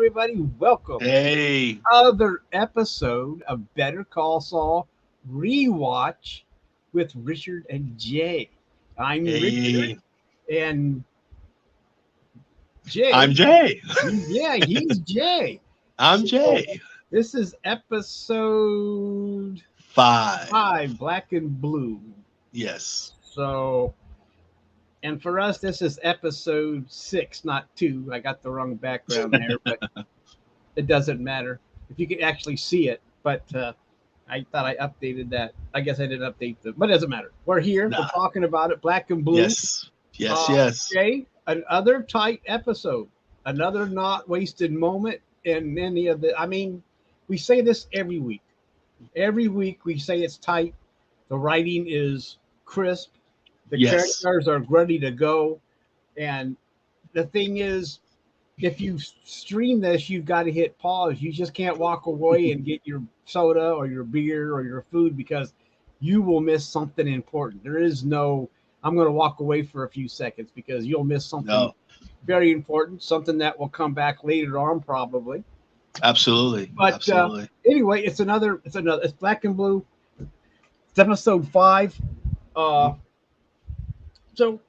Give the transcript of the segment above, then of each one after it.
everybody. Welcome to Hey, another episode of Better Call Saul Rewatch with Richard and Jay. I'm Richard, hey, and I'm Jay, Jay. he's Jay. I'm So Jay. this is episode Five. 5, Black and Blue. Yes. So, and for us, this is episode 6, not 2. I got the wrong background there, but it doesn't matter if you can actually see it. But I thought I updated that. I guess I didn't update the, but it doesn't matter. We're here. We're Nah. talking about it. Black and blue. Yes. Yes. Yes. Jay, another tight episode. Another not wasted moment in any of the. I mean, we say this every week. Every week we say it's tight. The writing is crisp. The Yes. characters are ready to go. And the thing is, if you stream this, you've got to hit pause. You just can't walk away and get your soda or your beer or your food because you will miss something important. There is no, I'm going to walk away for a few seconds because you'll miss something No. very important, something that will come back later on probably. Absolutely. But Absolutely. anyway, it's Black and Blue. It's episode 5. Uh, so,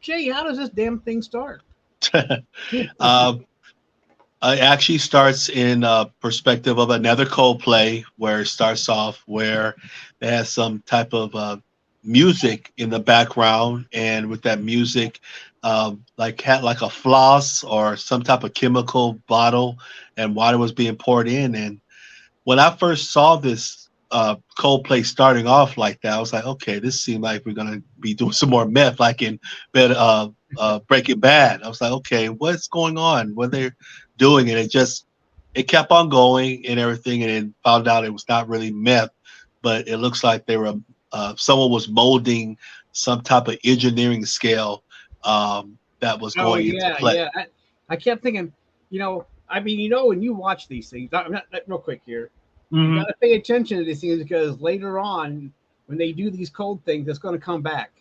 Jay, how does this damn thing start? um, it actually starts in perspective of another Coldplay, where it starts off where they have some type of music in the background, and with that music, like had like a floss or some type of chemical bottle, and water was being poured in. And when I first saw this Coldplay starting off like that, I was like, okay, this seemed like we're gonna be doing some more meth, like in Breaking Bad. I was like, okay, what's going on? What they're doing, and it kept on going and everything, and then found out it was not really meth, but it looks like they were someone was molding some type of engineering scale that was Oh going into yeah, play. yeah. I kept thinking, I mean, when you watch these things, real quick here, you got Hmm. to pay attention to these things because later on, when they do these cold things, it's going to come back.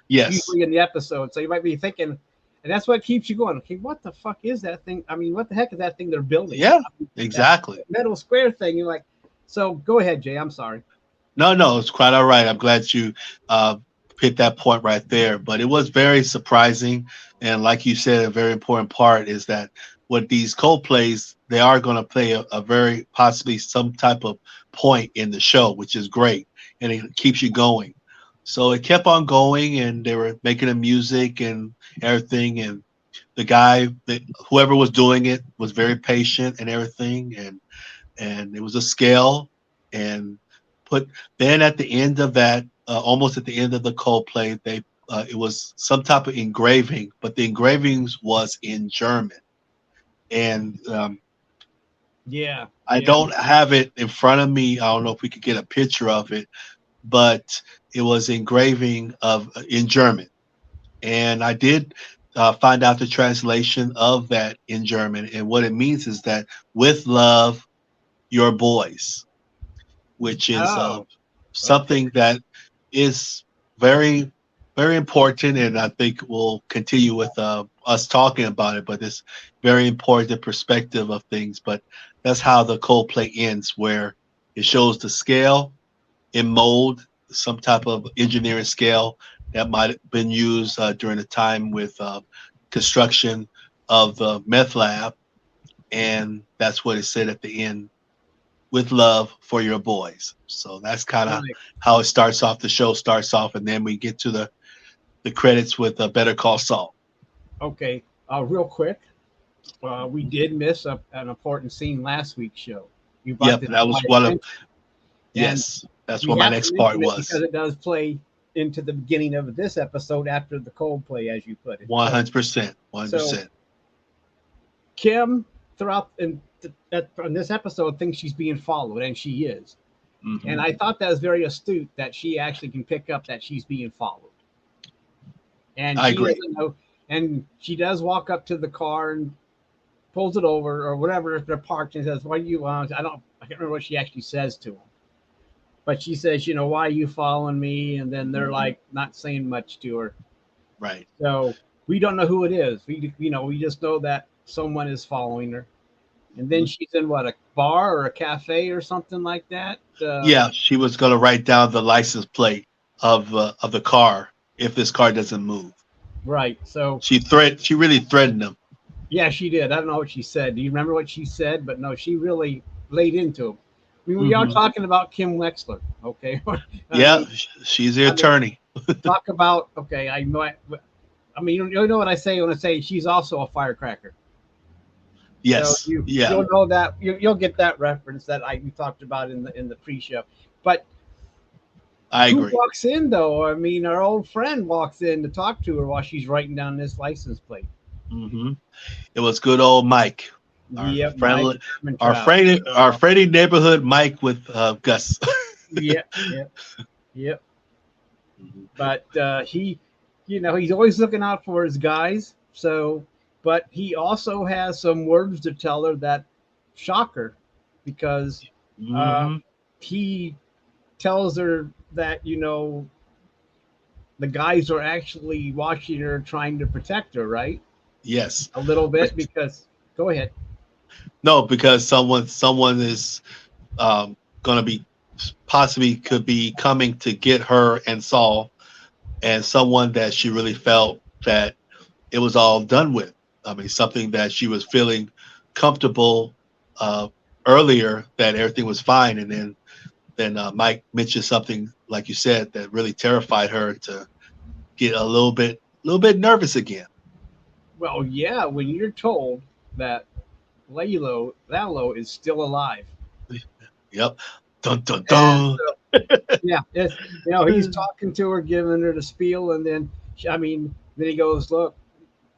Yes. Usually in the episode, so you might be thinking, and that's what keeps you going. Okay, what the fuck is that thing? I mean, what the heck is that thing they're building? Yeah. I mean, that Exactly. metal square thing. You're like, so go ahead, Jay. I'm sorry. No, no, it's quite all right. I'm glad you uh, hit that point right there. But it was very surprising, and like you said, a very important part is that with these Coldplays, they are going to play a very possibly some type of point in the show, which is great, and it keeps you going. So it kept on going, and they were making the music and everything, and the guy that whoever was doing it was very patient and everything, and it was a scale and put then at the end of that almost at the end of the Coldplay they it was some type of engraving, but the engravings was in German, and Yeah, I yeah. don't have it in front of me. I don't know if we could get a picture of it, but it was engraving of in German, and I did find out the translation of that in German, and what it means is that with love, your boys, which is Oh, okay. something that is very, very important. And I think we'll continue with us talking about it, but it's very important perspective of things. But that's how the Coldplay ends, where it shows the scale in mold, some type of engineering scale that might have been used during the time with construction of the meth lab. And that's what it said at the end, with love for your boys. So that's kind of Right. how it starts off. The show starts off, and then we get to the credits with Better Call Saul. Okay. Real quick, we did miss an important scene last week's show. You brought Yep, this that to my was one of attention, and yes, that's we what my have to next part mention it because was. it does play into the beginning of this episode after the cold play, as you put it. One hundred percent, one hundred So percent. Kim, throughout in this episode, thinks she's being followed, and she is. And Hmm. I thought that was very astute that she actually can pick up that she's being followed, and I she agree. doesn't know. And she does walk up to the car and pulls it over or whatever if they're parked and says, "Why do you want?" I can't remember what she actually says to him, but she says, "Why are you following me?" And then they're like not saying much to her. Right. So we don't know who it is. We just know that someone is following her. and then she's in what, a bar or a cafe or something like that. Yeah, she was going to write down the license plate of the car if this car doesn't move. Right. So She really threatened him. yeah, she did. I don't know what she said. Do you remember what she said? But no, she really laid into him. I mean, we are Hmm. talking about Kim Wexler, okay? I Yeah, mean, she's the I mean, attorney. talk about okay. I mean, you know what I say when I say she's also a firecracker. So Yes, yeah, you'll know that you'll get that reference that we talked about in the pre-show. But I who agree. walks in though? I mean, our old friend walks in to talk to her while she's writing down this license plate. Hmm. It was good old Mike, our Yep, Mike friendly, Hermantrout. our friendly neighborhood Mike with Gus. Yep, yep, yep. Mhm. But he, you know, he's always looking out for his guys. So, but he also has some words to tell her that shock her, because uh, Mhm. he tells her that the guys are actually watching her, trying to protect her, right? Yes. A little But bit, because go ahead. no, because someone is going to be possibly could be coming to get her and Saul, and someone that she really felt that it was all done with. I mean, something that she was feeling comfortable uh, earlier, that everything was fine, and then Mike mentioned something like you said that really terrified her to get a little bit nervous again. Well, yeah, when you're told that Lalo is still alive, Yep. Dun dun and dun. yeah, it's he's talking to her, giving her the spiel, and then I mean, then he goes, "Look,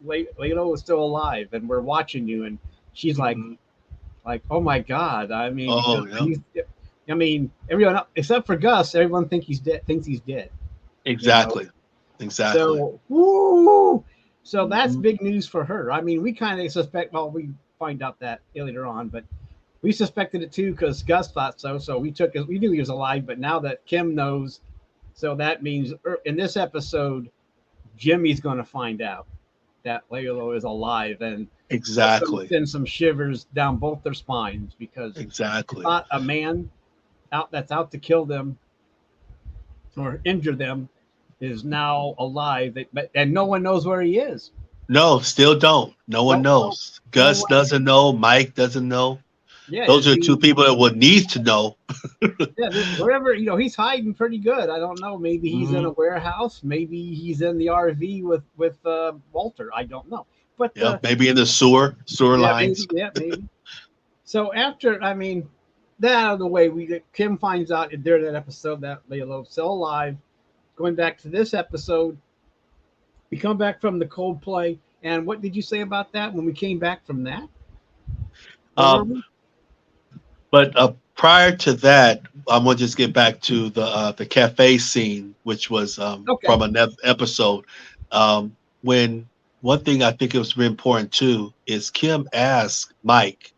Lalo is still alive, and we're watching you." And she's Mhm. like, "Oh my God!" I mean, because Oh, yeah. he's, I mean, everyone except for Gus, everyone thinks he's dead. You know, Exactly. Exactly. so woo, so that's Mhm. big news for her. I mean, we kind of suspect. Well, we find out that later on, but we suspected it too because Gus thought so. So we knew he was alive, but now that Kim knows, so that means in this episode, Jimmy's going to find out that Lalo is alive, and that's going to Exactly. send some shivers down both their spines, because they Exactly. thought a man that's out to kill them or injure them is now alive, and no one knows where he is. No, still don't. No one No, no, knows. no Gus one. doesn't know. Mike doesn't know. Yeah, Those is are two he? people that would need to know. Yeah, wherever he's hiding pretty good. I don't know. Maybe he's in Hmm. a warehouse. Maybe he's in the RV with Walter. I don't know. But Yeah, maybe in the sewer yeah, maybe, lines. yeah, maybe. So after, I mean, that out of the way, we Kim finds out during that episode that Lalo's still alive. Going back to this episode, we come back from the Coldplay, and what did you say about that when we came back from that? Where were Um, we? but prior to that, I'm gonna just get back to the cafe scene, which was Okay. from another episode. When one thing I think it was really important too is Kim asked Mike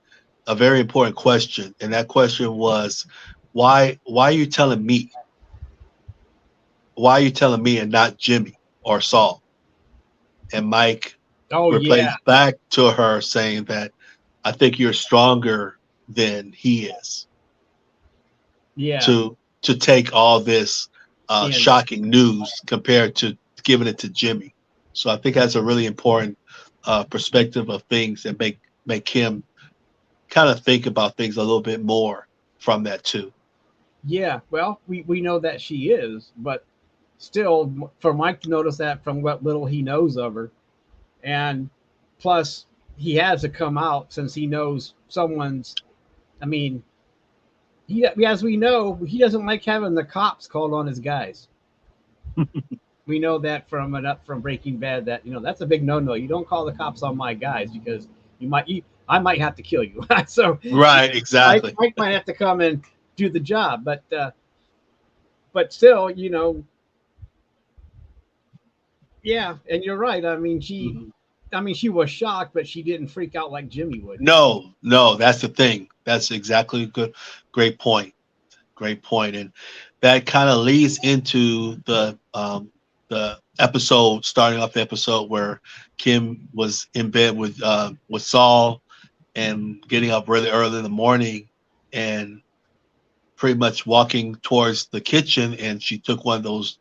a very important question, and that question was, why are you telling me? Why are you telling me and not Jimmy or Saul? And Mike Oh yeah, replays back to her saying that I think you're stronger than he is yeah. to take all this And shocking news compared to giving it to Jimmy. So I think that's a really important perspective of things that make him kind of think about things a little bit more from that too. yeah, well, we know that she is, but still, for Mike to notice that from what little he knows of her, and plus he has to come out since he knows someone's. I mean, as we know, he doesn't like having the cops called on his guys. We know that from Breaking Bad that that's a big no-no. You don't call the cops on my guys because I might have to kill you. So Right, Mike, exactly. Mike might have to come and do the job, but still, yeah, and you're right. Mhm. I mean, she was shocked, but she didn't freak out like Jimmy would. No, no, that's the thing. That's exactly a great point. Great point, and that kind of leads into the episode, starting off the episode where Kim was in bed with Saul, and getting up really early in the morning and pretty much walking towards the kitchen, and she took one of those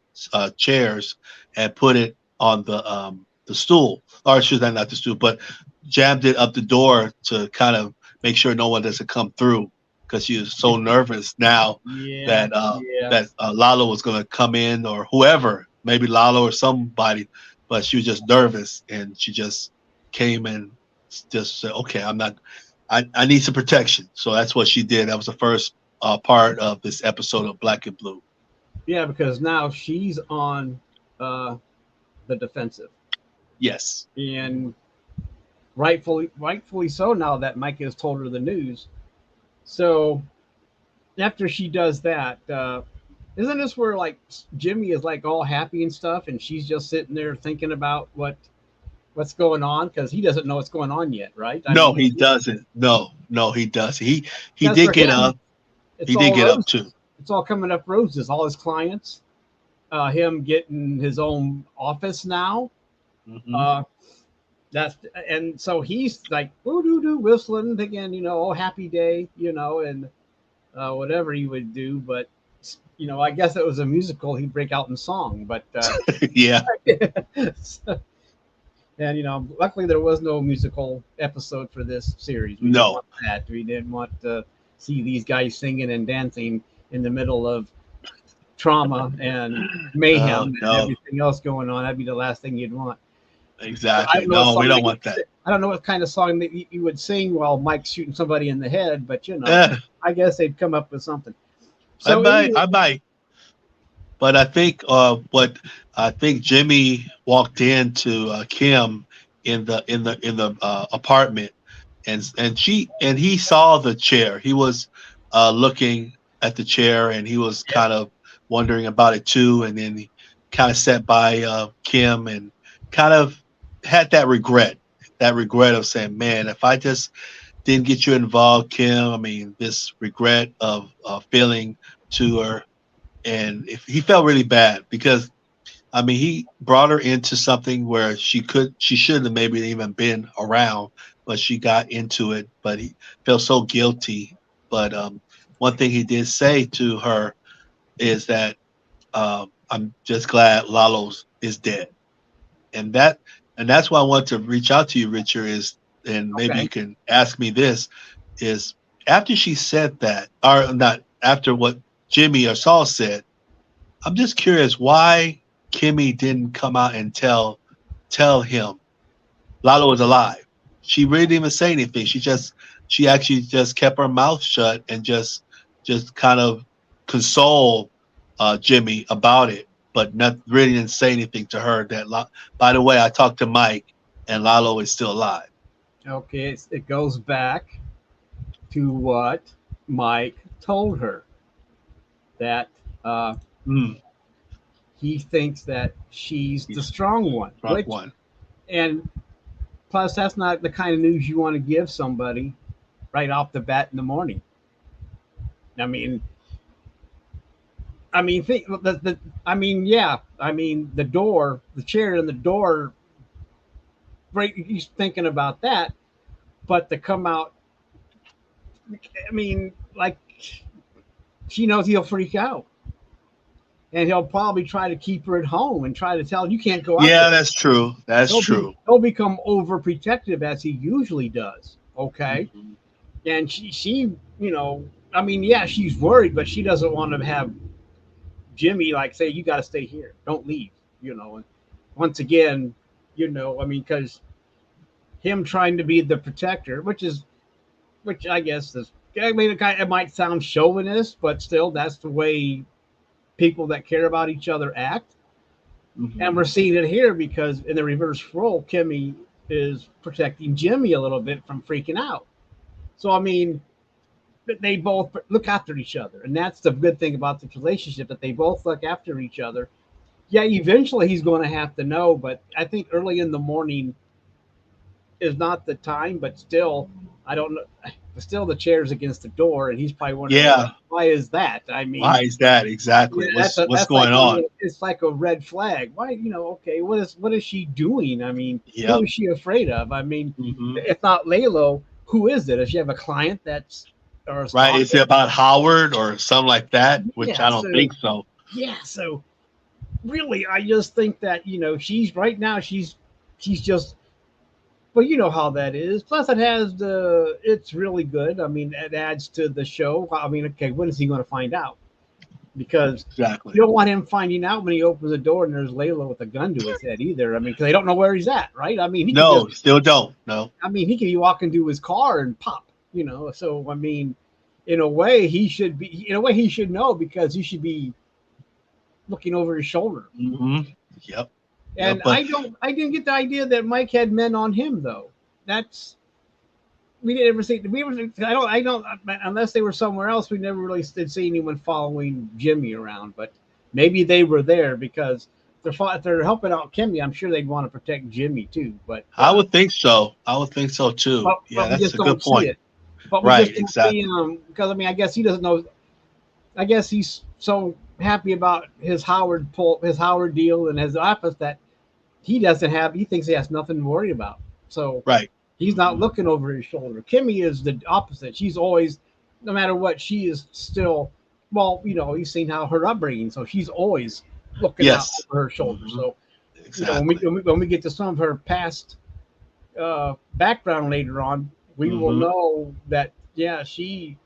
chairs and put it on the stool, or should I not the stool, but jammed it up the door to kind of make sure no one doesn't come through because she was so nervous now Yeah, that yeah, Lalo was going to come in or whoever, maybe Lalo or somebody, but she was just nervous and she just came and just said, "Okay, I'm not. I need some protection." So that's what she did. That was the first part of this episode of Black and Blue. yeah. Because now she's on uh, the defensive, Yes. and rightfully so. Now that Mike has told her the news, so after she does that, isn't this where like Jimmy is like all happy and stuff, and she's just sitting there thinking about what's going on because he doesn't know what's going on yet, right? I No, mean, he doesn't. No, no, he does. He because did for get him, up. it's He did all get up roses. too. It's all coming up roses. All his clients, him getting his own office now. Hmm. Uh, that's and so he's like woo doo doo whistling again, oh happy day, and whatever he would do, but I guess it was a musical. He'd break out in song, but Yeah. and luckily there was no musical episode for this series. We didn't No. want that. We didn't want to see these guys singing and dancing in the middle of trauma and mayhem and No. everything else going on. That'd be the last thing you'd want. I Exactly. don't know what No, we song don't want that. I don't know what kind of song that you would sing while Mike's shooting somebody in the head, but Eh, I guess they'd come up with something. I So might. anyway, I might. But I think what I think Jimmy walked into Kim in the apartment, and he saw the chair. He was looking at the chair, and he was yeah, kind of wondering about it too. And then he kind of sat by Kim and kind of had that regret of saying, "Man, if I just didn't get you involved, Kim, I mean, this regret of feeling to her." And if he felt really bad because I mean he brought her into something where she shouldn't have maybe even been around, but she got into it. But he felt so guilty. But one thing he did say to her is that I'm just glad Lalo's is dead, and that's why I want to reach out to you, Richard. Is and maybe you okay, can ask me this is after she said that, or not after what Jimmy or Saul said. I'm just curious why Kimmy didn't come out and tell him Lalo was alive. She really didn't even say anything. She actually just kept her mouth shut and just kind of console Jimmy about it, but not really didn't say anything to her. By the way, I talked to Mike and Lalo is still alive. okay. It goes back to what Mike told her that uh, Mm, he thinks that she's the he's strong one, drunk which one. and plus that's not the kind of news you want to give somebody right off the bat in the morning. I mean, think yeah. The door, the chair, and the door. Right, he's thinking about that, but to come out, like she knows he'll freak out, and he'll probably try to keep her at home and try to tell her, you can't go out there. Yeah, that's true. That's true. He'll become overprotective as he usually does. Okay, Mhm. and she yeah, she's worried, but she doesn't want to have Jimmy like say you got to stay here, don't leave. And once again, because him trying to be the protector, which I guess is, it might sound chauvinist, but still, that's the way people that care about each other act. And Mhm. we're seeing it here because in the reverse role, Kimmy is protecting Jimmy a little bit from freaking out. So, they both look after each other. And that's the good thing about the relationship, that they both look after each other. Yeah, eventually he's going to have to know, but I think early in the morning is not the time, but still, I don't know. Still, the chair's against the door, and he's probably wondering Yeah. why is that? Why is that Yeah, exactly? What's that's like going on? it's like a red flag. Why, okay, what is she doing? Yep. Who is she afraid of? Hmm. If not Laylo, who is it? If you have a client that's or Right? Is it about Howard or something like that? Which yeah, I don't think so. yeah, so really, I just think that she's right now she's just well, you know how that is. Plus, it has the it's really good. I mean, it adds to the show. I mean, okay, when is he going to find out? Because Exactly. you don't want him finding out when he opens the door and there's Layla with a gun to his head either. I mean, because they don't know where he's at, right? I mean, he could just No, still don't. No. I mean, he could be walking to his car and pop, So I mean, in a way, he should be. In a way, he should know because he should be looking over his shoulder. Hmm. Yep. Yep. And But I didn't get the idea that Mike had men on him though. That's we didn't ever see. We ever, I don't unless they were somewhere else. We never really did see anyone following Jimmy around. But maybe they were there because if they're helping out Kimmy, I'm sure they'd want to protect Jimmy too. But I would think so. I would think so too. Yeah, but we that's just a don't good see point. it. But we Right. just don't Exactly. see him because I mean I guess he doesn't know. I guess he's so happy about his Howard deal and his office that he thinks he has nothing to worry about. So Right. he's not looking over his shoulder. Kimmy is the opposite. She's always, no matter what, she is still, well, you've seen how her upbringing, so she's always looking out Yes. over her shoulder. Mhm. So, Exactly. when we get to some of her past background later on, we will Hmm. know that, yeah, she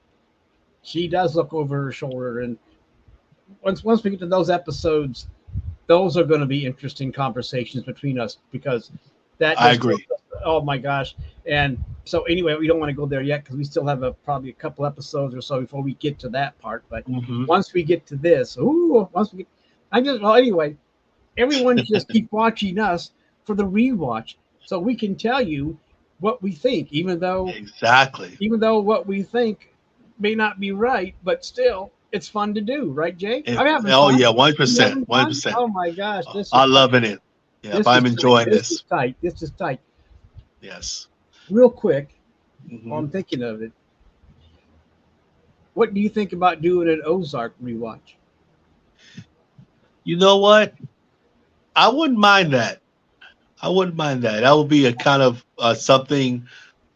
does look over her shoulder. And once we get to those episodes, those are going to be interesting conversations between us because that I just agree. oh my gosh. And so anyway, we don't want to go there yet because we still have probably a couple episodes or so before we get to that part. But Hmm. once we get to this, once we get, well anyway, everyone just keep watching us for the rewatch so we can tell you what we think, Exactly. even though what we think may not be right, but still it's fun to do, right, Jay? I'm having Oh fun. yeah, You 100%, having fun? 100%. Oh my gosh, I'm loving it. Yeah, this is I'm enjoying this is this. tight. This is tight. Yes. Real quick, while Hmm. I'm thinking of it, what do you think about doing an Ozark rewatch? You know what? I wouldn't mind that. I wouldn't mind that. That would be a kind of something.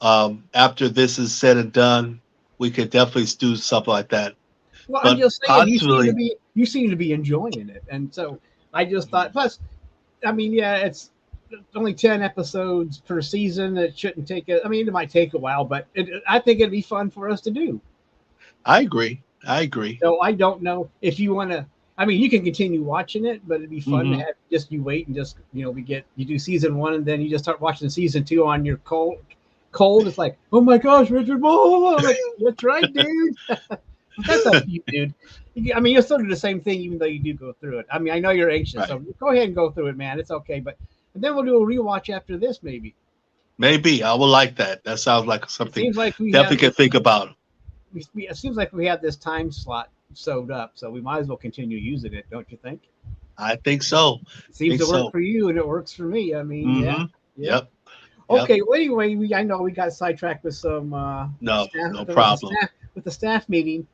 After this is said and done, we could definitely do something like that. Well, I'm But just saying possibly, you seem to be enjoying it, and so I just thought. Mhm. Plus, I mean, yeah, it's only 10 episodes per season. It shouldn't take I mean, it might take a while, but I think it'd be fun for us to do. I agree. I agree. So I don't know if you want to. I mean, you can continue watching it, but it'd be fun to Hmm. have just you wait and just you do season one and then you just start watching season two on your cold. It's like, oh my gosh, Richard, whoa. I'm like, that's right, dude. That's up to you, dude. I mean, you'll still do the same thing, even though you do go through it. I mean, I know you're anxious, Right. so go ahead and go through it, man. It's okay. But and then we'll do a rewatch after this, maybe. Maybe I would like that. That sounds like It something seems like we definitely have can think about. it seems like we have this time slot sewed up, so we might as well continue using it, don't you think? I think so. It seems Think to work so. for you, and it works for me. I mean, yeah, Hmm. yeah. Yep. Yep. Okay. Well, anyway, I know we got sidetracked with some No, staff no problem. with the staff meeting,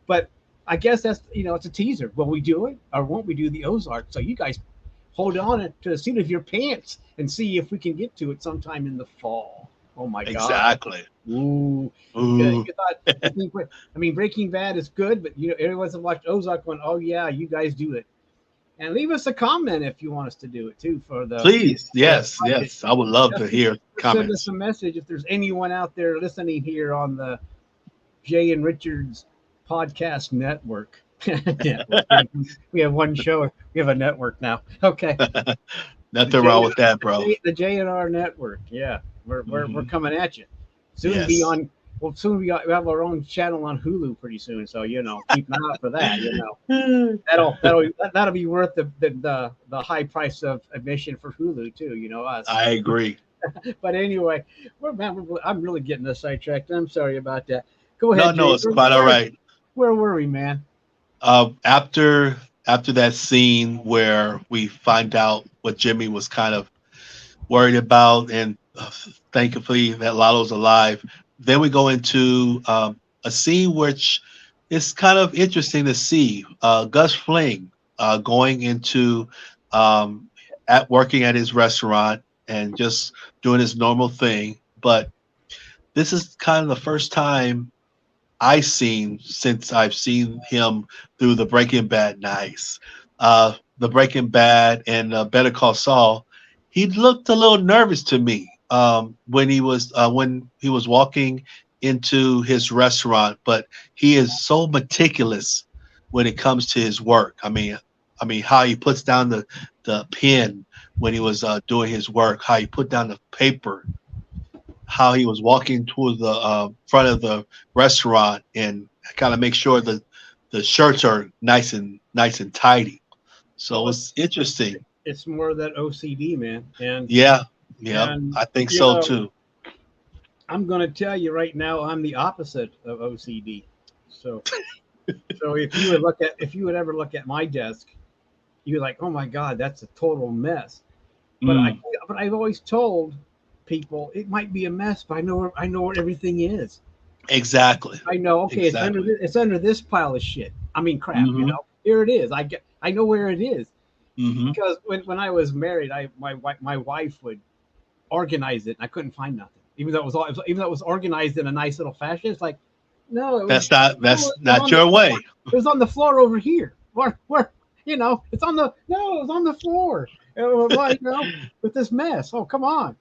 but I guess that's it's a teaser. Will we do it or won't we do the Ozark? So you guys hold on to the seat of your pants and see if we can get to it sometime in the fall. Oh my God! Exactly. Ooh, Ooh. you think, I mean, Breaking Bad is good, but everyone's watched Ozark going, oh yeah, you guys do it. And leave us a comment if you want us to do it too for the Please. Yes. Yes. I would love to hear send us comments. a message if there's anyone out there listening here on the Jay and Richards podcast network. Network. We have one show. We have a network now. Okay. Nothing wrong with that, bro. The J&R network. Yeah. We're Hmm. coming at you. Soon be Yes. on we have our own channel on Hulu pretty soon. So keep an eye out for that. That'll be worth the high price of admission for Hulu too. Us. I agree. But anyway, I'm really getting us sidetracked. I'm sorry about that. Go No, ahead, no, Jay. it's quite all right. Where were we, man? After that scene where we find out what Jimmy was kind of worried about, and thankfully that Lalo's alive, then we go into a scene which is kind of interesting to see. Gus Fling going into at working at his restaurant and just doing his normal thing, but this is kind of the first time I seen since I've seen him through the Breaking Bad. Nice, the Breaking Bad and Better Call Saul. He looked a little nervous to me when he was walking into his restaurant, but he is so meticulous when it comes to his work. I mean how he puts down the pen when he was doing his work, how he put down the paper, how he was walking toward the front of the restaurant and kind of make sure the shirts are nice and tidy. So Well, it's interesting. it's more of that OCD, man. Yeah, yeah, And I think you so know, too. I'm going to tell you right now, I'm the opposite of OCD. So, so if you would ever look at my desk, you're like, oh my God, that's a total mess. But Mm, I've always told people it might be a mess, but I know where everything is. exactly, I know, okay, exactly. it's under this pile of shit. I mean, crap. Hmm. Here it is. I know where it is Hmm. because when I was married, my wife would organize it, and I couldn't find nothing. Even though it was organized in a nice little fashion, it's like, no, That's it was not on the your floor. way. It was on the floor over here. Where it's on the no, it was on the floor. Well, with this mess. Oh, come on.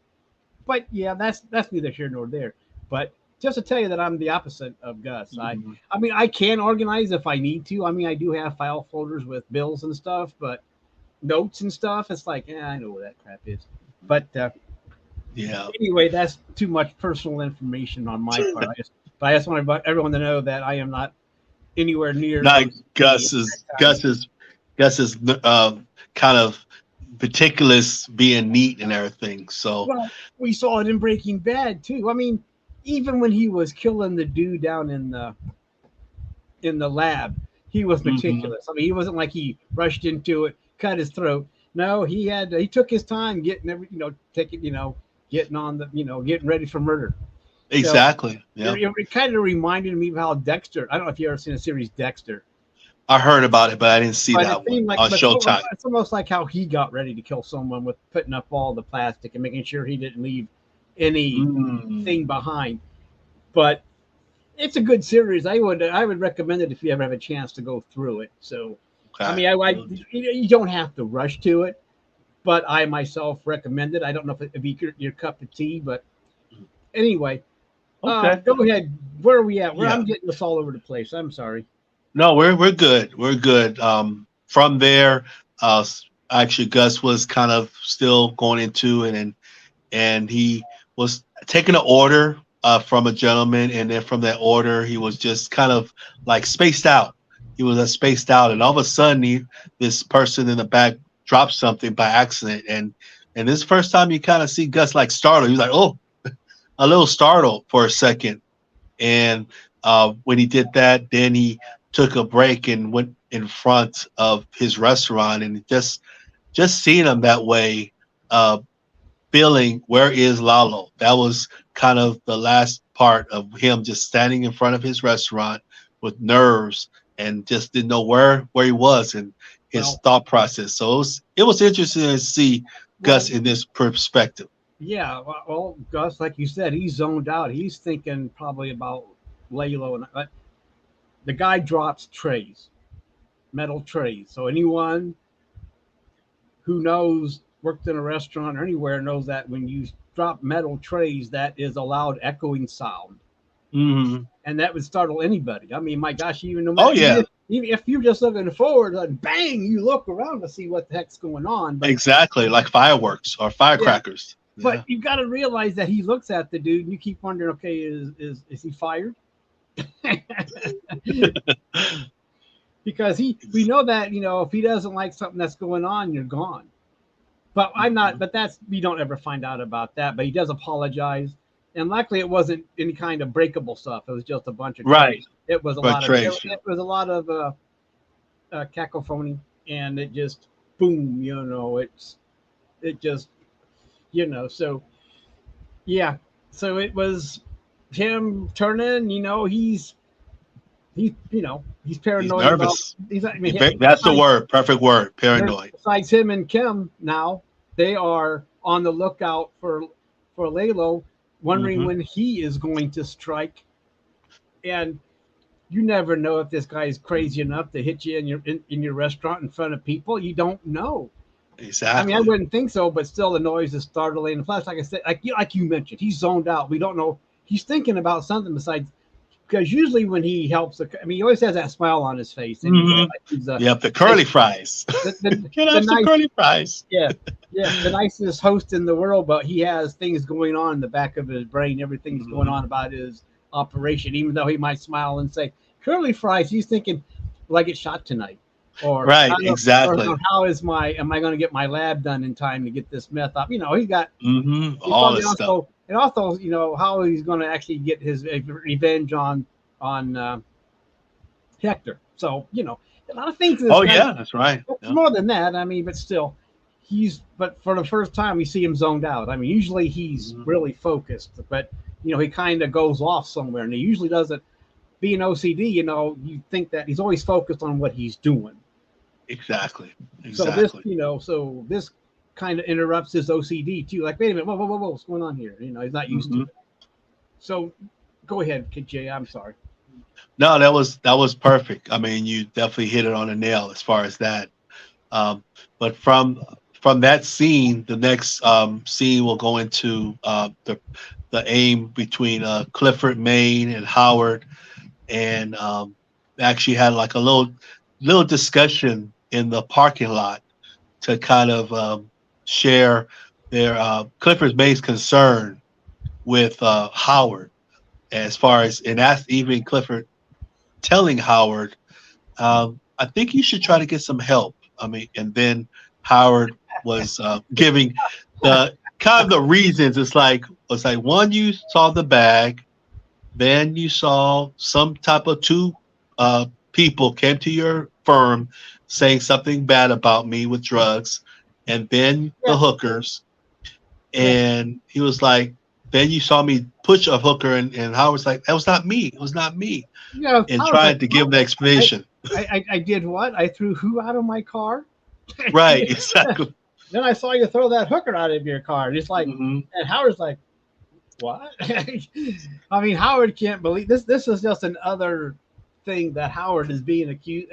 But yeah, that's neither here nor there. But just to tell you that I'm the opposite of Gus. Mhm. I mean, I can organize if I need to. I mean, I do have file folders with bills and stuff, but notes and stuff, it's like, I know where that crap is. But Yeah. anyway, that's too much personal information on my part. But I just want everyone to know that I am not anywhere near Not OCD at that time. Gus is kind of meticulous, being neat and everything. So Well, we saw it in Breaking Bad too. I mean, even when he was killing the dude down in the lab, he was mhm. meticulous. I mean, he wasn't like he rushed into it, cut his throat. No, he took his time getting taking getting on the getting ready for murder. So Exactly. Yeah. it kind of reminded me of how Dexter. I don't know if you ever seen the series Dexter, I heard about it, but I didn't see but it that one seemed like on Showtime. it's almost like how he got ready to kill someone with putting up all the plastic and making sure he didn't leave anything Mm, behind. But it's a good series. I would recommend it if you ever have a chance to go through it. So, I okay. mean, you don't have to rush to it, but I myself recommend it. I don't know if it'd be your cup of tea, but anyway, Okay. go ahead. Where are we at? Where Yeah. I'm getting this all over the place. I'm sorry. No, we're good. We're good. From there, actually, Gus was kind of still going into it, and he was taking an order from a gentleman, and then from that order, he was just kind of like spaced out. He was spaced out, and all of a sudden, this person in the back dropped something by accident, and this first time you kind of see Gus like startled. He was like, "Oh," a little startled for a second, and when he did that, then he took a break and went in front of his restaurant, and just seeing him that way. Uh, Feeling where is Lalo. That was kind of the last part of him just standing in front of his restaurant with nerves and just didn't know where he was and his Well, thought process. So it was interesting to see well, Gus in this perspective. yeah. Well, Gus, like you said, he's zoned out. He's thinking probably about Laylo, and the guy drops trays, metal trays. So anyone who knows worked in a restaurant or anywhere knows that when you drop metal trays, that is a loud echoing sound, Hmm. and that would startle anybody. I mean, my gosh, even no Oh matter yeah, even if you're just looking forward, like bang, you look around to see what the heck's going on. But exactly, like fireworks or yeah, firecrackers. but Yeah. you got to realize that he looks at the dude, and you keep wondering, okay, is he fired? Because we know that if he doesn't like something that's going on, you're gone. But I'm not. Mhm. But that's we don't ever find out about that. But he does apologize, and luckily it wasn't any kind of breakable stuff. It was just a bunch of Right, trays. It was a but lot of trays. Yeah. it was a lot of cacophony, and it just boom. It just So yeah, so it was him turning. He's He's paranoid about. nervous. I mean, That's the word. Perfect word. Paranoid. besides him and Kim now, they are on the lookout for Lalo. wondering when he is going to strike. And you never know if this guy is crazy enough to hit you in your restaurant in front of people. You don't know. I mean, I Exactly. wouldn't think so, but still, the noise is startling. And plus, like I said, like you mentioned, he's zoned out. We don't know. He's thinking about something besides, because usually when he helps, I mean, he always has that smile on his face, and Hmm. like he's Yep, the curly fries. Can I the have some nice, curly fries? yeah, yeah, the nicest host in the world, but he has things going on in the back of his brain. Everything's going Hmm. on about his operation, even though he might smile and say curly fries. He's thinking, will I get shot tonight? Or Right, or exactly. how is am I going to get my lab done in time to get this meth up? You know, he's All probably this stuff. also, and also, you know, how he's going to actually get his revenge on Hector. So, you know, a lot of things in this Oh guy. yeah, that's right. It's Yeah. more than that. I mean, but still, but for the first time, we see him zoned out. I mean, usually he's Mhm. really focused, but, you know, he kind of goes off somewhere, and he usually doesn't. Being OCD, you know, you think that he's always focused on what he's doing. Exactly. So this, Exactly. you know, so this kind of interrupts his OCD too. Like, wait a minute, whoa, what's going on here? You know, he's not used to Hmm. it. So go ahead, Jay. I'm sorry. No, that was perfect. I mean, you definitely hit it on the nail as far as that. Um, but from that scene, the next scene will go into the aim between Clifford Maine and Howard, and actually had like a little discussion in the parking lot to kind of share their Clifford Maine's concern with Howard as far as, and that's even Clifford telling Howard, I think you should try to get some help. I mean, and then Howard was giving the kind of the reasons. It's like one, you saw the bag, then you saw some type of two people came to your firm saying something bad about me with drugs, and then the Yeah, hookers. yeah, And he was like, then you saw me push a hooker, and Howard's like, that was not me. It was not me. yeah. And I was tried like, to give what? him the I, explanation. I did what? I threw who out of my car? Right, exactly. Then I saw you throw that hooker out of your car. And it's like, Hmm. and Howard's like, what? I mean, Howard can't believe this. This is just another thing that Howard is being accused.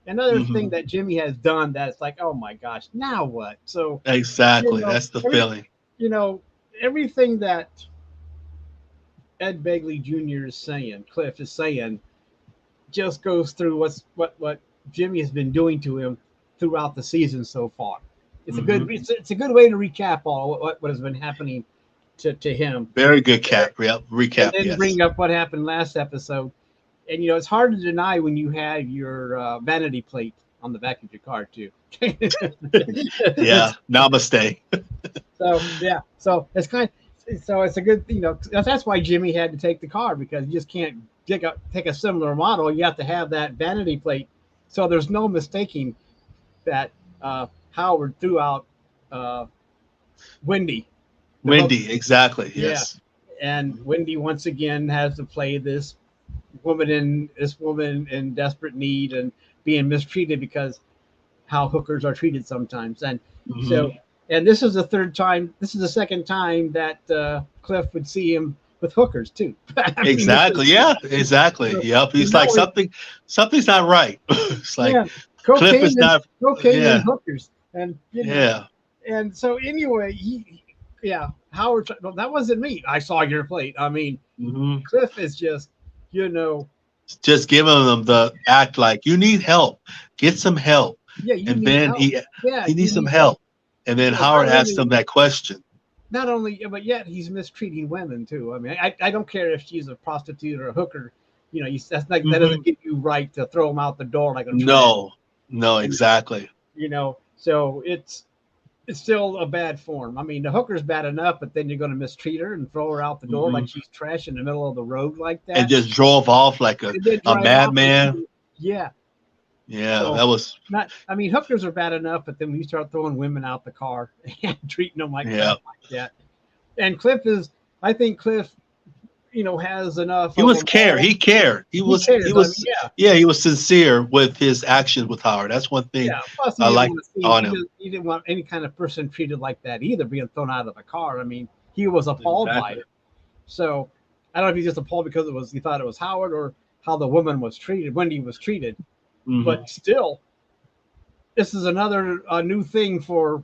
Another thing Hmm. that Jimmy has done that's like, oh my gosh, now what? So, you Exactly. know, That's the feeling. you know, everything that Ed Begley Jr. is saying, Cliff is saying, just goes through what Jimmy has been doing to him throughout the season so far. Hmm. It's a good way to recap all what has been happening to him, Very good cap. Yep. and Recap. then Yes. bring up what happened last episode. And you know, it's hard to deny when you have your vanity plate on the back of your car too. Yeah. Namaste. So yeah, so it's a good, you know, that's why Jimmy had to take the car, because you just can't take a similar model. You have to have that vanity plate, so there's no mistaking that Howard threw out uh, Wendy, the hook. Wendy. Exactly. Yeah, Yes. and Wendy once again has to play this woman in desperate need and being mistreated because how hookers are treated sometimes. And Hmm. so, and this is the third time. This is the second time that Cliff would see him with hookers too. I mean, Exactly. Yeah. Exactly. Yep. you He's like know, something's not right. It's like yeah, Cliff is cocaine and not. cocaine and Yeah. hookers, and you know, Yeah. and so anyway, yeah, Howard. Well, that wasn't me. I saw your plate. I mean, Hmm. Cliff is just, you know, Just giving them the act like you need help. Get some help. yeah, you And need then help. Yeah, he you needs some need help. help. And then Yeah, Howard asked him that question. not only, but yet he's mistreating women too. I mean, I don't care if she's a prostitute or a hooker. You know, that's like that Hmm. doesn't give you right to throw them out the door like a trash. No. No. And Exactly. you know, so it's still a bad form. I mean, the hooker's bad enough, but then you're going to mistreat her and throw her out the door Hmm. like she's trash in the middle of the road like And that, just drove off like a and then a drive off. madman. Yeah. Yeah, So that was. not. I mean, hookers are bad enough, but then when you start throwing women out the car and treating them like Yeah. crap like that, and Cliff is. I think Cliff, you know, has enough He of was them care. all. He cared. He He was. He cares. I mean, was. yeah, Yeah, he was sincere with his actions with Howard. That's one thing yeah. Plus, he I didn't like want to see. on him. He didn't want any kind of person treated like that either, being thrown out of the car. I mean, he was appalled by Exactly. it. So I don't know if he's just appalled because he thought it was Howard or how the woman was treated, Wendy was treated. But still, this is another new thing for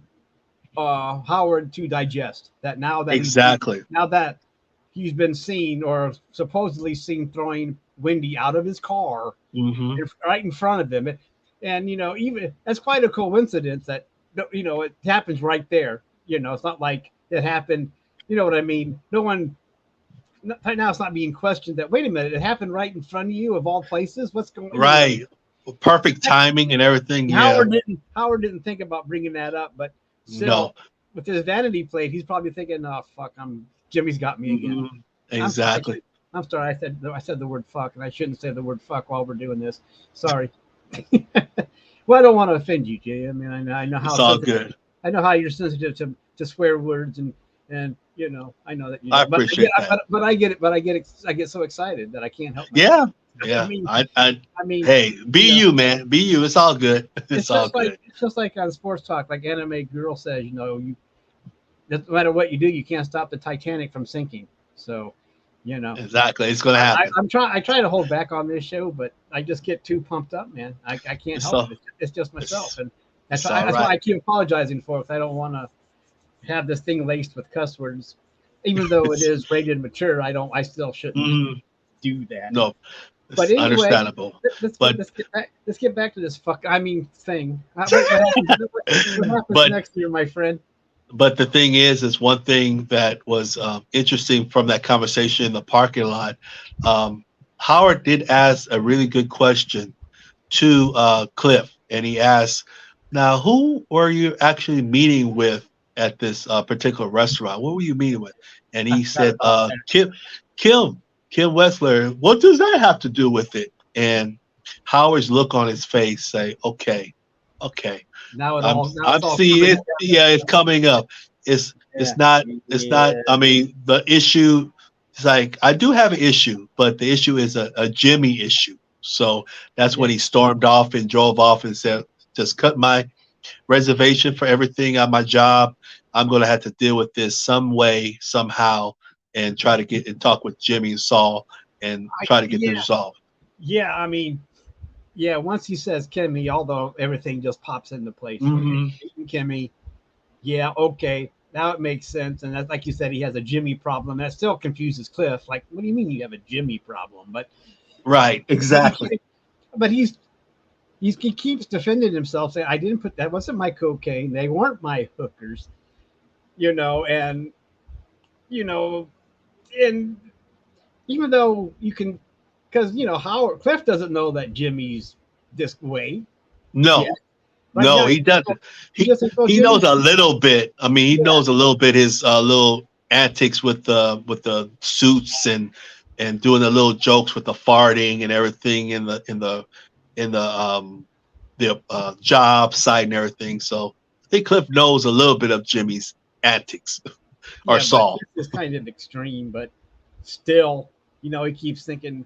Howard to digest. That now that he's been seen or supposedly seen throwing Wendy out of his car right in front of him, and even that's quite a coincidence that it happens right there. It's not like it happened. You know what I mean? No one. Right now, it's not being questioned that. Wait a minute, it happened right in front of you, of all places. What's going? Right. Perfect timing and everything. Howard didn't think about bringing that up, but still, with his vanity plate, he's probably thinking, "Oh fuck, Jimmy's got me again." Exactly. I'm sorry. I said the word fuck, and I shouldn't say the word fuck while we're doing this. Sorry. Well, I don't want to offend you, Jay. I mean, I know how it's all good. I know how you're sensitive to swear words and I know that you. I appreciate that. But I get it. But I get so excited that I can't help myself. Yeah. I mean, hey, be you, man. Be you. It's all good. It's all good. It's just like on Sports Talk, like Anime Girl says, you no matter what you do, you can't stop the Titanic from sinking. So, exactly, it's gonna happen. I try to hold back on this show, but I just get too pumped up, man. I can't help it. It's just myself, and that's why I keep apologizing for it. I don't want to have this thing laced with cuss words, even though it is rated mature. I still shouldn't do that. No, but anyway, understandable. Let's get back to this thing. What happens next year, my friend? But the thing is one thing that was interesting from that conversation in the parking lot. Howard did ask a really good question to Cliff, and he asked, "Now, who were you actually meeting with at this particular restaurant? What were you meeting with?" And he said, Kim Wessler. What does that have to do with it? And Howard's look on his face say, okay. Now I'm seeing it. Yeah, it's coming up. It's not. I mean, the issue is like, I do have an issue, but the issue is a Jimmy issue. So that's when he stormed off and drove off and said, "Just cut my reservation for everything on my job. I'm going to have to deal with this some way, somehow, and try to get and talk with Jimmy and Saul and try to get this resolved." Yeah, I mean, once he says Kimmy, although everything just pops into place. Kimmy, yeah, okay, now it makes sense. And that's like you said, he has a Jimmy problem. That still confuses Cliff. Like, what do you mean you have a Jimmy problem? But right, exactly. But he keeps defending himself, saying, "I didn't put that. Wasn't my cocaine. They weren't my hookers." And even though you can. Because Cliff doesn't know that Jimmy's this way. No, he doesn't. He knows a little bit. I mean, he knows a little bit his little antics with the suits and doing the little jokes with the farting and everything in the job site and everything. So I think Cliff knows a little bit of Jimmy's antics or Saul. It's kind of extreme, but still, he keeps thinking.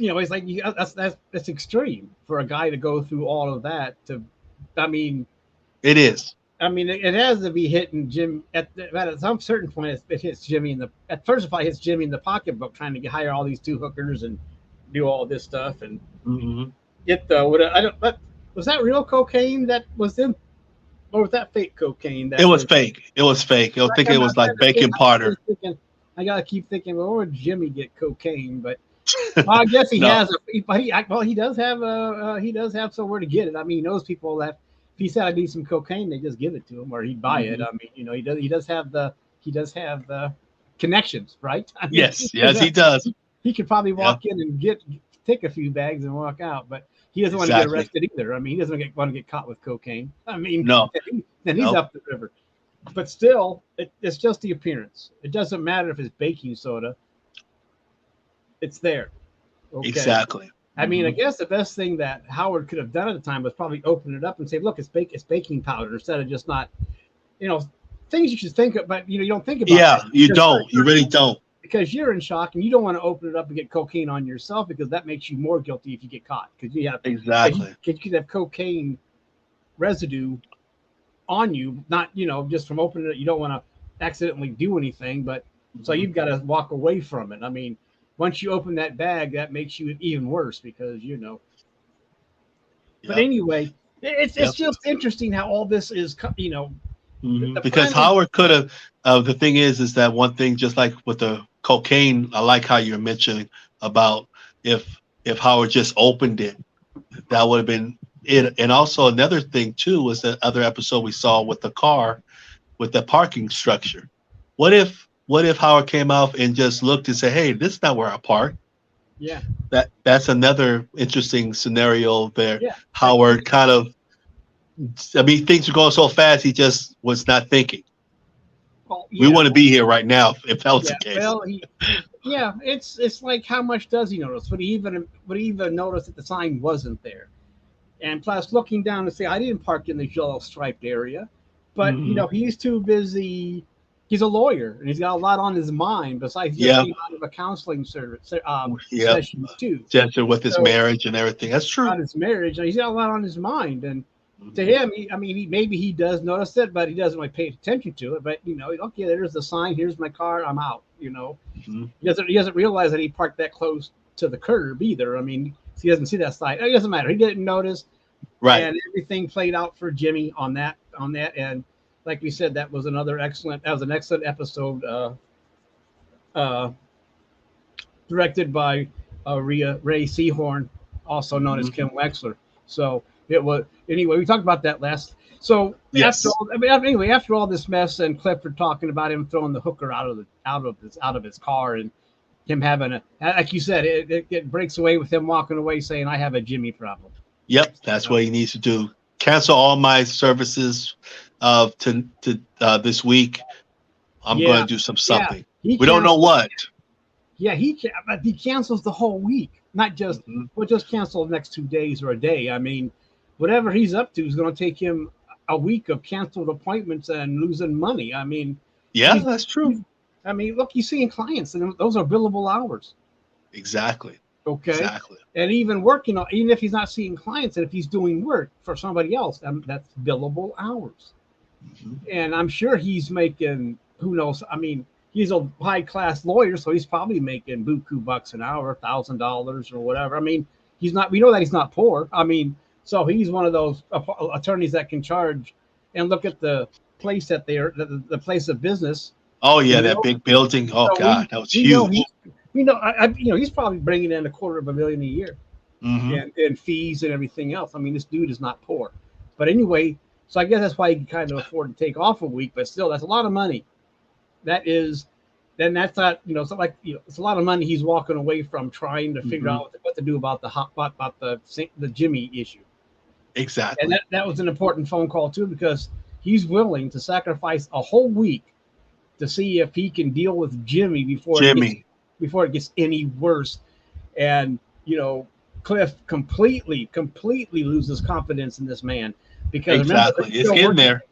He's like, that's extreme for a guy to go through all of that. It is. I mean, it has to be hitting Jim at some certain point. It hits Jimmy at first of all, it hits Jimmy in the pocketbook trying to hire all these two hookers and do all this stuff and was that real cocaine that was in, or was that fake cocaine? It was fake. It was fake. I think it was like baking powder. I gotta keep thinking, well, where did Jimmy get cocaine? But I guess he has. He does have somewhere to get it. I mean, he knows people that if he said I need some cocaine, they just give it to him or he'd buy it. I mean, he does have the connections, right? I mean, yes, he does. He could probably walk in and take a few bags and walk out, but he doesn't want to get arrested either. I mean, he doesn't want to get caught with cocaine. I mean, then he's up the river. But still, it's just the appearance. It doesn't matter if it's baking soda. It's there. Okay. Exactly. I mean, I guess the best thing that Howard could have done at the time was probably open it up and say, "Look, it's baking powder," instead of just not, things you should think of, but you don't think about. Yeah, you don't. You really don't. Because you're in shock and you don't want to open it up and get cocaine on yourself because that makes you more guilty if you get caught. Because you have exactly. You could have cocaine residue on you, not just from opening it. You don't want to accidentally do anything, but So Mhm. you've got to walk away from it. I mean, once you open that bag, that makes you even worse because But Yep. anyway, it's Yep. just interesting how all this is. The Because plan was Howard could have. The thing is that one thing, just like with the cocaine, I like how you're mentioning about if Howard just opened it, that would have been it. And also another thing too was the other episode we saw with the car with the parking structure. What if Howard came out and just looked and said, "Hey, this is not where I park." yeah, That's another interesting scenario there. yeah. Like Howard kind of, I mean, things were going so fast, he just was not thinking. well, We yeah, want to be here right now if that was yeah. the case. Well, yeah. It's like how much does he notice? Would he even notice that the sign wasn't there? And plus, looking down and say, I didn't park in the yellow striped area, but Hmm. he's too busy. He's a lawyer and he's got a lot on his mind. Besides, he just Yep. came out of a counseling service Yep. session too. Gentler with his So marriage and everything. That's true. about his marriage, he's got a lot on his mind. And to Hmm. him, I mean, maybe he does notice it, but he doesn't really pay attention to it. But okay, there's the sign. Here's my car. I'm out. Hmm. He doesn't realize that he parked that close to the curb either. I mean, he doesn't see that sign. It doesn't matter. He didn't notice, Right. and everything played out for Jimmy on that. And like we said, that was an excellent episode, uh, directed by Ray Seahorn, also known as Hmm. Kim Wexler. So it was anyway. We talked about that last. So Yes. after all this mess and Clifford talking about him throwing the hooker out of his car and him having like you said, it breaks away with him walking away saying, "I have a Jimmy problem." Yep. That's what he needs to do. Cancel all my services to this week. I'm going Yeah, to do yeah. something. He We don't know canceled. what. Yeah, but he cancels the whole week, not just Hmm. well, just cancel the next 2 days or a day. I mean, whatever he's up to is going to take him a week of canceled appointments and losing money. I mean, Yeah, he's, that's true. he's I mean, look, he's seeing clients, and those are billable hours. Exactly. Okay, Exactly. and even working, even if he's not seeing clients, and if he's doing work for somebody else, that's billable hours. Hmm. And I'm sure he's making who knows. I mean, he's a high class lawyer, so he's probably making buku bucks an hour, $1,000 or whatever. I mean, he's not. We know that he's not poor. I mean, so he's one of those attorneys that can charge. And look at the place that they're the place of business. Oh You yeah, that know, big building. Oh so we God, that was we know huge. he we know he's probably bringing in $250,000 a year Hmm. and fees and everything else. I mean, this dude is not poor. But anyway, so I guess that's why he can kind of afford to take off a week. But still, that's a lot of money. That is, then that's not it's not like it's a lot of money he's walking away from trying to figure Hmm. out what to do about the Jimmy issue. And Exactly. that was an important phone call too because he's willing to sacrifice a whole week to see if he can deal with Jimmy Jimmy. before it gets any worse. And Cliff completely loses confidence in this man because remember Exactly. It's in there.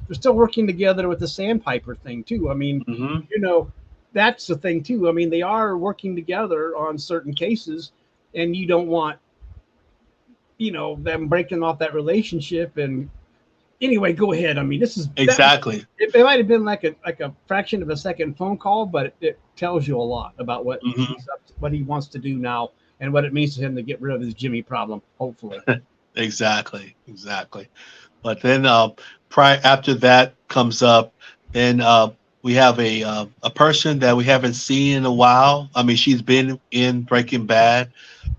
they're still working together with the sandpiper thing too. I mean, Hmm. you know, that's the thing too. I mean, they are working together on certain cases, and you don't want them breaking off that relationship. And anyway, go ahead. I mean, that was Exactly. it might have been like a fraction of a second phone call, but it tells you a lot about Hmm. what he wants to do now and what it means to him to get rid of his Jimmy problem. Hopefully, Exactly. Exactly. But then prior after that comes up, then we have a person that we haven't seen in a while. I mean, she's been in Breaking Bad,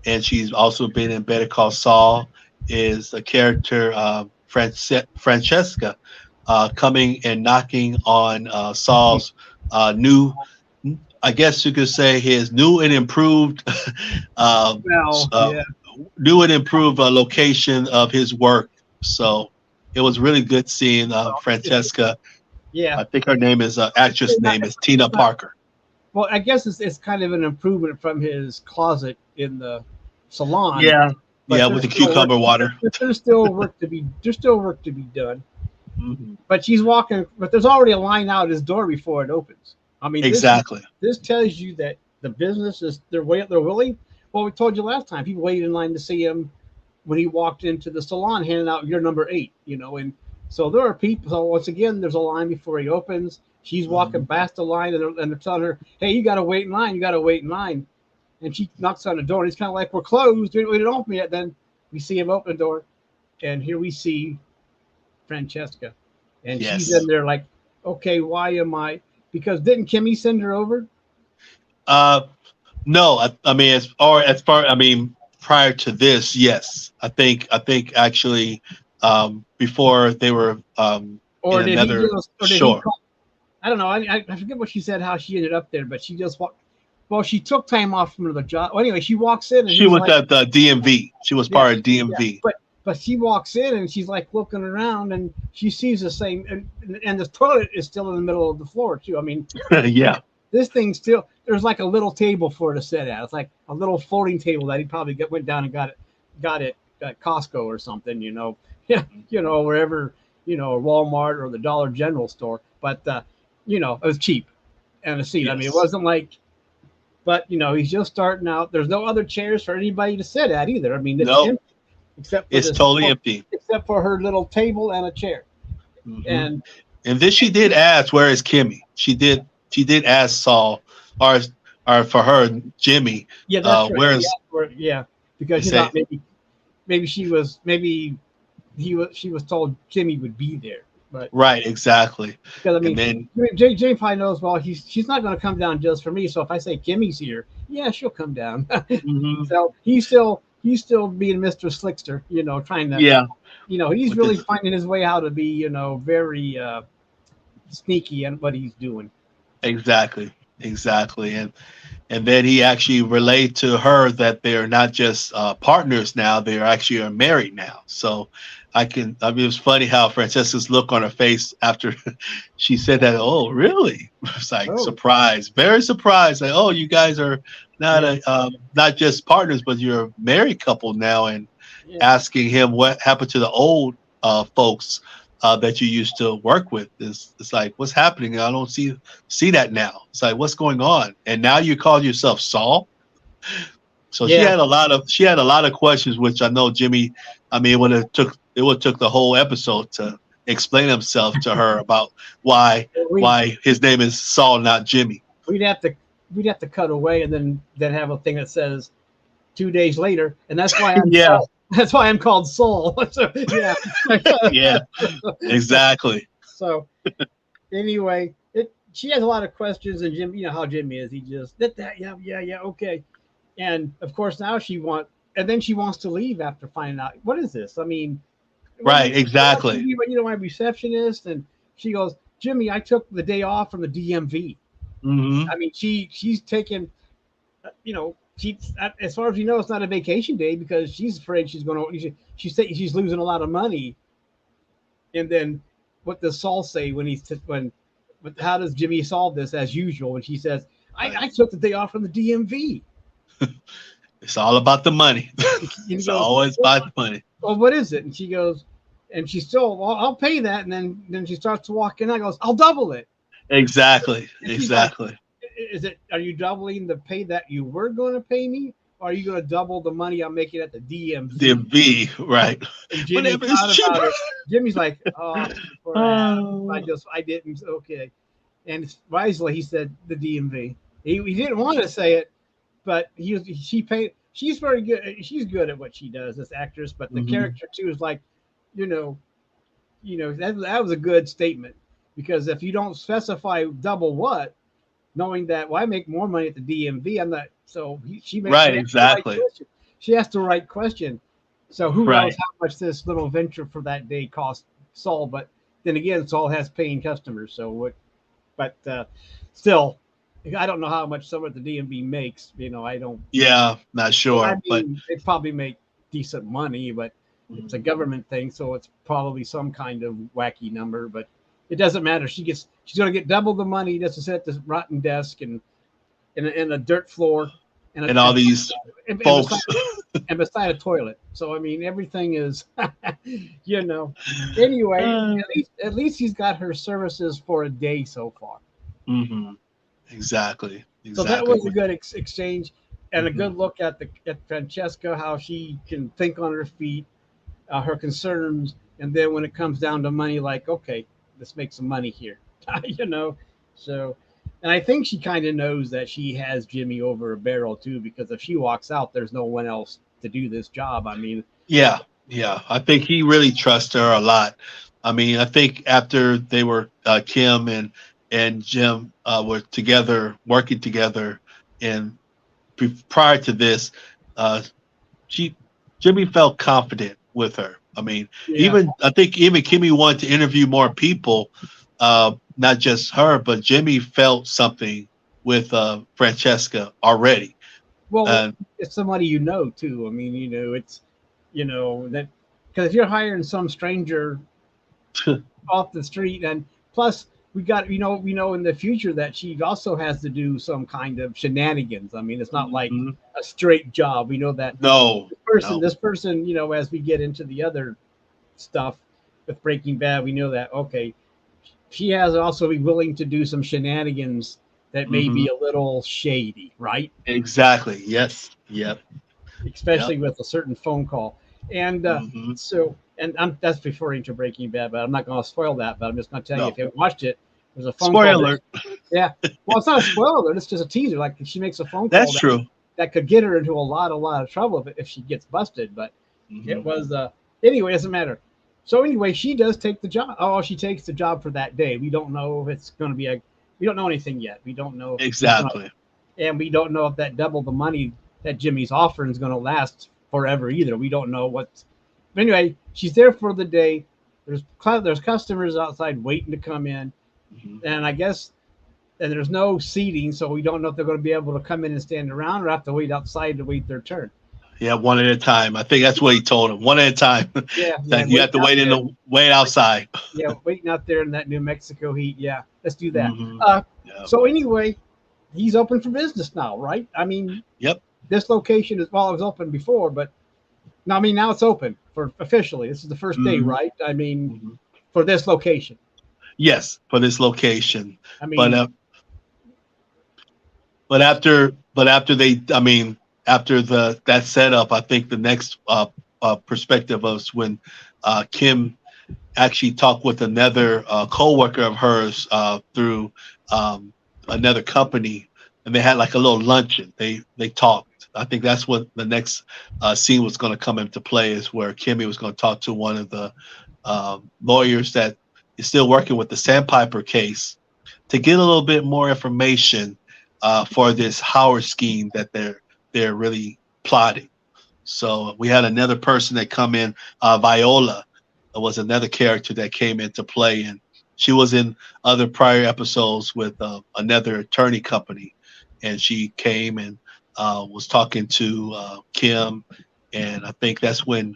and she's also been in Better Call Saul. Is a character Francesca coming and knocking on Saul's new, I guess you could say his new and improved, um, well, uh, yeah, new and improved location of his work. So it was really good seeing well, Francesca. yeah. I think her name is actress It's not, name is Tina it's not, Parker. well, I guess it's kind of an improvement from his closet in the salon, Yeah, but yeah, with the cucumber water. there's still work to be done. Hmm. But she's walking, but there's already a line out his door before it opens. I mean, Exactly. this tells you that the business is they're willing. Well, we told you last time people waited in line to see him when he walked into the salon handing out your number 8, and So there are people. So once again, there's a line before he opens. She's walking past the line, and they're telling her, "Hey, you got to wait in line. You got to wait in line." And she knocks on the door, and he's kind of like, "We're closed. We didn't open yet." Then we see him open the door, and here we see Francesca, and she's in Yes. there like, "Okay, why am I?" Because didn't Kimmy send her over? Uh, no, I mean, as far, I mean, prior to this, yes, I think actually, before they were in Or did he another just, or did he shore. call? I don't know. I forget what she said, how she ended up there, but she just walked. Well, she took time off from the job. Well, anyway, she walks in and She he's was like, at the DMV. She was yeah, part of yeah. DMV. But she walks in and she's like looking around and she sees the same, and the toilet is still in the middle of the floor too. I mean, Yeah. this thing still, there's like a little table for her to sit at. It's like a little folding table that he probably went down and got it at Costco or something, you know. Yeah, you know, wherever, you know, Walmart or the Dollar General store. But you know, it was cheap and a seat. I mean, it Yes. wasn't like, but you know, he's just starting out. There's no other chairs for anybody to sit at either. I mean, it's No, empty except for it's this, totally empty. except for her little table and a chair. Hmm. And And then she did ask, "Where is Kimmy?" She did ask Saul, or for her Jimmy, yeah, that's right. where Yeah, is yeah, he because she say? thought maybe she was told Jimmy would be there, but Right, exactly. because I And mean, then Jay probably knows well. She's not going to come down just for me. So if I say Kimmy's here, yeah, she'll come down. mhm, So he's still being Mr. Slickster, you know, trying to, yeah, you know, he's with really this finding his way how to be, you know, very sneaky in what he's doing. exactly, exactly. And then he actually relayed to her that they're not just partners now; they are actually are married now. So I mean, it was funny how Francesca's look on her face after she said that. Oh, really? It's like Oh, surprised, very surprised. Like, oh, you guys are not yeah, a not just partners, but you're a married couple now. And yeah, asking him what happened to the old folks that you used to work with. It's like, what's happening? I don't see that now. It's like, what's going on? And now you call yourself Saul. So yeah. she had a lot of questions, which I know Jimmy. I mean, it would took the whole episode to explain himself to her about We why his name is Saul, not Jimmy. we'd have to we'd have to cut away and then have a thing that says 2 days later, and that's why I'm Yeah, Saul. That's why I'm called Saul. So, yeah. yeah, exactly. So anyway, she has a lot of questions, and Jim, you know how Jimmy is. He just yeah, okay. And of course now and then she wants to leave after finding out what is this. I mean, Right, exactly. you know, my receptionist, and she goes, Jimmy, I took the day off from the DMV. Hmm. I mean, she's taken, you know, she, as far as you know, it's not a vacation day because she's afraid she's going to, she's losing a lot of money. And then what does Saul say when how does Jimmy solve this as usual? When she says, I took the day off from the DMV. It's all about the money. And he It's goes, always well, about the money. what is it? And she goes, and she's still, well, I'll pay that. And then she starts to walk in. I goes, I'll double it. Exactly. And she's like, Exactly. are you doubling the pay that you were going to pay me? Or are you going to double the money I'm making at the The DMV? V, right. And Jimmy Whatever is thought about cheaper. it. Jimmy's like, oh, Oh, I didn't. Okay. And wisely, he said the DMV. He didn't want to say it, but she paid. She's very good. She's good at what she does, this actress. But the hmm. character too is like, you know, that was a good statement because if you don't specify double what, knowing that well I make more money at the DMV, I'm not. So Right, she asked the right exactly. question. She asked the right question. So who knows Right. how much this little venture for that day cost Saul? But then again, Saul has paying customers. So what? But still, I don't know how much someone at the DMV makes. You know, I don't. Yeah, not I sure, but mean, they probably make decent money, but it's a mhm. government thing, so it's probably some kind of wacky number. But it doesn't matter. She's going to get double the money just to sit at this rotten desk and a dirt floor and And all these and beside folks. and beside a toilet. So I mean, everything is, you know. Anyway, Uh, at least he's got her services for a day so far. hmm. Exactly. So that Exactly. was a good exchange and a Hmm. good look at Francesca, how she can think on her feet, her concerns, and then when it comes down to money, like, okay, let's make some money here, you know. So, and I think she kind of knows that she has Jimmy over a barrel too, because if she walks out, there's no one else to do this job. I mean, Yeah, yeah. I think he really trusts her a lot. I mean, I think after they were Kim and Jim were together, working together, and prior to this, uh, she Jimmy felt confident with her. I mean, yeah. even I think even Kimmy wanted to interview more people, not just her, but Jimmy felt something with Francesca already. Well, And it's somebody you know too. I mean, it's that because if you're hiring some stranger off the street, and plus we got we know in the future that she also has to do some kind of shenanigans. I mean, it's not like Mhm. a straight job. We know that No, this person, no, this person, as we get into the other stuff with Breaking Bad, we know that okay, she has also be willing to do some shenanigans that may hmm be a little shady, right? exactly. Yes, yep, yep. Especially with a certain phone call. And hmm and that's referring to Breaking Bad, but I'm not going to spoil that. But I'm just going to tell you, No, if you haven't watched it, there's a phone spoiler call that, alert. yeah. Well, it's not a spoiler; it's just a teaser. Like she makes a phone call That's that true. could get her into a lot of trouble if she gets busted. But it hmm was anyway. It doesn't matter. So anyway, she does take the job. Oh, she takes the job for that day. We don't know if it's going to be a. We don't know anything yet. We don't know if she's going Exactly. to, and we don't know if that double the money that Jimmy's offering is going to last forever either. We don't know what. But anyway, she's there for the day. There's customers outside waiting to come in, hmm and I guess and there's no seating, so we don't know if they're going to be able to come in and stand around or have to wait outside to wait their turn. Yeah, one at a time. I think that's what he told him. One at a time. Yeah, yeah, That you have waiting to out wait in there. the wait outside. Yeah, waiting out there in that New Mexico heat. Yeah, let's do that. hmm Uh, Yeah. so anyway, he's open for business now, right? I mean, Yep. this location is well, it was open before, but no, I mean now it's open for officially. This is the first day, hmm right? I mean, hmm for this location. Yes, for this location. I But mean, after they, I mean, after the that setup, I think the next perspective was when Kim actually talked with another co-worker of hers through um, another company, and they had like a little luncheon. They talked. I think that's what the next scene was going to come into play, is where Kimmy was going to talk to one of the lawyers that is still working with the Sandpiper case to get a little bit more information for this Howard scheme that they're really plotting. So we had another person that come in, Viola was another character that came into play, and she was in other prior episodes with another attorney company, and she came and was talking to Kim, and I think that's when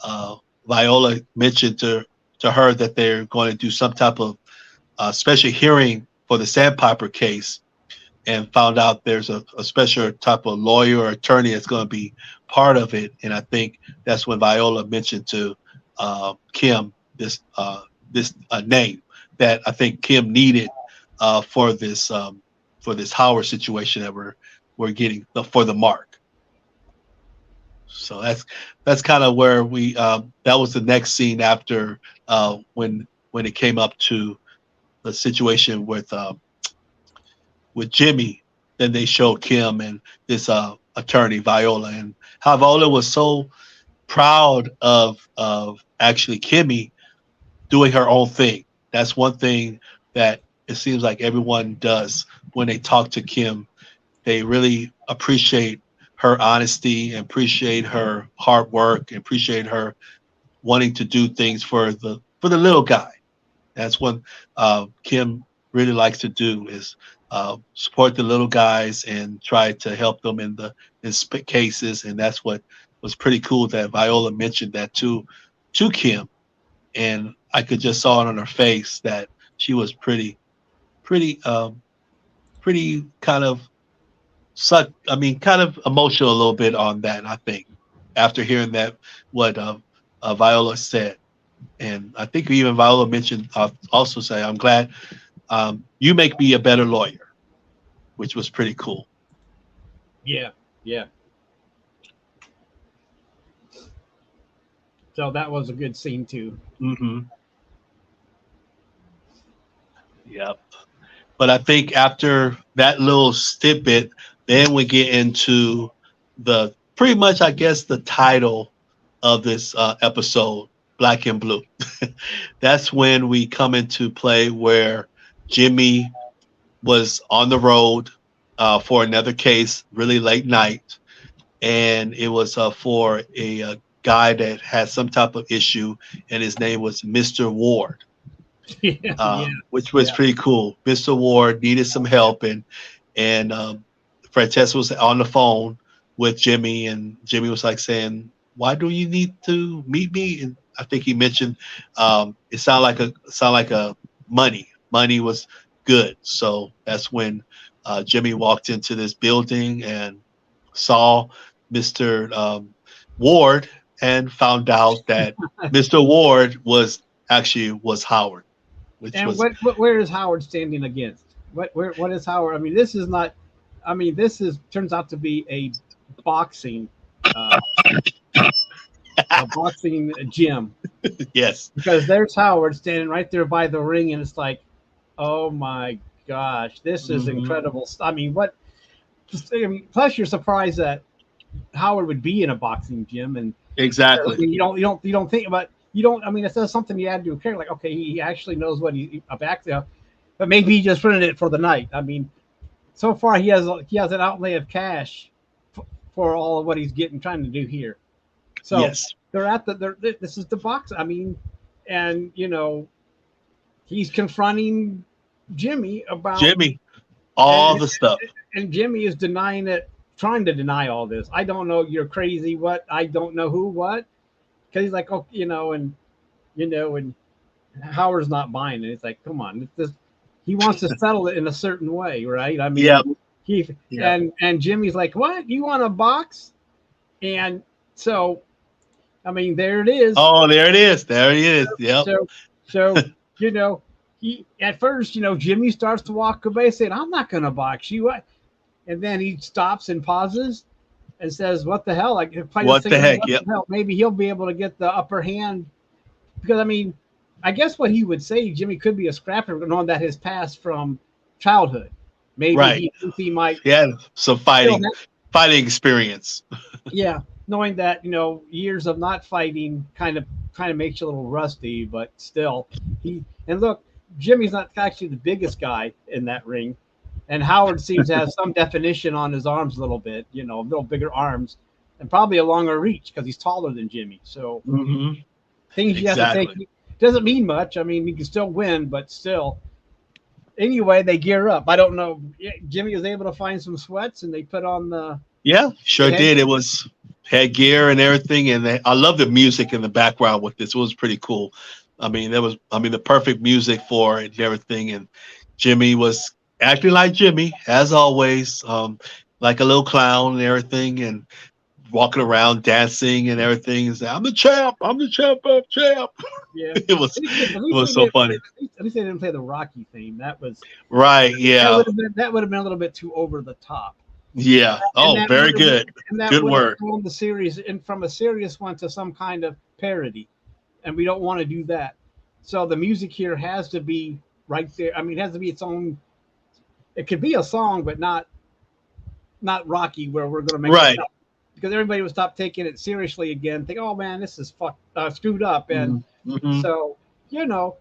uh, Viola mentioned to her that they're going to do some type of special hearing for the Sandpiper case, and found out there's a special type of lawyer or attorney that's going to be part of it. And I think that's when Viola mentioned to Kim this name that I think Kim needed for this Howard situation that we're getting for the mark. So that's kind of where we that was the next scene after when it came up to the situation with Jimmy. Then they showed Kim and this attorney Viola, and how Viola was so proud of actually Kimmy doing her own thing. That's one thing that it seems like everyone does when they talk to Kim. They really appreciate her honesty and appreciate her hard work and appreciate her wanting to do things for the little guy. That's what Kim really likes to do, is support the little guys and try to help them in cases. And that's what was pretty cool that Viola mentioned that to Kim, and I could just saw it on her face that she was pretty pretty kind of I mean, kind of emotional a little bit on that. I think after hearing that what Viola said. And I think even Viola mentioned also say, "I'm glad you make me a better lawyer," which was pretty cool. yeah, yeah. So that was a good scene too. Mm-hmm. Yep. But I think after that little snippet, then we get into the pretty much, I guess, the title of this episode, Black and Blue. That's when we come into play where Jimmy was on the road for another case, really late night, and it was for a guy that had some type of issue, and his name was Mr. Ward, Yeah, yeah, which was yeah. pretty cool. Mr. Ward needed some help, and Francesca was on the phone with Jimmy, and Jimmy was like saying, "Why do you need to meet me?" And I think he mentioned it sounded like a money. Money was good, so that's when Jimmy walked into this building and saw Mr. Ward and found out that Mr. Ward was Howard, which And was where is Howard standing against? What is Howard? I mean, this is not. I mean, this is turns out to be boxing, uh, a boxing gym, yes. because there's Howard standing right there by the ring, and it's like, oh my gosh, this is Hmm. incredible. I mean, what? I mean, plus you're surprised that Howard would be in a boxing gym, and I Exactly. mean, you don't think about you don't. I mean, it's just something you add to a character. Like, okay, he actually knows what he back there, but maybe he just running it for the night. I mean, so far he has an outlay of cash for all of what he's getting trying to do here. So Yes. they're at the this is the box. I mean, and he's confronting Jimmy about Jimmy, all and the stuff. and Jimmy is denying it, trying to deny all this. I don't know, you're crazy. What? I don't know who. What? Because he's like, oh, and Howard's not buying it. It's like, come on, he wants to settle it in a certain way, right? I mean, Yep. he Yep. and Jimmy's like, what? You want a box? And so, I mean, there it is. Oh, there it is. There he is. Yep. So, so you know, he at first, Jimmy starts to walk away, saying, "I'm not going to box you." And then he stops and pauses and says, "What the hell?" Like play the What the singer, heck? "What Yep. the hell?" Maybe he'll be able to get the upper hand because I mean, I guess what he would say, Jimmy could be a scrapper, knowing that his past from childhood. Maybe Right. he thinks he might He had some still fighting experience. yeah, knowing that years of not fighting kind of makes you a little rusty, but still and look, Jimmy's not actually the biggest guy in that ring, and Howard seems to have some definition on his arms a little bit, a little bigger arms, and probably a longer reach because he's taller than Jimmy. So Hmm. things you have to take Exactly. doesn't mean much. I mean, you can still win, but still. Anyway, they gear up. I don't know. Jimmy was able to find some sweats, and they put on Yeah, sure the head. did. It was headgear and everything, and I love the music in the background with this. It was pretty cool. The perfect music for it and everything. And Jimmy was acting like Jimmy, as always, like a little clown and everything, and walking around dancing and everything. And saying, "I'm the champ. I'm the champ. I'm champ." Yeah. It was At it least was they so didn't funny. at least they didn't play the Rocky theme. Right? Yeah. That would have been a little bit too over the top. Yeah. And Oh, that very would have good. and that Good would have word. thrown the series in from a serious one to some kind of parody. And we don't want to do that. So the music here has to be right there. I mean, it has to be its own. It could be a song, but not Rocky, where we're going to make it Right. up because everybody would stop taking it seriously again. Think, oh man, this is screwed up, and Mm-hmm. so you know,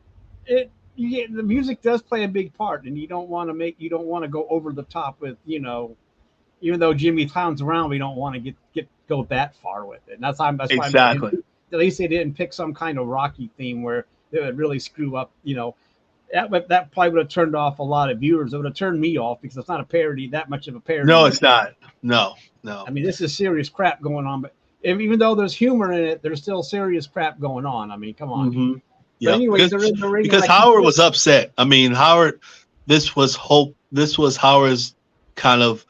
it. The music does play a big part, and you don't want to go over the top with even though Jimmy clowns around, we don't want to go that far with it. And that's why Exactly. at least they didn't pick some kind of Rocky theme where it would really screw up. That probably would have turned off a lot of viewers. It would have turned me off because it's not a parody, that much of a parody. No, it's not. No, no. I mean, this is serious crap going on, but even though there's humor in it, there's still serious crap going on. I mean, come on. Hmm. But Yeah, anyways, they're in the ring because like Howard was upset. I mean, Howard. This was hope. This was Howard's kind of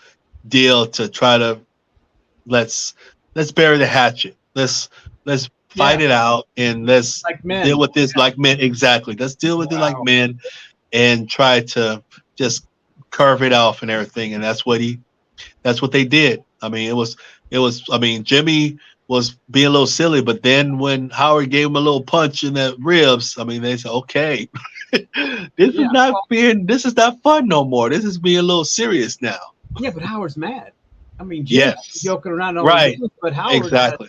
deal to try to let's bury the hatchet. Let's fight yeah, it out and let's like men. deal with this like men. Exactly. Let's deal with it like Wow. men and try to just carve it off and everything. And that's what they did. I mean, it was. I mean, Jimmy was being a little silly. But then when Howard gave him a little punch in the ribs, I mean, they said, okay, Yeah, this is not fun no more. This is being a little serious now. yeah, but Howard's mad. I mean, Jimmy Yes, joking around all he right, does, but exactly.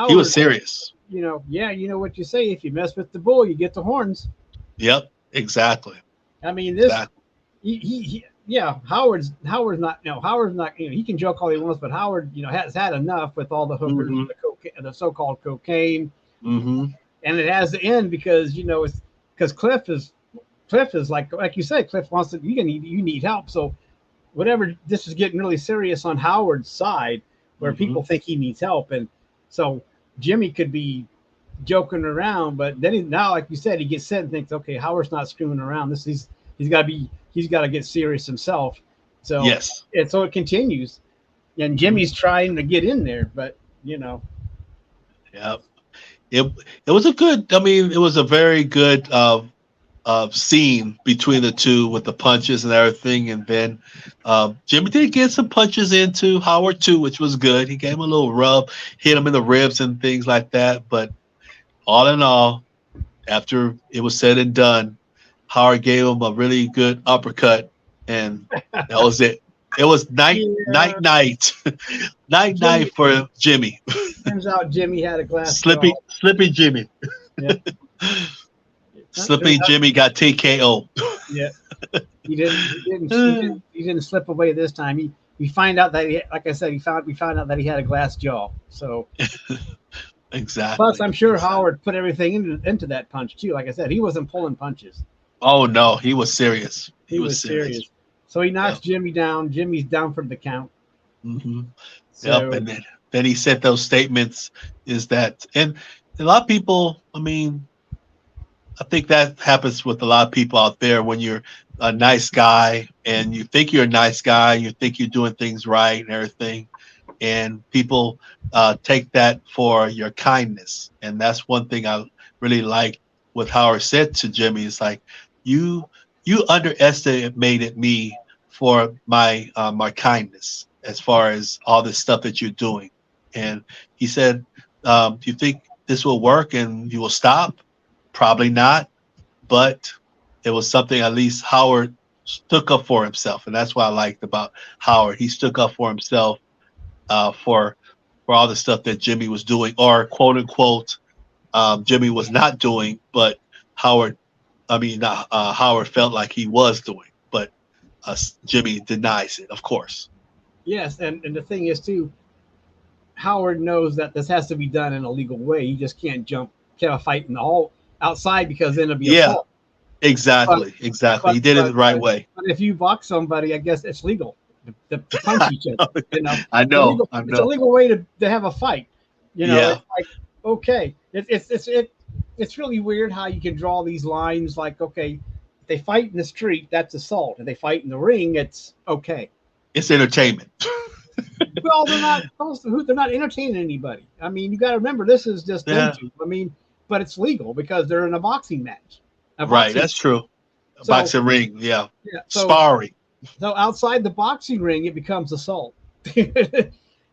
He was Howard, serious. yeah, you know what you say. If you mess with the bull, you get the horns. Yep, exactly, I mean, exactly. yeah, Howard's not, Howard's not, he can joke all he wants, but Howard, has had enough with all the hookers, Hmm. the cocaine, the so-called cocaine, Hmm. and it has to end because it's because Cliff is like you said, Cliff wants to, you need help, so whatever, this is getting really serious on Howard's side, where Hmm. people think he needs help, and so Jimmy could be joking around, but then now, like you said, he gets set and thinks, okay, Howard's not screwing around. He's got to get serious himself. So Yes. so it continues, and Hmm. Jimmy's trying to get in there, but Yep. It it was a good. I mean, it was a very good scene between the two with the punches and everything. And then Jimmy did get some punches into Howard too, which was good. He gave him a little rub, hit him in the ribs and things like that. But all in all, after it was said and done, Howard gave him a really good uppercut, and that was it. It was yeah, night Jimmy. night for Jimmy. Turns out Jimmy had a glass jaw. Slippy Jimmy. Yeah, Slippy Jimmy got TKO. yeah. He didn't slip away this time. We find out that like I said, we found out that he had a glass jaw. So plus, Exactly. I'm sure Exactly. Howard put everything into that punch too. Like I said, he wasn't pulling punches. Oh no, he was serious. He He was was serious. serious. So he knocks Yep. Jimmy down. Jimmy's down for the count. Hmm. Yep. So And then he said those statements is that, and a lot of people, I mean, I think that happens with a lot of people out there when you're a nice guy and you think you're a nice guy, you think you're doing things right and everything, and people take that for your kindness. And that's one thing I really like what Howard said to Jimmy. Is like, you you underestimated me for my kindness as far as all the stuff that you're doing. And he said, do you think this will work and you will stop? Probably not, but it was something at least Howard stuck up for himself, and that's what I liked about Howard. He stuck up for himself for all the stuff that Jimmy was doing, or quote unquote, Jimmy was not doing, but Howard, I mean, Howard felt like he was doing, but Jimmy denies it, of course. yes, and the thing is too, Howard knows that this has to be done in a legal way. He just can't have a fight in the hall outside because then it'll be Yeah, assault. But exactly, exactly. but He did it but the right but, way. but if you box somebody, I guess it's legal to punch each other. I It's know, illegal. I It's a know. legal way to have a fight. Yeah, It's like okay, it's really weird how you can draw these lines. Like okay, if they fight in the street, that's assault. If they fight in the ring, it's okay. it's entertainment. Well, they're not entertaining anybody. I mean, you got to remember this is just them Yeah, two. I mean, but it's legal because they're in a boxing match, a right. boxing. That's true. So Boxing ring, yeah. yeah, Sparring. so outside the boxing ring, it becomes assault, and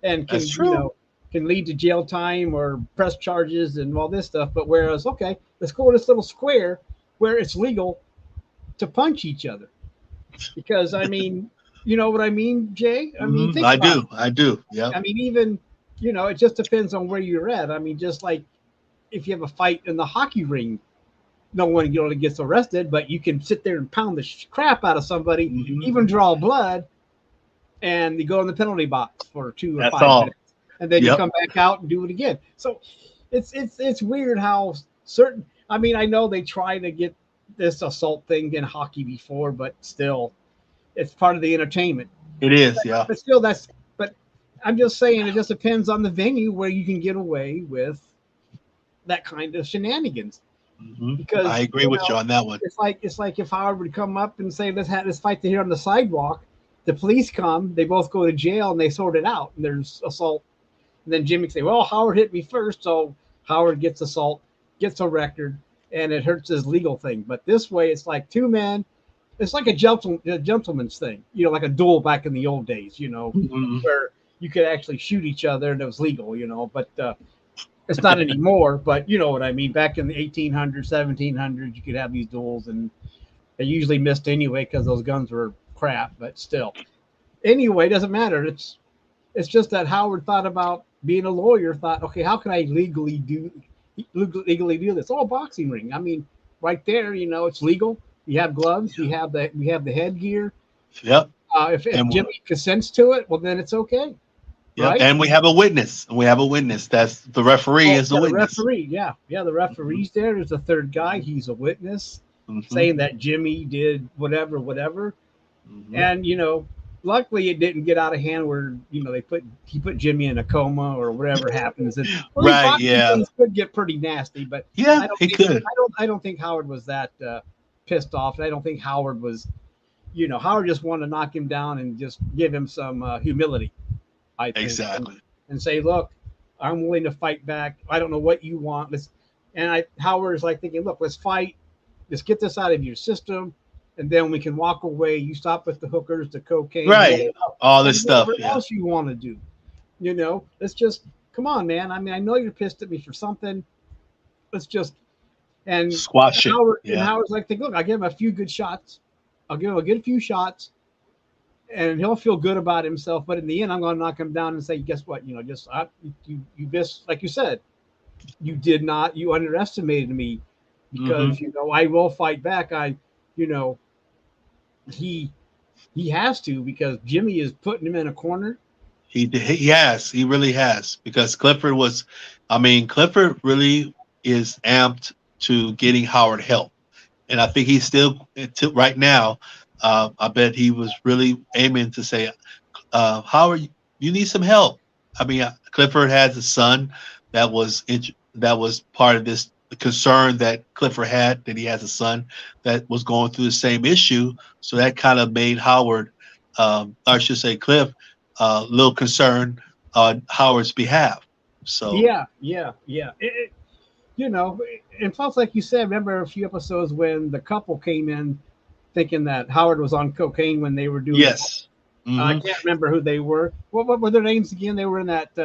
That's can true. can lead to jail time or press charges and all this stuff. But whereas, okay, let's go to this little square where it's legal to punch each other because I mean, you know what I mean, Jay? I mean, Hmm. think I about do. I do. Yep. it. I mean, even it just depends on where you're at. I mean, just like if you have a fight in the hockey ring, no one gets arrested, but you can sit there and pound the crap out of somebody, Hmm. even draw blood, and you go in the penalty box for two or That's five all. minutes, and then you Yep. come back out and do it again. So it's weird how certain. I mean, I know they try to get this assault thing in hockey before, but still, it's part of the entertainment. It is. Yeah. But still, that's. But I'm just saying, it just depends on the venue where you can get away with that kind of shenanigans Hmm. I because agree with you on that one. it's like if Howard would come up and say, "Let's have this fight here on the sidewalk." The police come, they both go to jail, and they sort it out. And there's assault. And then Jimmy say, "Well, Howard hit me first, so Howard gets assault, gets a record, and it hurts his legal thing." But this way, it's like two men. It's like a gentleman's thing, like a duel back in the old days, Hmm. where you could actually shoot each other and it was legal, but it's not anymore. But you know what I mean. Back in the 1800s, 1700s, you could have these duels, and they usually missed anyway because those guns were crap. But still, anyway, it doesn't matter. It's just that Howard thought about being a lawyer. Thought, okay, how can I legally do this? Oh, boxing ring. I mean, right there, it's legal. You have gloves. We have the headgear. Yep. If Jimmy consents to it, well, then it's okay. Yep. Right? And we have a witness. That's the referee is the the witness. referee. Yeah. The referee's there. There's a third guy. He's a witness saying that Jimmy did whatever. And, luckily it didn't get out of hand where, he put Jimmy in a coma or whatever happens. And right. Yeah. Things could get pretty nasty, but yeah, could. I don't think Howard was that pissed off. I don't think Howard was, Howard just wanted to knock him down and just give him some humility. I think, exactly, and say, look, I'm willing to fight back. I don't know what you want. Howard is like thinking, look, let's fight. Let's get this out of your system, and then we can walk away. You stop with the hookers, the cocaine, right? All this stuff. Whatever else you want to do, Let's just come on, man. I mean, I know you're pissed at me for something. Let's just squash it. And Howard's like, look, I'll give him a few good shots. I'll give him a good few shots. And he'll feel good about himself, but in the end, I'm going to knock him down and say, "Guess what? You missed, like you said, you underestimated me because I will fight back. He has to because Jimmy is putting him in a corner. He really has because Clifford really is amped to getting Howard help, and I think he's still right now. I bet he was really aiming to say, Howard, you need some help. I mean, Clifford has a son that was part of this concern that Clifford had, that he has a son that was going through the same issue. So that kind of made Howard, or I should say Cliff, a little concerned on Howard's behalf. So yeah. And plus, like you said, remember a few episodes when the couple came in thinking that Howard was on cocaine when they were doing yes. I can't remember who they were. What were their names again? They were in that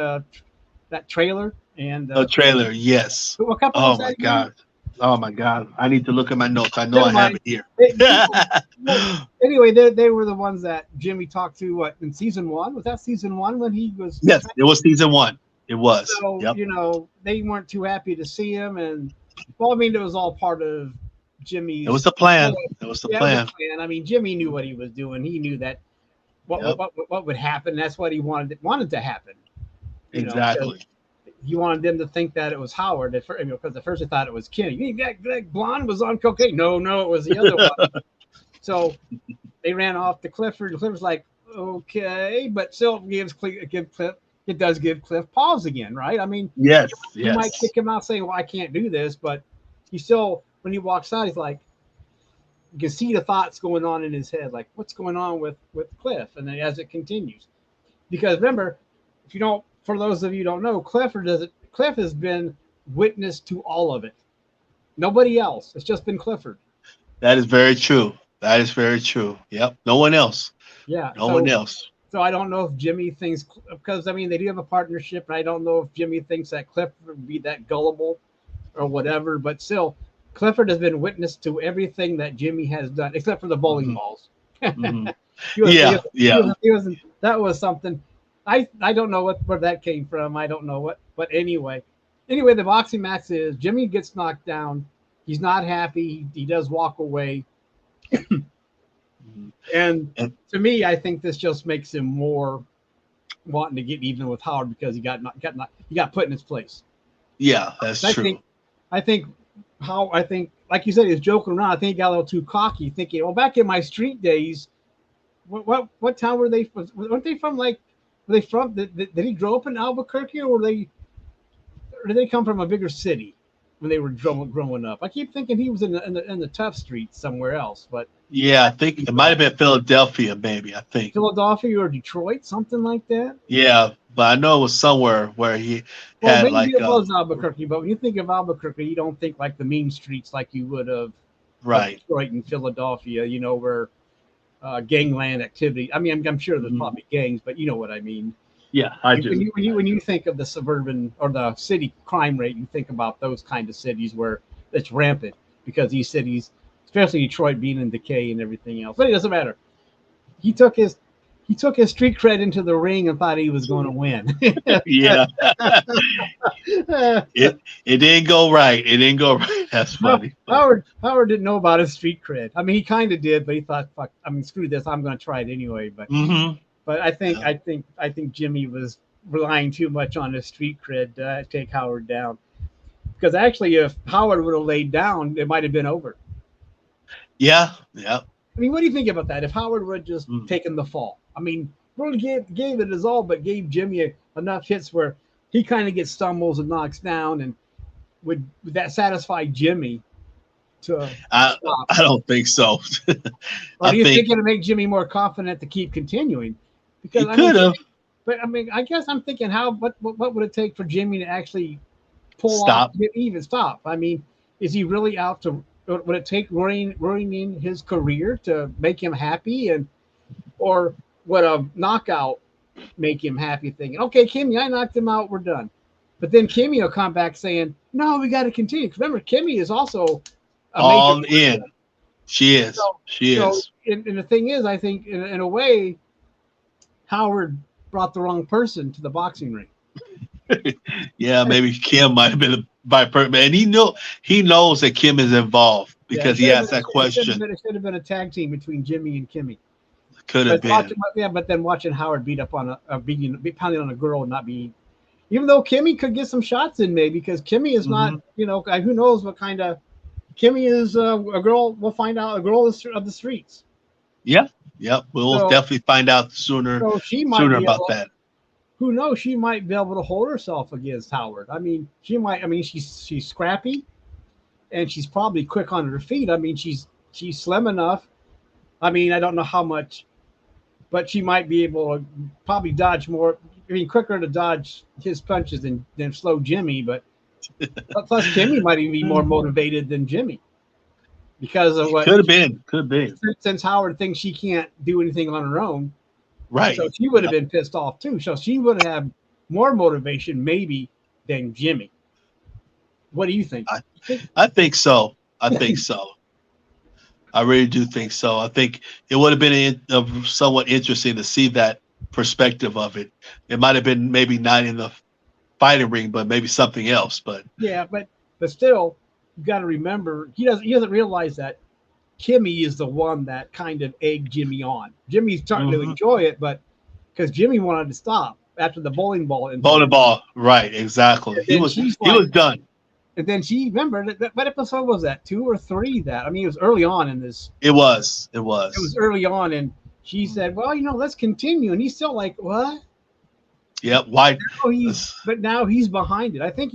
trailer and trailer. Yes. What couple was that again? Oh my God! I need to look at my notes. I know I have it here. Anyway, they were the ones that Jimmy talked to. In season 1? Was that season 1 when he was? Yes, it was season 1. It was. So they weren't too happy to see him, and it was all part of Jimmy's. It was the plan. It was the plan. I mean, Jimmy knew what he was doing. He knew that what would happen. That's what he wanted to happen. Exactly. He wanted them to think that it was Howard because at first they thought it was Kenny. You mean that blonde was on cocaine? No, it was the other one. So they ran off to Clifford. Clifford's like, okay, but still give Cliff. It does give Cliff pause again, right? I mean, yes. You might kick him out saying, well, I can't do this, but he still, when he walks out, he's like, you can see the thoughts going on in his head, like what's going on with Cliff, and then as it continues, because remember, for those of you who don't know, Cliff has been witness to all of it. Nobody else. It's just been Clifford. That is very true. Yep. No one else. Yeah. No one else. So I don't know if Jimmy thinks, because they do have a partnership, and I don't know if Jimmy thinks that Clifford would be that gullible or whatever, but still, Clifford has been witness to everything that Jimmy has done, except for the bowling balls. That was something. I don't know where that came from. I don't know what, but anyway, the boxing match is Jimmy gets knocked down. He's not happy. He does walk away. And to me, I think this just makes him more wanting to get even with Howard because he got put in his place. Yeah, that's true. I think, like you said, he's joking around. I think he got a little too cocky, thinking, well, back in my street days, what town were they? Weren't they from like? Were they from? Did he grow up in Albuquerque, or did they come from a bigger city when they were growing up? I keep thinking he was in the tough streets somewhere else, but yeah, I think it might have been Philadelphia, maybe. I think Philadelphia or Detroit, something like that. Yeah, but I know it was somewhere where he had maybe it was Albuquerque. But when you think of Albuquerque, you don't think like the mean streets like you would of right Detroit and Philadelphia. Where gangland activity. I mean, I'm sure there's probably gangs, but you know what I mean. Yeah, I When do. you when you when you think of the suburban or the city crime rate, you think about those kind of cities where it's rampant because these cities, especially Detroit, being in decay and everything else. But it doesn't matter. He took his he took his street cred into the ring and thought he was going to win. Yeah, it didn't go right. It didn't go right. That's No, funny. But Howard didn't know about his street cred. I mean, he kind of did, but he thought, "Fuck, I mean, screw this. I'm going to try it anyway." hmm But yeah, I think Jimmy was relying too much on his street cred to take Howard down. Because actually, if Howard would have laid down, it might have been over. yeah, yeah. I mean, what do you think about that? If Howard would have just Mm. taken the fall, I mean, really gave it his all, but gave Jimmy enough hits where he kind of gets stumbles and knocks down, and would that satisfy Jimmy to I stop? I don't think so. Or I do you think think it'll make Jimmy more confident to keep continuing? Because he I mean, could have but I mean, I guess I'm thinking how what would it take for Jimmy to actually pull off stopped. get even stop? I mean, is he really out to? Would it take ruining his career to make him happy, and or would a knockout make him happy? Thinking, okay, Kimmy, I knocked him out, we're done. But then Kimmy will come back saying, no, we got to continue. 'Cause remember, Kimmy is also a major All in. She is. so, She is. and the thing is, I think in a way, Howard brought the wrong person to the boxing ring. Yeah, maybe Kim might have been a by person, and he knows that Kim is involved Yeah, because he asked that question. it should have been a tag team between Jimmy and Kimmy. Could have But been. but then watching Howard beat up on pounding on a girl and not be, even though Kimmy could get some shots in maybe because Kimmy is not, hmm who knows what kind of Kimmy is a girl. We'll find out, a girl of the streets. Yeah, yeah. We'll So definitely find out sooner so she might sooner be about able, that. who knows, she might be able to hold herself against Howard. I mean, she might. I mean, she's scrappy and she's probably quick on her feet. I mean, she's slim enough. I mean, I don't know how much, but she might be able to probably dodge more. I mean, quicker to dodge his punches than slow Jimmy. But plus, Kimmy might even be more motivated than Jimmy because of what Could have been. Could have been. since Howard thinks she can't do anything on her own. So Right. she would have Yep. been pissed off too. So she would have more motivation maybe than Jimmy. What do you think? I, I think so. I think so. I really do think so. I think it would have been somewhat interesting to see that perspective of it. It might have been maybe not in the fighting ring, but maybe something else. But Yeah, but still, you got to remember he doesn't realize that Kimmy is the one that kind of egged Jimmy on. Jimmy's starting to hmm enjoy it, but because Jimmy wanted to stop after the bowling ball bowling incident, ball, right? Exactly. and then she's He like, was done. and then she remembered that what episode was that, two or three? That I mean, it was early on in this. It was. It It was was. early on, and she said, "Well, let's continue." And he's still like, "What?" Yep. Why? Oh, but now he's behind it. I think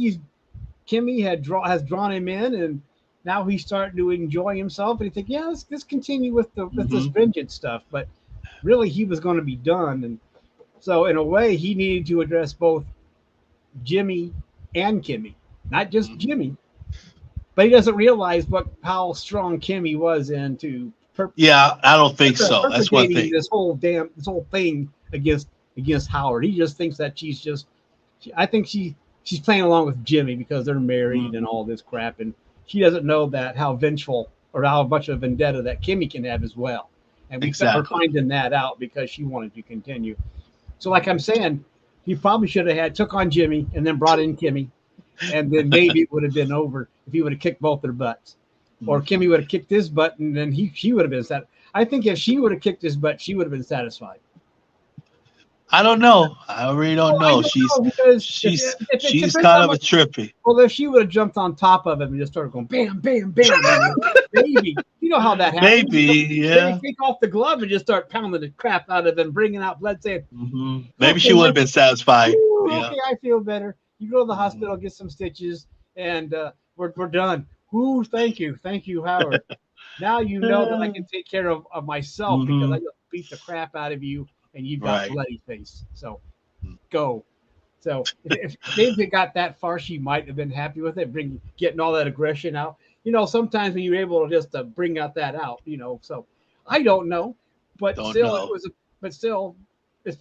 Kimmy has drawn him in, and now he's starting to enjoy himself. And he think, yeah, let's continue with this hmm vengeance stuff. But really, he was going to be done, and so in a way, he needed to address both Jimmy and Kimmy, not just hmm Jimmy. But he doesn't realize how strong Kimmy was into Yeah, I don't think so. That's one perpetrating thing. this whole thing against Howard. He just thinks that she's just. I think she's playing along with Jimmy because they're married and Mhm. all this crap, and she doesn't know that how vengeful or how much of a vendetta that Kimmy can have as well. And we're Exactly. finding that out because she wanted to continue. So, like I'm saying, he probably should have took on Jimmy and then brought in Kimmy, and then maybe it would have been over if he would have kicked both their butts, or Mhm. Kimmy would have kicked his butt, and then she would have been sad. I think if she would have kicked his butt, she would have been satisfied. I don't know. I really don't Well, I know. don't know because if it She's depends kind how of a much. trippy. Well, if she would have jumped on top of him and just started going bam, bam, bam, maybe you know how that happens. Maybe, Maybe yeah. take off the glove and just start pounding the crap out of him, bringing out blood, saying, Maybe "Okay, she would have been satisfied. Yeah. okay, I feel better." You go to the Mhm. hospital, get some stitches, and we're done. Ooh, thank you, Howard. Now you know that I can take care of myself because I Mhm. just beat the crap out of you, and you've got Right. bloody face. So go. So if they got that far, she might have been happy with it, getting all that aggression out. Sometimes when you're able to just bring out that out. So I don't know, but Don't still, know. but still, it's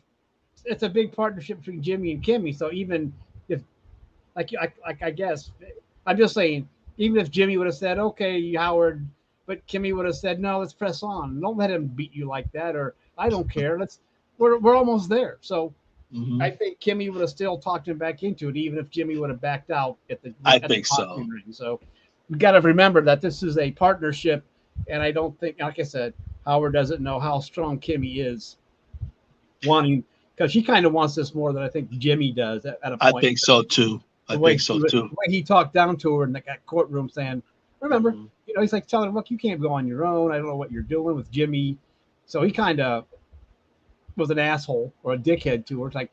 it's a big partnership between Jimmy and Kimmy. So even if I guess I'm just saying, even if Jimmy would have said, "Okay, Howard," but Kimmy would have said, "No, let's press on. Don't let him beat you like that," or "I don't care. We're almost there." So I Hmm. think Kimmy would have still talked him back into it, even if Jimmy would have backed out I at the think so. boxing ring. So we got to remember that this is a partnership, and I don't think, like I said, Howard doesn't know how strong Kimmy is, wanting because she kind of wants this more than I think Jimmy does at a I point. think so too. I think so The too. way he talked down to her in that courtroom, saying, "Remember, Hmm. he's like telling her, look, you can't go on your own. I don't know what you're doing with Jimmy." So he kind of was an asshole or a dickhead to her. It's like,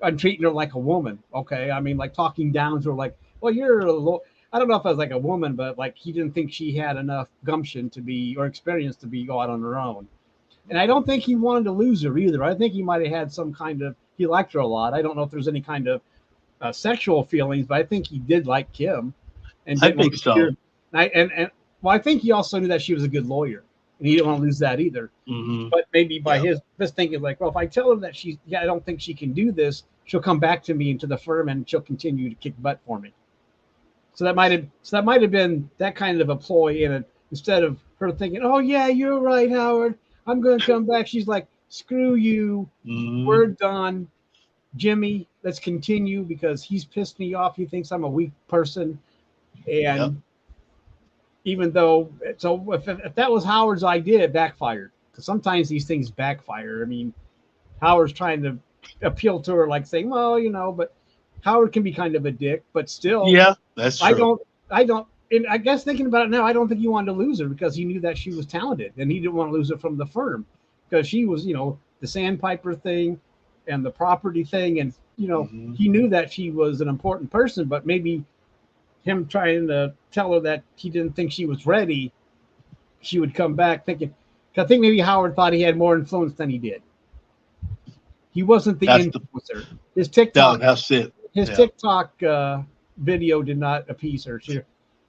I'm treating her like a woman. Okay, I mean, like talking down to her, like, well, you're a little. I don't know if I was like a woman, but like he didn't think she had enough gumption to be or experience to be go out on her own. And I don't think he wanted to lose her either. I think he might have had some kind of he liked her a lot. I don't know if there's any kind of sexual feelings, but I think he did like Kim and I didn't want think to see her. so. And well, I think he also knew that she was a good lawyer, and he didn't want to lose that either. Hmm. But maybe by Yeah, his thinking, like, well, if I tell her that I don't think she can do this, she'll come back to me into the firm and she'll continue to kick butt for me. So that might have been that kind of a ploy in it. Instead of her thinking, oh yeah, you're right, Howard, I'm going to come back. She's like, screw you, hmm, we're done. Jimmy, let's continue because he's pissed me off. He thinks I'm a weak person. yep. And even though, so if that was Howard's idea, it backfired. Because sometimes these things backfire. I mean, Howard's trying to appeal to her, like saying, well, but Howard can be kind of a dick, but still, Yeah, that's I true. don't, I don't, and I guess thinking about it now, I don't think he wanted to lose her because he knew that she was talented and he didn't want to lose her from the firm because she was, the sandpiper thing and the property thing. And, Hmm. he knew that she was an important person, but maybe him trying to tell her that he didn't think she was ready, she would come back thinking, I think maybe Howard thought he had more influence than he did. He wasn't the That's the influencer. His TikTok, that's it. his Yeah. TikTok video did not appease her. He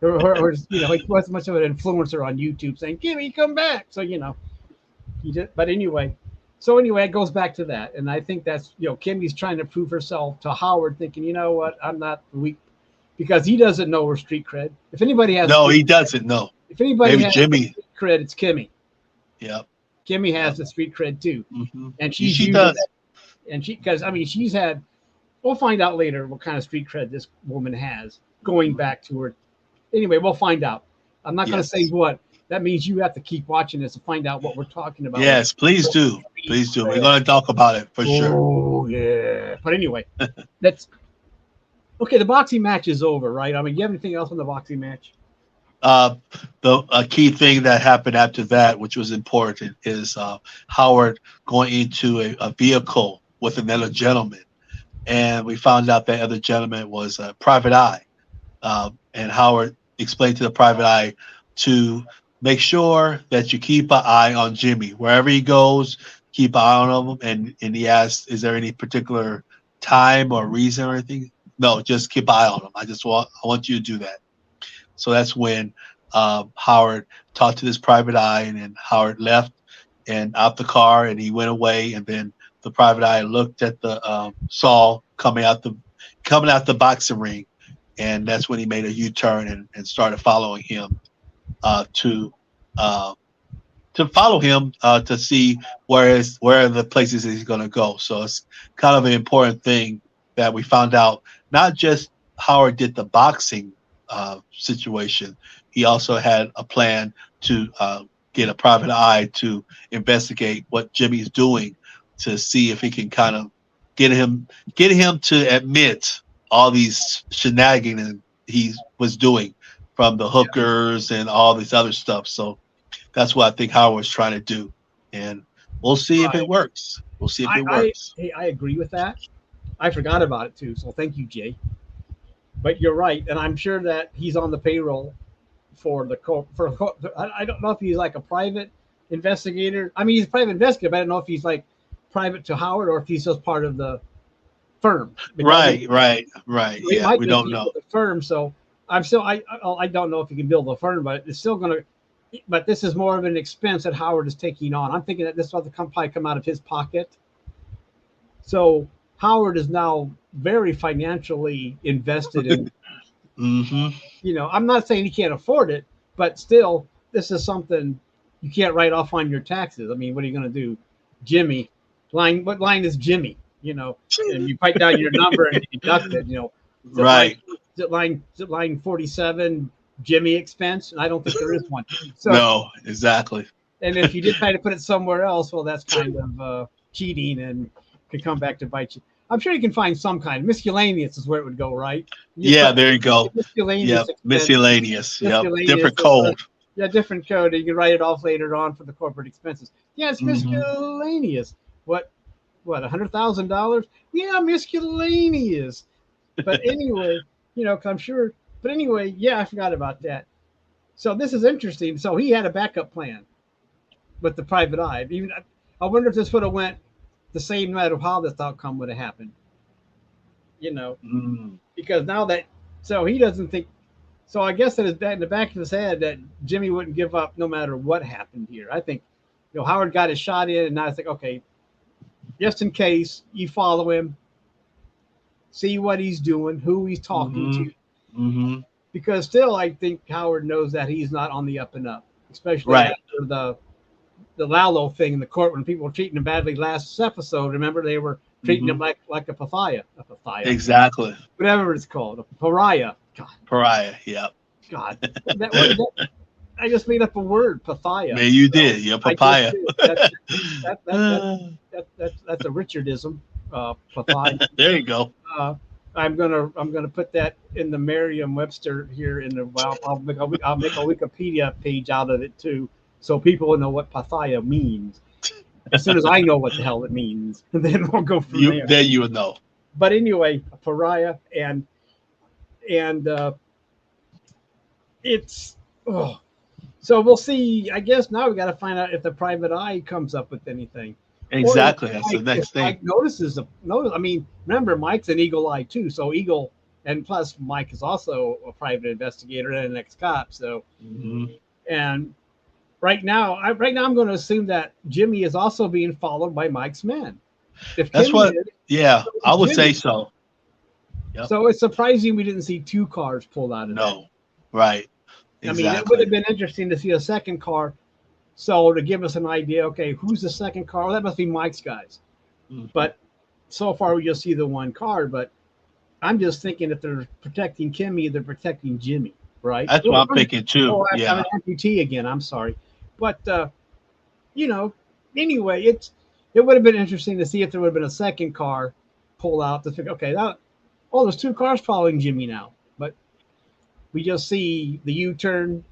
wasn't much of an influencer on YouTube saying, "Kimmy, come back." So he did. But anyway, it goes back to that, and I think that's Kimmy's trying to prove herself to Howard, thinking, you know what, I'm not weak because he doesn't know her street cred. No, he doesn't. No, If anybody maybe has the Jimmy. street cred, it's Kimmy. Yep. Kimmy Yep. has the street cred too, Hmm. and she's She using does. that. And because I mean, she's had. We'll find out later what kind of street cred this woman has going Hmm. back to her. Anyway, we'll find out. I'm not going to say Yes. what. That means you have to keep watching this to find out what we're talking about with Yes. Please do. street Please do. We're cred. going to talk about it for sure. Oh yeah. But anyway, that's okay. The boxing match is over, right? I mean, you have anything else on the boxing match? Uh, the a key thing that happened after that, which was important, is Howard going into a vehicle with another gentleman, and we found out that other gentleman was a private eye. And Howard explained to the private eye to make sure that you keep an eye on Jimmy wherever he goes. Keep an eye on him, and he asked, "Is there any particular time or reason or anything?" No, just keep an eye on him. I want you to do that. So that's when Howard talked to this private eye, and then Howard left and out the car, and he went away. And then the private eye looked at the Saul coming out the boxing ring, and that's when he made a U-turn and started following him uh, to uh, follow him to see where are the places that he's going to go. So it's kind of an important thing that we found out. Not just Howard did the boxing situation, he also had a plan to get a private eye to investigate what Jimmy's doing to see if he can kind of get him to admit all these shenanigans he was doing from the Yeah. hookers and all this other stuff. So that's what I think Howard was trying to do, and we'll see if it Right. works. We'll see if I, it I works. hey, I agree with that. I forgot about it too. So thank you, Jay. But you're right, and I'm sure that he's on the payroll for I don't know if he's like a private investigator. I mean, he's a private investigator, but I don't know if he's like private to Howard or if he's just part of the firm because Right, right, right. he Yeah, might we just don't be know. with the firm. So I don't know if he can build a firm, but it's still going to. But this is more of an expense that Howard is taking on. I'm thinking that this will probably come out of his pocket. So Howard is now very financially invested in, Hmm. I'm not saying he can't afford it, but still, this is something you can't write off on your taxes. I mean, what are you going to do? Jimmy, what line is Jimmy? And you write down your number and you deduct it. Is it line, Right. is it line 47 Jimmy expense? And I don't think there is one. So, No, exactly. and if you did try to put it somewhere else, well, that's kind of cheating and could come back to bite you. I'm sure you can find some kind. Miscellaneous is where it would go, right? You just Yeah, put there you go. miscellaneous Yep. expense. Miscellaneous. Yep. Miscellaneous, Different code. yeah, different code. You can write it off later on for the corporate expenses. Yeah, it's Hmm. miscellaneous. What, $100,000? Yeah, miscellaneous. But anyway, 'cause I'm sure. But anyway, yeah, I forgot about that. So this is interesting. So he had a backup plan with the private eye. Even I wonder if this would have went the same no matter how this outcome would have happened. You know, Mm. because now that so he doesn't think. So I guess that is in the back of his head that Jimmy wouldn't give up no matter what happened here. I think, Howard got his shot in, and now it's like, okay, just in case you follow him, see what he's doing, who he's talking Hmm. to, Hmm. because still I think Howard knows that he's not on the up and up, especially Right. after the Lalo thing in the court when people were treating him badly last episode. Remember, they were treating him Hmm. like a pathia, Exactly. whatever it's called, a pariah. God, Pariah. Yep. God, what is that? I just made up a word, pathia. Man, you So did. You're I just papaya. did. That's a Richardism, pathia. There you go. Uh, I'm gonna put that in the Merriam-Webster here in the. Well, I'll make a Wikipedia page out of it too, so people will know what pathia means. As soon as I know what the hell it means, then we'll go from You there. then you would know. But anyway, a pariah and it's oh. So we'll see. I guess now we got to find out if the private eye comes up with anything, or Exactly. That's the If next thing. Mike notices a notice. I mean, remember Mike's an eagle eye too. So Eagle, and plus Mike is also a private investigator and an ex-cop. So Hmm. and right now I'm going to assume that Jimmy is also being followed by Mike's men. If That's Kimmy what. is, Yeah, so I is would say Jimmy. so. Yep. So it's surprising we didn't see two cars pulled out of that. No. Right. I mean, it would Exactly. have been interesting to see a second car. So to give us an idea, okay, who's the second car? Well, that must be Mike's guys. Hmm. But so far we just see the one car. But I'm just thinking if they're protecting Kimmy, they're protecting Jimmy, right? That's what I'm thinking too. I'm Yeah. an amputee again. I'm sorry, but you know, anyway, it would have been interesting to see if there would have been a second car pull out to think, okay, there's two cars following Jimmy now, but we just see the U-turn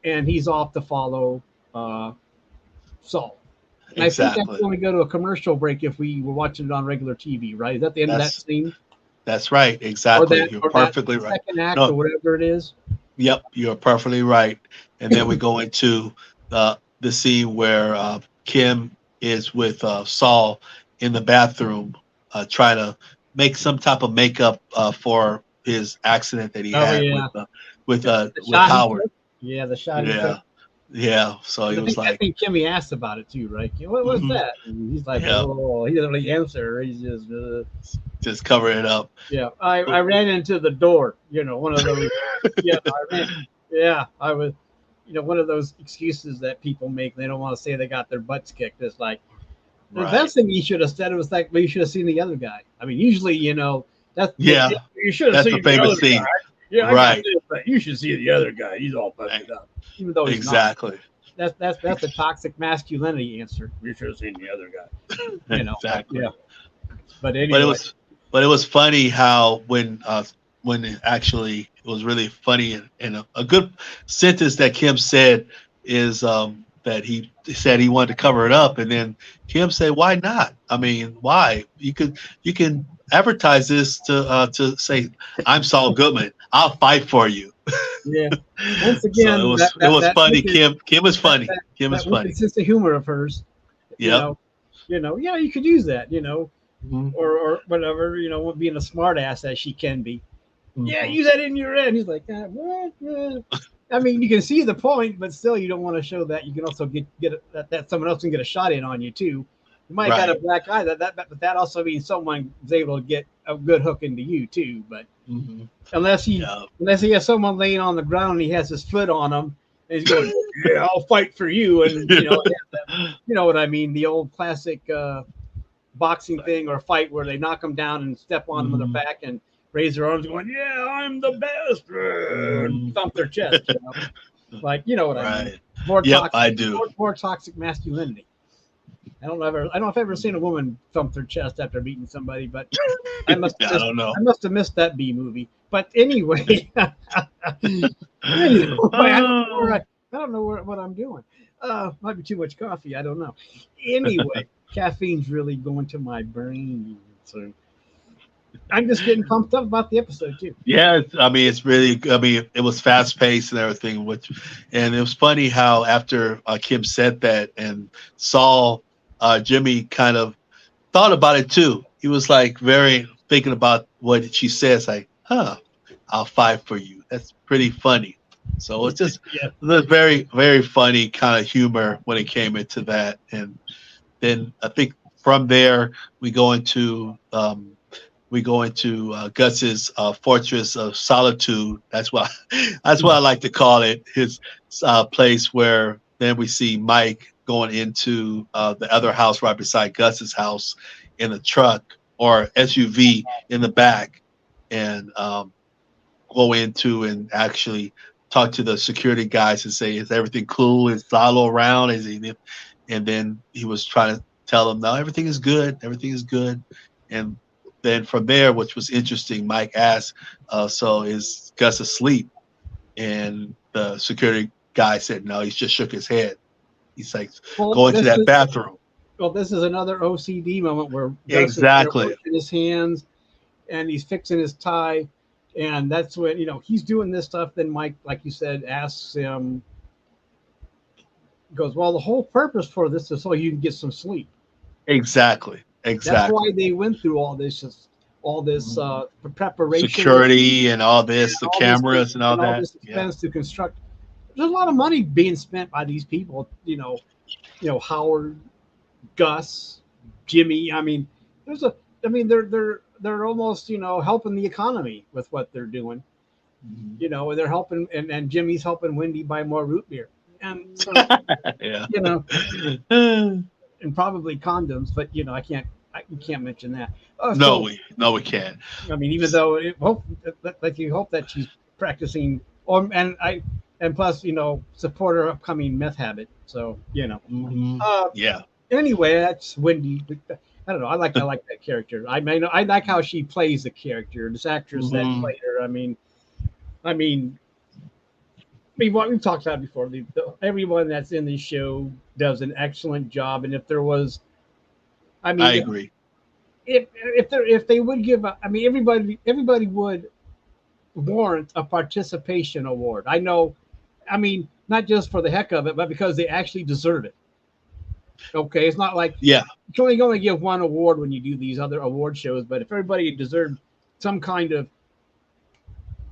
and he's off to follow uh, Saul. And I think that's Exactly. when we go to a commercial break if we were watching it on regular TV, right? Is that the end of that That's scene? that's right. Or Exactly. that You're or that perfectly right. second act or No. whatever it is? Yep. You're perfectly right. And then we go into the scene where Kim is with Saul in the bathroom, trying to make some type of makeup for his accident that he Oh had yeah. The with shot he Howard. took? Yeah, the shot he took. Yeah. Yeah. So he I was think I like, think Kimmy asked about it too, right? What was mhm, that? And he's like, yeah, oh, he doesn't really answer. He's just, just cover it up. yeah. I ran into the door. One of those. Yeah, yeah, I was. One of those excuses that people make. They don't want to say they got their butts kicked. It's like the Right. best thing you should have said was like, well, you should have seen the other guy. I mean, usually, that's Yeah. you should have That's the seen the famous other guy. scene. Yeah, I got Right. this, but you should see the other guy. He's all busted up, even though he's not. Exactly. That's a toxic masculinity answer. You should have seen the other guy. Exactly. Yeah. But But anyway, it was funny how when it actually it was really funny and a good sentence that Kim said is that he said he wanted to cover it up, and then Kim said, "Why not? I mean, why? You can advertise this to say I'm Saul Goodman. I'll fight for you." yeah. Once So again, it was that funny. wicked, Kim was that, funny. that, Kim is that wicked funny. sense of humor of hers. You Yep. know, yeah, you could use that. Mhm. Or whatever. Being a smart ass as she can be. Yeah, Mhm. use that in your end. He's like, what? I mean, you can see the point, but still, you don't want to show that. You can also get that someone else can get a shot in on you too. You might have got a black eye. But that also means someone is able to get a good hook into you too. But unless he has someone laying on the ground and he has his foot on him and he's going, "Yeah, I'll fight for you," and you know what I mean, the old classic boxing thing or fight where they knock them down and step on them in the back and raise their arms, going, "Yeah, I'm the best," and thump their chest. You know? Like, you know what I mean? More toxic, I do. More toxic masculinity. I don't know if I've ever seen a woman thump their chest after beating somebody, but I don't know. I must have missed that B movie. But anyway, I don't know what I'm doing. Might be too much coffee. I don't know. Anyway, caffeine's really going to my brain, so I'm just getting pumped up about the episode too. Yeah, I mean, it's really. I mean, it was fast paced and everything. And it was funny how after Kim said that, and Saul, Jimmy kind of thought about it too. He was like very thinking about what she says. Like, I'll fight for you. That's pretty funny. So it's just very, very funny kind of humor when it came into that. And then I think from there we go into Gus's Fortress of Solitude. That's what I like to call it. His place where then we see Mike going into the other house right beside Gus's house in a truck or SUV in the back, and go into and actually talk to the security guys and say, "Is everything cool? Is Lalo around? Is he?" And then he was trying to tell them, "No, everything is good. Everything is good." And then from there, which was interesting, Mike asked, "So is Gus asleep?" And the security guy said, "No, he's just shook his head." He's like, "Go into that bathroom." Well, this is another OCD moment where Gus is washing his hands and he's fixing his tie. And that's when, he's doing this stuff. Then Mike, like you said, asks him, goes, "Well, the whole purpose for this is so you can get some sleep." Exactly. That's why they went through all this preparation, security, and all this, the cameras and all that. All this expense to construct. There's a lot of money being spent by these people. Howard, Gus, Jimmy. I mean, they're almost helping the economy with what they're doing. They're helping, and Jimmy's helping Wendy buy more root beer, and so, and probably condoms, but you can't mention that. No, we can't. I mean, even though you hope that she's practicing, and plus support her upcoming meth habit. So Anyway, that's Wendy. I don't know. I like that character. I like how she plays the character. This actress that played her. I mean, we've talked about it before. Everyone that's in this show does an excellent job. And if there was, I agree. If they would give, everybody would warrant a participation award. I know. I mean, not just for the heck of it, but because they actually deserve it. Okay, it's not like you can only give one award when you do these other award shows, but if everybody deserved some kind of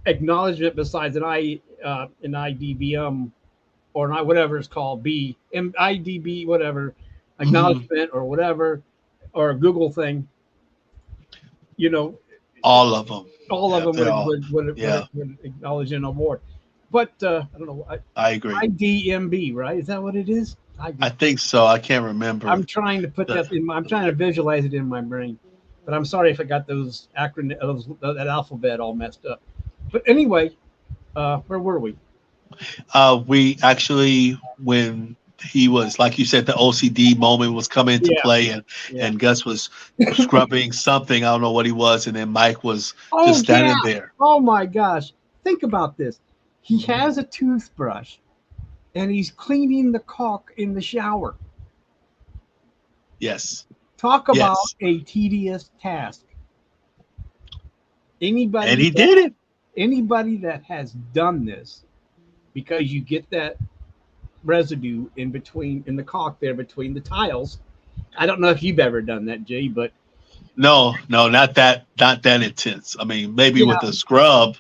acknowledgement besides an IDBM or not whatever it's called, IDB whatever acknowledgement or whatever, or a Google thing, all of them would acknowledge an award. But I don't know. I agree. IDMB, right? Is that what it is? I think so. I can't remember. I'm trying to put that in. I'm trying to visualize it in my brain, but I'm sorry if I got those acronyms, that alphabet all messed up. But anyway, where were we? We actually, when he was, like you said, the OCD moment was coming into play, and Gus was scrubbing something. I don't know what he was, and then Mike was just standing there. Oh my gosh! Think about this. He has a toothbrush. And he's cleaning the caulk in the shower. Yes. Talk about a tedious task. And he did it. Anybody that has done this, because you get that residue in the caulk there between the tiles. I don't know if you've ever done that, Jay, but no, not that intense. I mean, maybe with the scrub,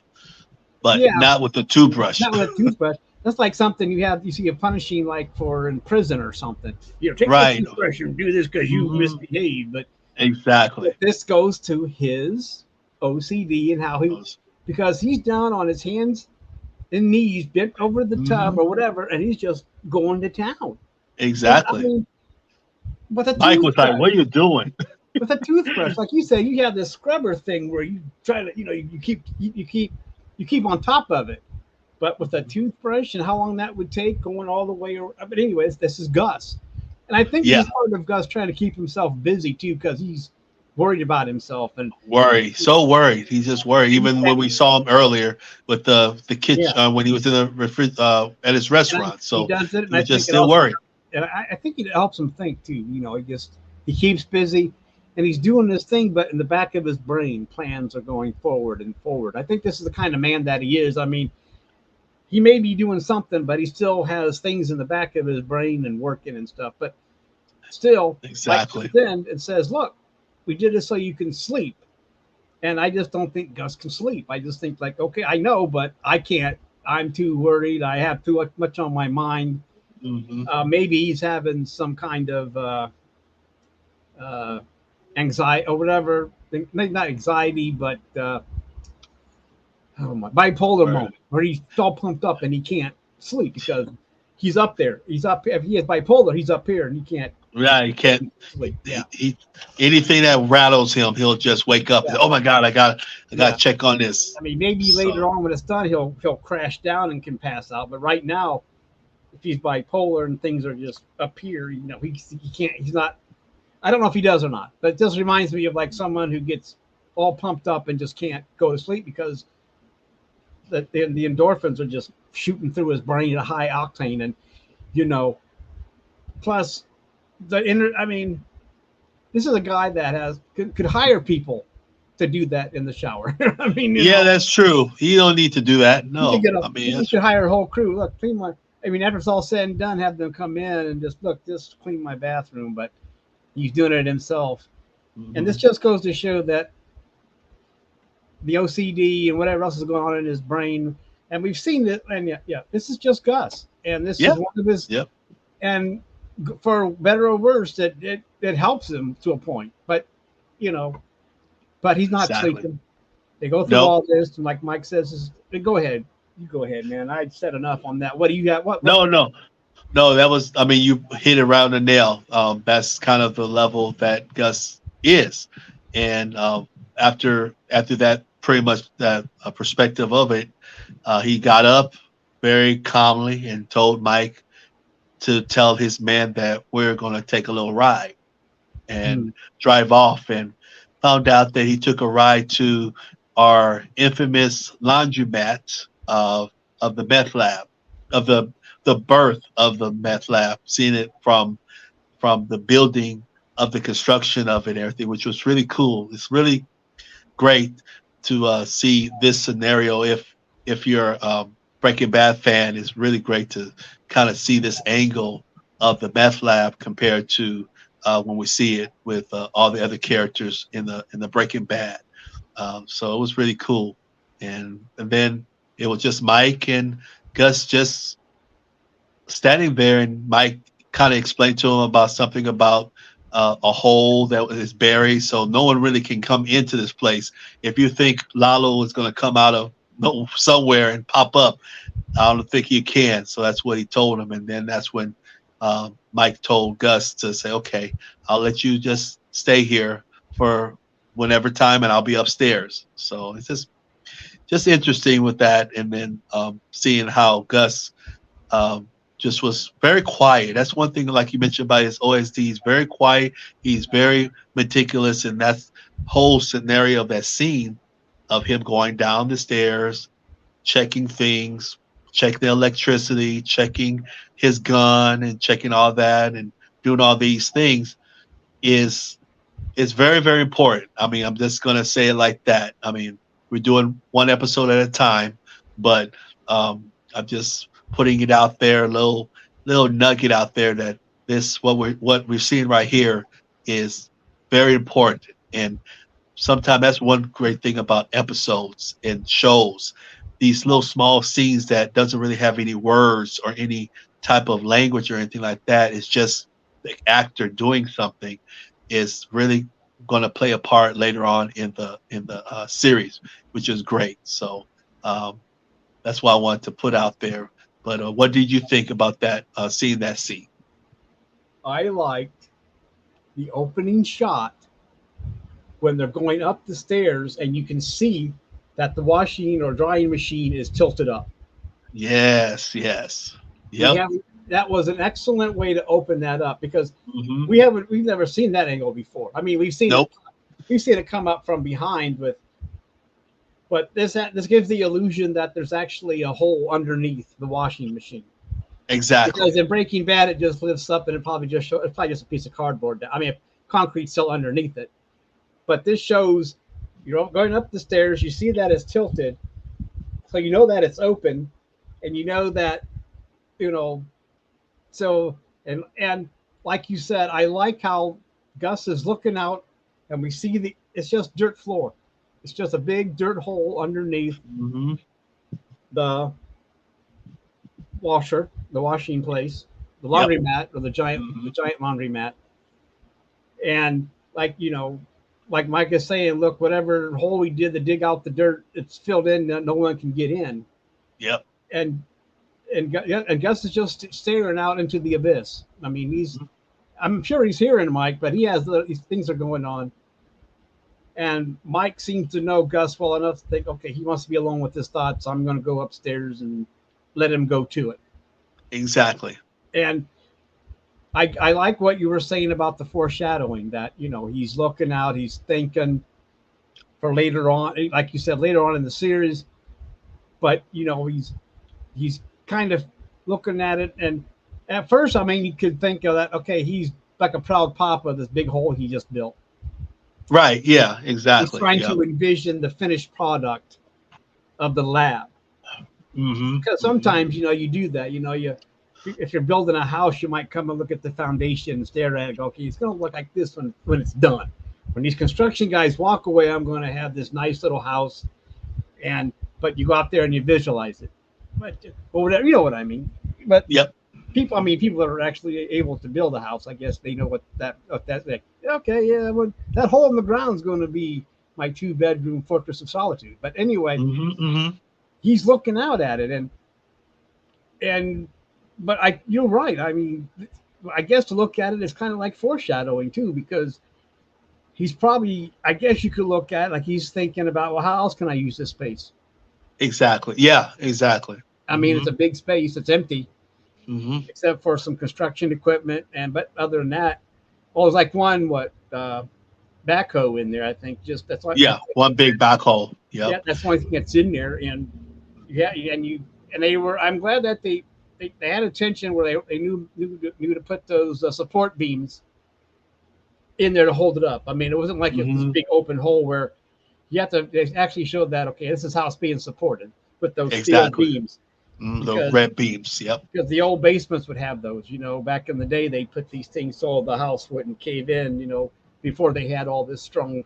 but not with the toothbrush. Not with a toothbrush. That's like something you see a punishing like for in prison or something. Take the Right. toothbrush and do this because you Hmm. misbehaved. But Exactly. this goes to his OCD and how he, because he's down on his hands and knees, bent over the tub Hmm. or whatever, and he's just going to town. And I Exactly. mean, with a Mike was like, toothbrush, "What are you doing?" like you said, you have this scrubber thing where you try to, you keep on top of it. But with a toothbrush and how long that would take going all the way around. But anyways, this is Gus, and I think this Yeah, is part of Gus trying to keep himself busy too because he's worried about himself and worried. So worried. He's just worried. Even when we saw him earlier with the kitchen yeah, when he was in the at his and restaurant, he so does it, and he I was think just it still also, worried. and I think it helps him think too. He keeps busy, and he's doing this thing, but in the back of his brain, plans are going forward and forward. I think this is the kind of man that he is. I mean, he may be doing something, but he still has things in the back of his brain and working and stuff. But still, Mike Exactly. comes in and says, "Look, we did this so you can sleep." And I just don't think Gus can sleep. I just think like, okay, I know, but I can't. I'm too worried. I have too much on my mind. Hmm. Maybe he's having some kind of uh, anxiety or whatever. Maybe not anxiety, but oh my, bipolar Right. moment where he's all pumped up and he can't sleep because he's up there. He's up. If he has bipolar, he's up here and he can't Yeah, he can't. sleep. Yeah, He anything that rattles him, he'll just wake up. yeah, Oh my God, I got yeah. to check on this. I mean, maybe later So on when it's done, he'll crash down and can pass out. But right now, if he's bipolar and things are just up here, he can't. He's not. I don't know if he does or not, but it just reminds me of like someone who gets all pumped up and just can't go to sleep because the endorphins are just shooting through his brain at a high octane, and you know, plus the inner. I mean, this is a guy that could hire people to do that in the shower. I mean, yeah, that's true. He don't need to do that. he could No, get a I mean he that's could hire a whole crew. Look, clean my. I mean, after it's all said and done, have them come in and just clean my bathroom. But he's doing it himself, and this mhm. just goes to show that the OCD and whatever else is going on in his brain, and we've seen it. And yeah, this is just Gus, and this is Yep, one of his. yep, And for better or worse, that it helps him to a point. You know, but he's not exactly. sleeping. They go through Nope. all this, and like Mike says, go ahead. You go ahead, man. I said enough on that. What do you got? What? No, no, no. That was. I mean, you hit it around the nail. That's kind of the level that Gus is, and after that, pretty much that perspective of it, he got up very calmly and told Mike to tell his man that we're going to take a little ride and Hmm. drive off, and found out that he took a ride to our infamous laundromat of the meth lab, of the birth of the meth lab, seeing it from the building of the construction of it and everything, which was really cool. It's really great to see this scenario. If you're Breaking Bad fan, it's really great to kind of see this angle of the meth lab compared to when we see it with all the other characters in the Breaking Bad. So it was really cool, and then it was just Mike and Gus just standing there, and Mike kind of explained to him about something about a hole that is buried, so no one really can come into this place. If you think Lalo is going to come out of somewhere and pop up, I don't think you can. So that's what he told him, and then that's when Mike told Gus to say, "Okay, I'll let you just stay here for whenever time, and I'll be upstairs." So it's just interesting with that, and then seeing how Gus um, just was very quiet. That's one thing, like you mentioned about his OSD. He's very quiet. He's very meticulous, and that's whole scenario of that scene of him going down the stairs, checking things, checking the electricity, checking his gun, and checking all that, and doing all these things is very very important. I mean, I'm just gonna say it like that. I mean, we're doing one episode at a time, but I'm just putting it out there, a little nugget out there that this what we're seeing right here is very important. And sometimes that's one great thing about episodes and shows. these little small scenes that doesn't really have any words or any type of language or anything like that. It's just the actor doing something is really going to play a part later on in the series, which is great. So um, that's why I wanted to put out there. But what did you think about that? Seeing that scene? I liked the opening shot when they're going up the stairs and you can see that the washing or drying machine is tilted up. Yes, yes, We yep. have that was an excellent way to open that up because Hmm. we've never seen that angle before. I mean, Nope. we've seen it come up from behind with, but this gives the illusion that there's actually a hole underneath the washing machine. Exactly. Because in Breaking Bad, it just lifts up and it's probably just a piece of cardboard. I mean, concrete's still underneath it, but this shows you're going up the stairs. You see that it's tilted, so you know that it's open, and you know that you know. So and like you said, I like how Gus is looking out, and we see it's just dirt floor. It's just a big dirt hole underneath Hmm. the washer, the washing place, the Yep. laundry mat or Hmm. the giant laundry mat. And like like Mike is saying, look, whatever hole we did to dig out the dirt, it's filled in. No one can get in. Yep. And and Gus is just staring out into the abyss. I mean, I'm sure he's hearing Mike, but he has these things are going on. And Mike seems to know Gus well enough to think, okay, he wants to be alone with his thoughts. So I'm going to go upstairs and let him go to it. Exactly. And I like what you were saying about the foreshadowing that, he's looking out, he's thinking for later on, like you said, later on in the series. But, he's kind of looking at it. And at first, I mean, you could think of that, okay, he's like a proud papa, this big hole he just built. Right. Yeah. He's Exactly. trying Yep. to envision the finished product of the lab. Hmm. Because Hmm. sometimes, you do that. If you're building a house, you might come and look at the foundation and stare at it. Go, okay, it's going to look like this when it's done. When these construction guys walk away, I'm going to have this nice little house. And but you go out there and you visualize it. But or whatever, you know what I mean. But Yep. people that are actually able to build a house, I guess they know what that's like. Okay, yeah, well, that hole in the ground is going to be my 2-bedroom fortress of solitude. But anyway, Hmm. Hmm. he's looking out at it, and but you're right. I mean, I guess to look at it is kind of like foreshadowing too, because he's probably, I guess you could look at it like he's thinking about, well, how else can I use this space? Exactly. Yeah. Exactly. I mean, Hmm. it's a big space, it's empty Hmm. except for some construction equipment, and but other than that, well, there's like one backhoe in there. I think just Yeah. One big back hole. Yep. yeah, that's the only thing that's in there, and yeah, and they were. I'm glad that they had attention where they knew to put those support beams in there to hold it up. I mean, it wasn't like it this Hmm. big open hole where you have to. They actually showed that okay, this is how it's being supported with those steel Exactly. beams The because red beams. Yep. the old basements would have those. Back in the day, they put these things so the house wouldn't cave in. Before they had all this strong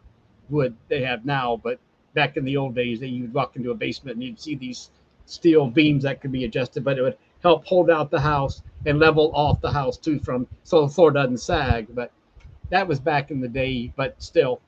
wood they have now. But back in the old days, you'd walk into a basement and you'd see these steel beams that could be adjusted, but it would help hold out the house and level off the house too, from so the floor doesn't sag. But that was back in the day. But still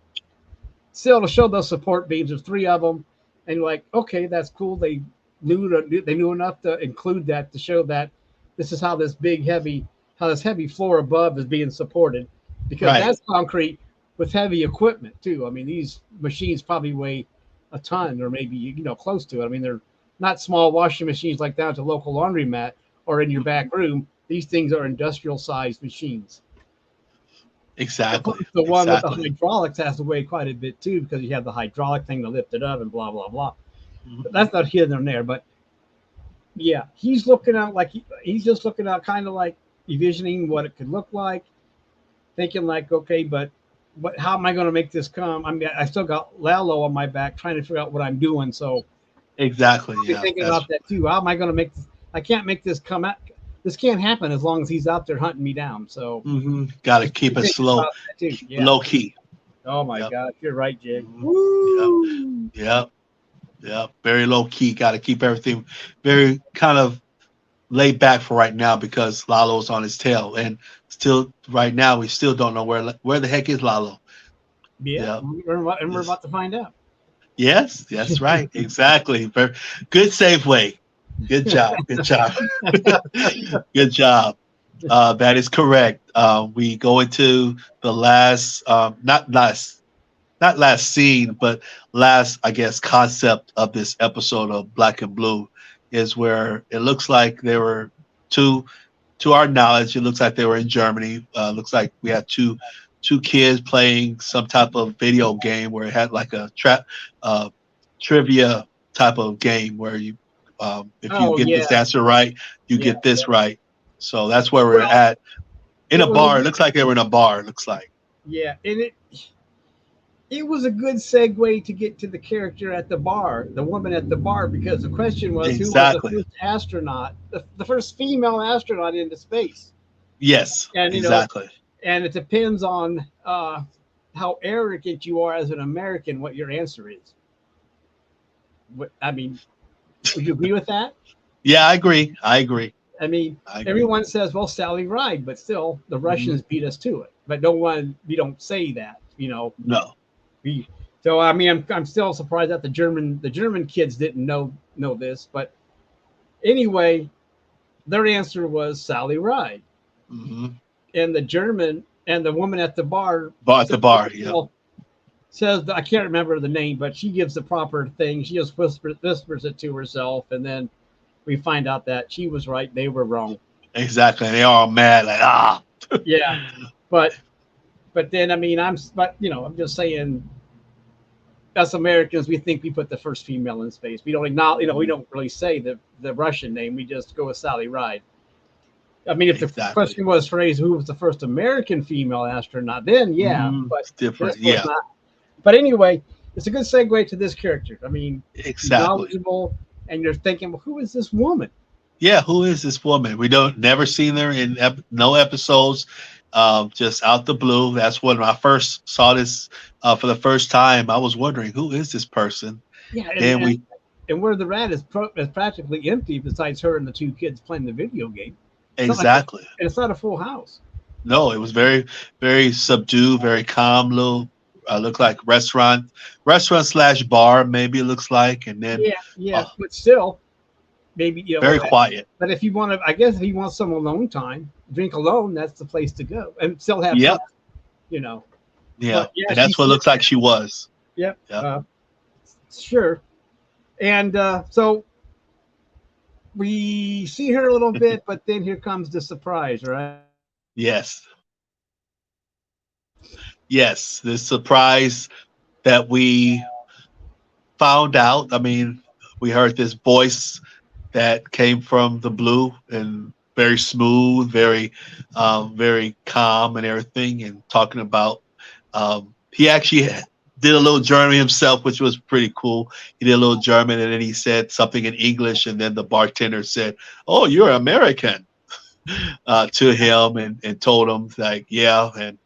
to show those support beams, there's three of them, and you're like, okay, that's cool. They knew enough to include that to show that this is how this heavy floor above is being supported, because Right. that's concrete with heavy equipment too. I mean, these machines probably weigh a ton or maybe close to it. I mean, they're not small washing machines like down to local laundromat or in your back room. These things are industrial sized machines. Of Exactly. course, the one with the Exactly. hydraulics has to weigh quite a bit too, because you have the hydraulic thing to lift it up and blah blah blah. But Mhm. that's not here nor there. But yeah, he's looking out like he's just looking out, kind of like envisioning what it could look like, thinking like, okay, but how am I going to make this come? I mean, I still got Lalo on my back trying to figure out what I'm doing. So Exactly. I'll be Yeah. thinking That's about that too. How am I going to make this? I can't make this come out. This can't happen as long as he's out there hunting me down. So got to keep it thinking slow, about that too. Yeah. low key. Oh my Yep. God, you're right, Jake. Hmm. Yep. Woo! Yep. Yeah, very low key. Got to keep everything very kind of laid back for right now because Lalo's on his tail, and still right now we still don't know where the heck is Lalo. Yeah, Yeah, and we're yes, about to find out. yes, that's right, exactly. Good save way. Good job. Good job. Good job. That is correct. We go into the last, not last scene, but last, I guess, concept of this episode of Black and Blue is where it looks like they were two, to our knowledge, it looks like they were in Germany. Looks like we had two kids playing some type of video game where it had like a uh, trivia type of game where you, if you Oh get yeah, this answer right, you yeah. get this right. So that's where we're Well, at in it a was a bar. It good, looks like they were in a bar. It looks like yeah, and it was a good segue to get to the character at the bar, the woman at the bar, because the question was who was the exactly. first astronaut, the first female astronaut into space, Yes, and exactly. and it depends on how arrogant you are as an American, what your answer is. I mean, would you agree with that? Yeah, I agree. I agree. I mean, I agree. everyone says, "Well, Sally Ride," but still, the Mhm. Russians beat us to it. But no one, we don't say that, No, We, so I mean, I'm still surprised that the German kids didn't know this. But anyway, their answer was Sally Ride, hmm and the woman at the bar bar at says, the bar. Yep, says I can't remember the name, but she gives the proper thing. She just whispers it to herself, and then we find out that she was right, they were wrong. exactly. And they all mad like Yeah, but then I mean I'm just saying, us Americans, we think we put the first female in space. We don't acknowledge, we don't really say the Russian name. We just go with Sally Ride. I mean, if the exactly. question was phrased, who was the first American female astronaut, then yeah, but It's different. this was Yeah, not. But anyway, it's a good segue to this character. I mean, she's exactly. knowledgeable, and you're thinking, well, who is this woman? Yeah, who is this woman? We don't never seen her in no episodes. Just out the blue. That's when I first saw this for the first time. I was wondering who is this person. Yeah, Then we and where the rat is practically empty besides her and the two kids playing the video game. It's not like exactly. it's not a full house. No, it was very very subdued, very calm. Little looked like restaurant slash bar maybe it looks like, and then Yeah, yeah, uh, but still, maybe very quiet. But if you want to, I guess if you want some alone time, drink alone. That's the place to go, and still have fun. Yep. You know. Yeah, But yeah, and she that's what it sits looks like there. she was. Yep. Yep. Sure. And so we see her a little bit, but then here comes the surprise, right? Yes. Yes. The surprise that we found out. I mean, we heard this voice that came from the blue and very smooth, very calm and everything, and talking about. He actually did a little German himself, which was pretty cool. He did a little German, and then he said something in English, and then the bartender said, "Oh, you're American." To him and told him like yeah and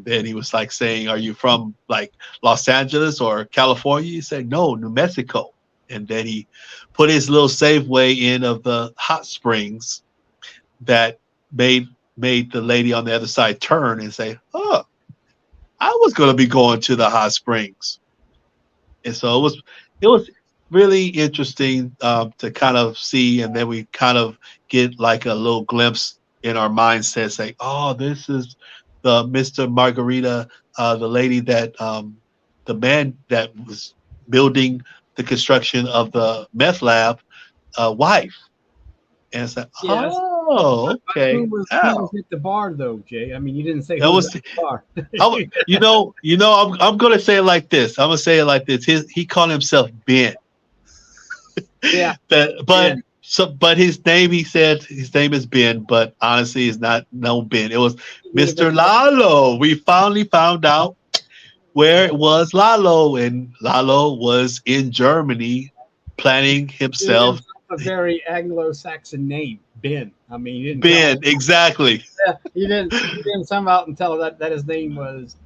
then he was like saying are you from like Los Angeles or California? He said no, New Mexico. And then he put his little save way in of the hot springs that made the lady on the other side turn and say oh, I was going to be going to the hot springs. And so it was really interesting to kind of see, and then we kind of get like a little glimpse in our mindset, say, "Oh, this is the Mr. Margarita, the lady that the man that was building the construction of the meth lab, wife." And it's like, Yes. "Oh, But okay, who oh, was at the bar though, Jay? I mean, you didn't say that who was at was." the bar. I'm gonna say it like this. I'm gonna say it like this. He called himself Ben. Yeah. But Yeah. but his name, he said his name is Ben, but honestly it's not no Ben. It was He gave Mr. it. Lalo. We finally found out where it was Lalo, and Lalo was in Germany planning Gave him himself. a very Anglo-Saxon name, Ben. I mean, he didn't tell. Ben, exactly. Yeah, he didn't come out and tell that his name was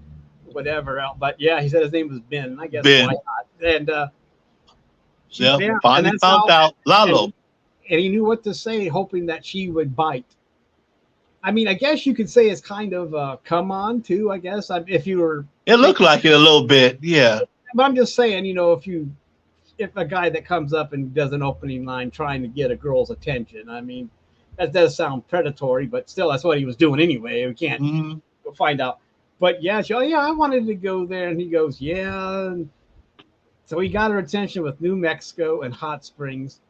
whatever else. But yeah, he said his name was Ben. I guess why Ben. not? And Yeah, yeah, and finally that's found how. out And Lalo. and he knew what to say, hoping that she would bite. I mean, I guess you could say it's kind of come on too. I guess if you were It looked taking, like it a little bit. Yeah. but I'm just saying, if a guy that comes up and does an opening line trying to get a girl's attention, I mean, that does sound predatory, but still, that's what he was doing anyway. We can't Hmm. find out. But yeah, she, oh yeah, I wanted to go there, and he goes, yeah. And so he got her attention with New Mexico and Hot Springs.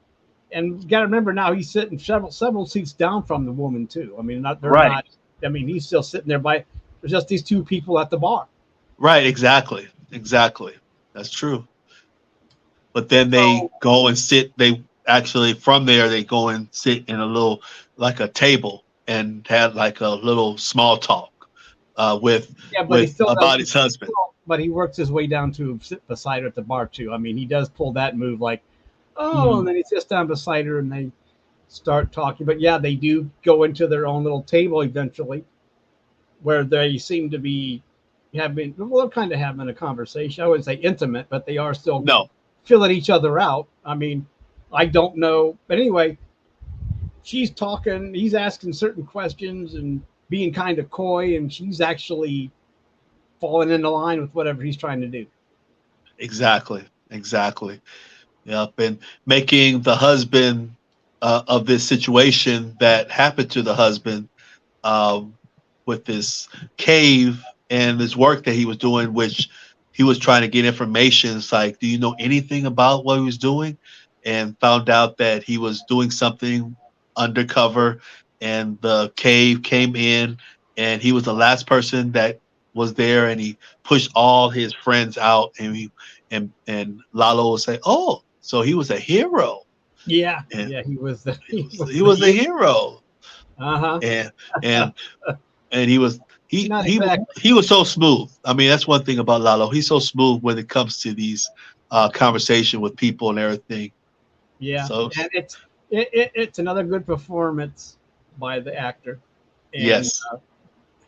And you got to remember now he's sitting several seats down from the woman too. I mean, not they're Right. not. I mean, he's still sitting there by. There's just these two people at the bar. Right. Exactly. Exactly. That's true. But then they So go and sit. They actually from there they go and sit in a little like a table and have like a little small talk with yeah, but he still about doesn't. his husband. But he works his way down to sit beside her at the bar too. I mean, he does pull that move like, oh, and Mhm. then he sits down beside her and they start talking. But yeah, they do go into their own little table eventually, where they seem to be having, well, they're kind of having a conversation. I wouldn't say intimate, but they are still No. filling each other out. I mean, I don't know, but anyway, she's talking. He's asking certain questions and being kind of coy, and she's actually falling into line with whatever he's trying to do. Exactly. Exactly. Yep. And making the husband of this situation that happened to the husband um, with this cave and this work that he was doing, which he was trying to get information. It's like, do you know anything about what he was doing? And found out that he was doing something undercover, and the cave came in, and he was the last person that was there, and he pushed all his friends out, and and Lalo would say, "Oh, so he was a hero." Yeah, And yeah, he was the he he was was he was a the hero, uh and huh. and and he was he Not he exactly. he was so smooth. I mean, that's one thing about Lalo. He's so smooth when it comes to these conversation with people and everything. Yeah, So and it's another good performance by the actor, and yes, I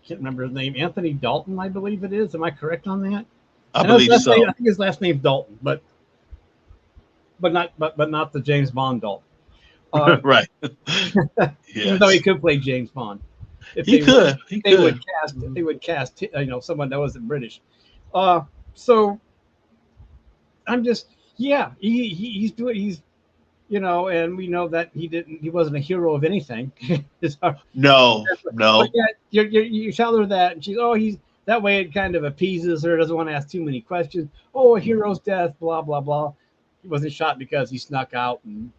can't remember his name. Anthony Dalton, I believe it is. Am I correct on that? I I know his believe last name. so. I think his last name's Dalton, but not the James Bond Dalton. Uh, Right. even though he Yes, could play James Bond, if he they would, could. He could. if Mhm. they would cast, someone that wasn't British. Uh, so I'm just, yeah, he's doing, and we know that he wasn't a hero of anything. No, But no. yeah, you tell her that, and she's, oh, he's that way. It kind of appeases her. Doesn't want to ask too many questions. Oh, a hero's death, blah blah blah. He wasn't shot because he snuck out and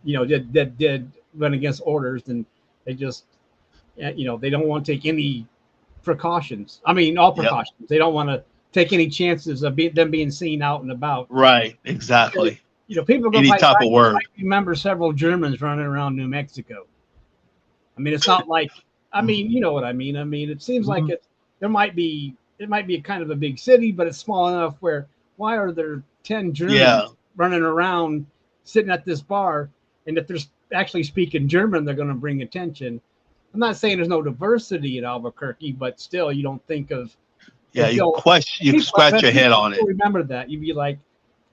did run against orders, and they just, they don't want to take any precautions. I mean, all Yep. precautions. They don't want to take any chances of them being seen out and about. Right. Because, Exactly. people go Any by. type of word. I remember several Germans running around New Mexico. I mean, it's not like, I mean, you know what I mean. I mean, it seems like Mhm. it might be a kind of a big city, but it's small enough where why are there 10 Yeah. Germans running around sitting at this bar? And if they're actually speaking German, they're going to bring attention. I'm not saying there's no diversity in Albuquerque, but still, you don't think of Yeah. if You you'll question. You people scratch if your head people on it. remember that, you'd be like,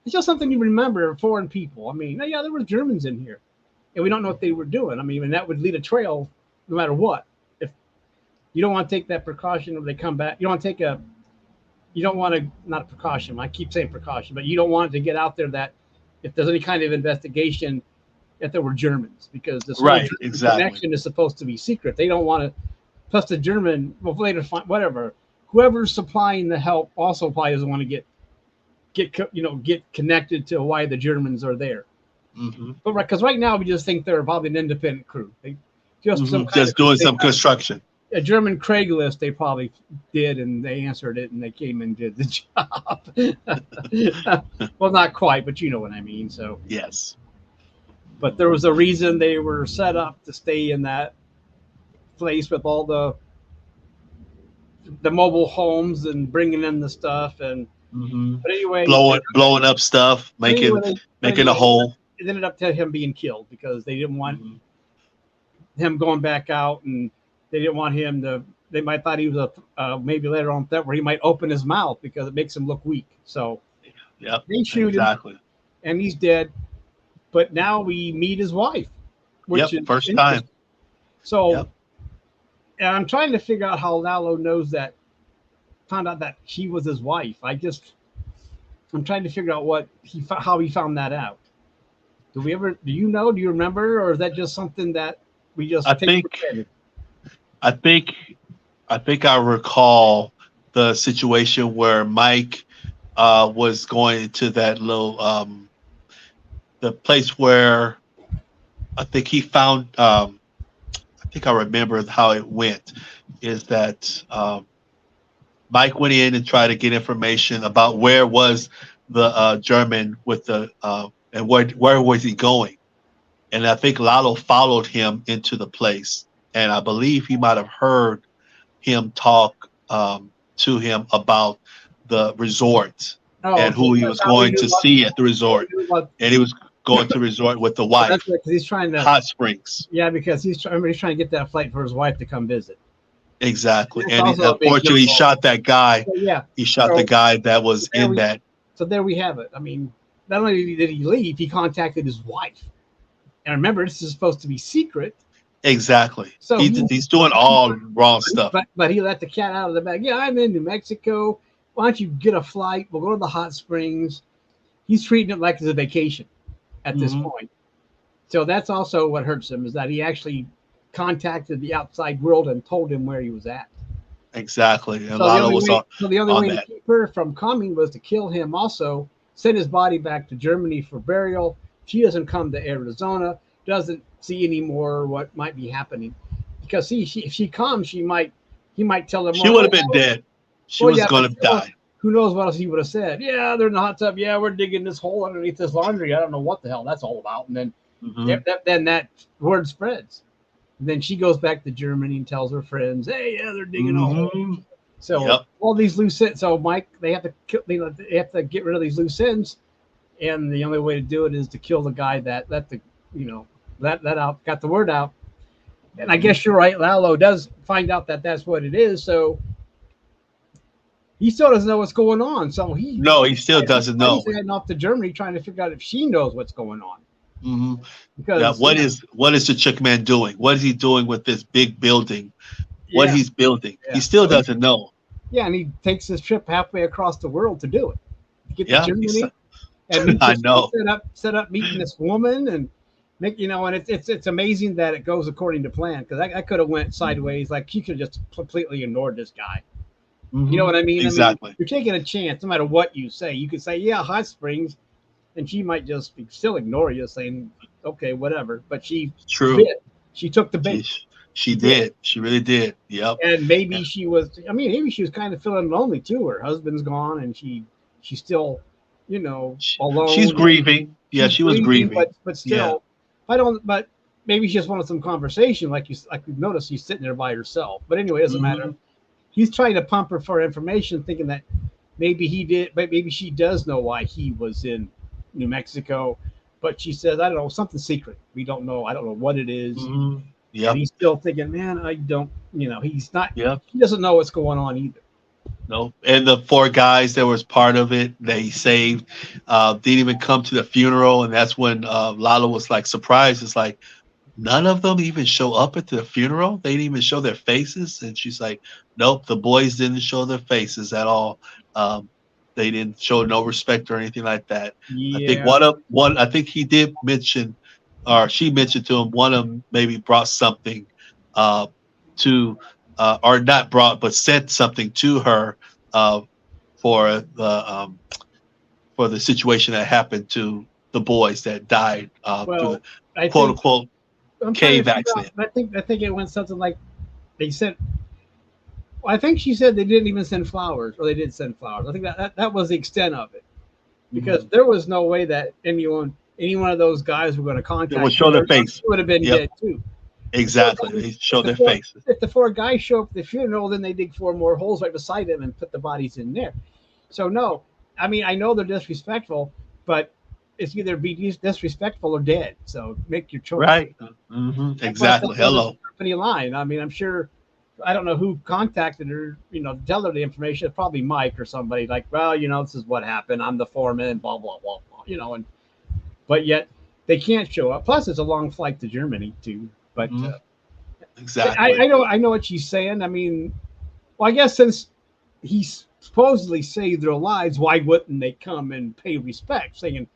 it's just something you remember foreign people. I mean, yeah, there were Germans in here, and we don't know what they were doing. I mean, and that would lead a trail no matter what. If you don't want to take that precaution when they come back, you don't want to, not a precaution. I keep saying precaution, but you don't want it to get out there that if there's any kind of investigation, that there were Germans, because this whole Right. German Exactly. connection is supposed to be secret. They don't want to. Plus, the German, well, later, whatever, whoever's supplying the help also probably doesn't want to get connected to why the Germans are there. Hmm. But because right now we just think they're probably an independent crew. They just some kind Just of doing they some got construction. a German Craigslist. They probably did, and they answered it, and they came and did the job. Well, not quite, but you know what I mean. So, Yes. but there was a reason they were set up to stay in that place with all the mobile homes and bringing in the stuff. And Hmm. but anyway, Blowing up stuff, but anyway, but making a anyway, hole. it ended up to him being killed because they didn't want Hmm. him going back out, and they didn't want him to. They might thought he was maybe later on that where he might open his mouth because it makes him look weak. So Yep. they shoot him, Exactly. and he's dead. But now we meet his wife, which Yep. is First time. interesting. So, Yep. and I'm trying to figure out how Lalo knows that, found out that she was his wife. I'm trying to figure out how he found that out. Do you know? Do you remember? Or is that just something that we I just take for think granted? I think I recall the situation where Mike was going to that little the place where I think he found I think I remember how it went is that Mike went in and tried to get information about where was the German with the and where was he going, and I think Lalo followed him into the place, and I believe he might have heard him talk to him about the resort Oh, and so who he that's was how we going knew to see at the resort, what. and he was going to resort with the So that's wife, because he's trying to. hot springs. Yeah, because he's trying to get that flight for his wife to come visit. Exactly. That's And he, also a big unfortunately, he jump. shot that guy. So yeah. He shot the So guy that was there in we that. so there we have it. I mean, not only did he leave, he contacted his wife. And remember, this is supposed to be secret. Exactly. So He's doing all wrong stuff. but he let the cat out of the bag. Yeah, I'm in New Mexico. Why don't you get a flight? We'll go to the hot springs. He's treating it like it's a vacation at this Hmm. point. So that's also what hurts him, is that he actually contacted the outside world and told him where he was at. Exactly. And Lalo was The only on way to that. keep her from coming was to kill him. Also, send his body back to Germany for burial. She doesn't come to Arizona. Doesn't see any more what might be happening, because if she comes, he might tell her She more. would have been dead. She Oh was yeah, but going to still, die. who knows what else he would have said? Yeah, they're in the hot tub. Yeah, we're digging this hole underneath this laundry. I don't know what the hell that's all about. And then Hmm. then that word spreads. And then she goes back to Germany and tells her friends, "Hey, yeah, they're digging a hole." Hmm. So Yep. all these loose ends. So Mike, they have to they have to get rid of these loose ends, and the only way to do it is to kill the guy that let the you know that out got the word out. And I Hmm. guess you're right. Lalo does find out that that's what it is. So he still doesn't know what's going on. So No, he still doesn't he's know. heading off to Germany trying to figure out if she knows what's going on. Hmm. Yeah. Because What is the chick man doing? What is he doing with this big building? What yeah, he's building? He yeah. still So doesn't know. yeah, and he takes this trip halfway across the world to do it, to get to Yeah. Germany and meet I this, know. set up meeting this woman and make and it's amazing that it goes according to plan, because I could have went sideways. Like, she could have just completely ignored this guy. You know Hmm. what I mean? I mean, Exactly. you're taking a chance no matter what you say. You could say, yeah, hot springs, and she might just still ignore you, saying, okay, whatever. But she True. bit. She took the She bait. she She did. did. She really did. Yep. And maybe she was, I mean, maybe she was kind of feeling lonely too. Her husband's gone, and she's still, She's alone. grieving. Yeah, She's she was grieving, grieving. but Yeah. still, I don't. But maybe she just wanted some conversation, like we've noticed, she's sitting there by herself. But anyway, it doesn't matter. Hmm. He's trying to pump her for information, thinking that maybe he did, but maybe she does know why he was in New Mexico. But she says, I don't know, something secret. We don't know. I don't know what it is. Hmm. And Yep. he's still thinking, man, I don't. He's not. Yep. He doesn't know what's going on either. No. And the four guys that was part of it that he saved didn't even come to the funeral, and that's when Lalo was like surprised. It's like none of them even show up at the funeral. They didn't even show their faces, and she's like, "Nope, the boys didn't show their faces at all. Um, they didn't show no respect or anything like that." I think Yeah. one. I think he did mention, or she mentioned to him, one of them maybe brought something uh, to, or not brought, but sent something to her uh, for the situation that happened to the boys that died through the Well, I quote think unquote I'm trying to cave figure out. accident. I think it went something like they said. Well, I think she said they didn't even send flowers, or they did send flowers. I think that was the extent of it, because Mhm. there was no way that any one of those guys were going to They will contact show their her. face. She would have been Yep, dead too. So exactly. then, They show their faces. if the four guys show up at the funeral, then they dig four more holes right beside them and put the bodies in there. So no, I mean, I know they're disrespectful, but it's either be disrespectful or dead. So make your choice. Right. That's why I Exactly. think there was Hello. a company line. I mean, I'm sure. I don't know who contacted her, to tell her the information. Probably Mike or somebody, like, well, this is what happened. I'm the foreman, blah blah blah blah. And but yet they can't show up. Plus, it's a long flight to Germany too. But Mhm. Exactly. I know what she's saying. I mean, well, I guess since he supposedly saved their lives, why wouldn't they come and pay respect, saying, and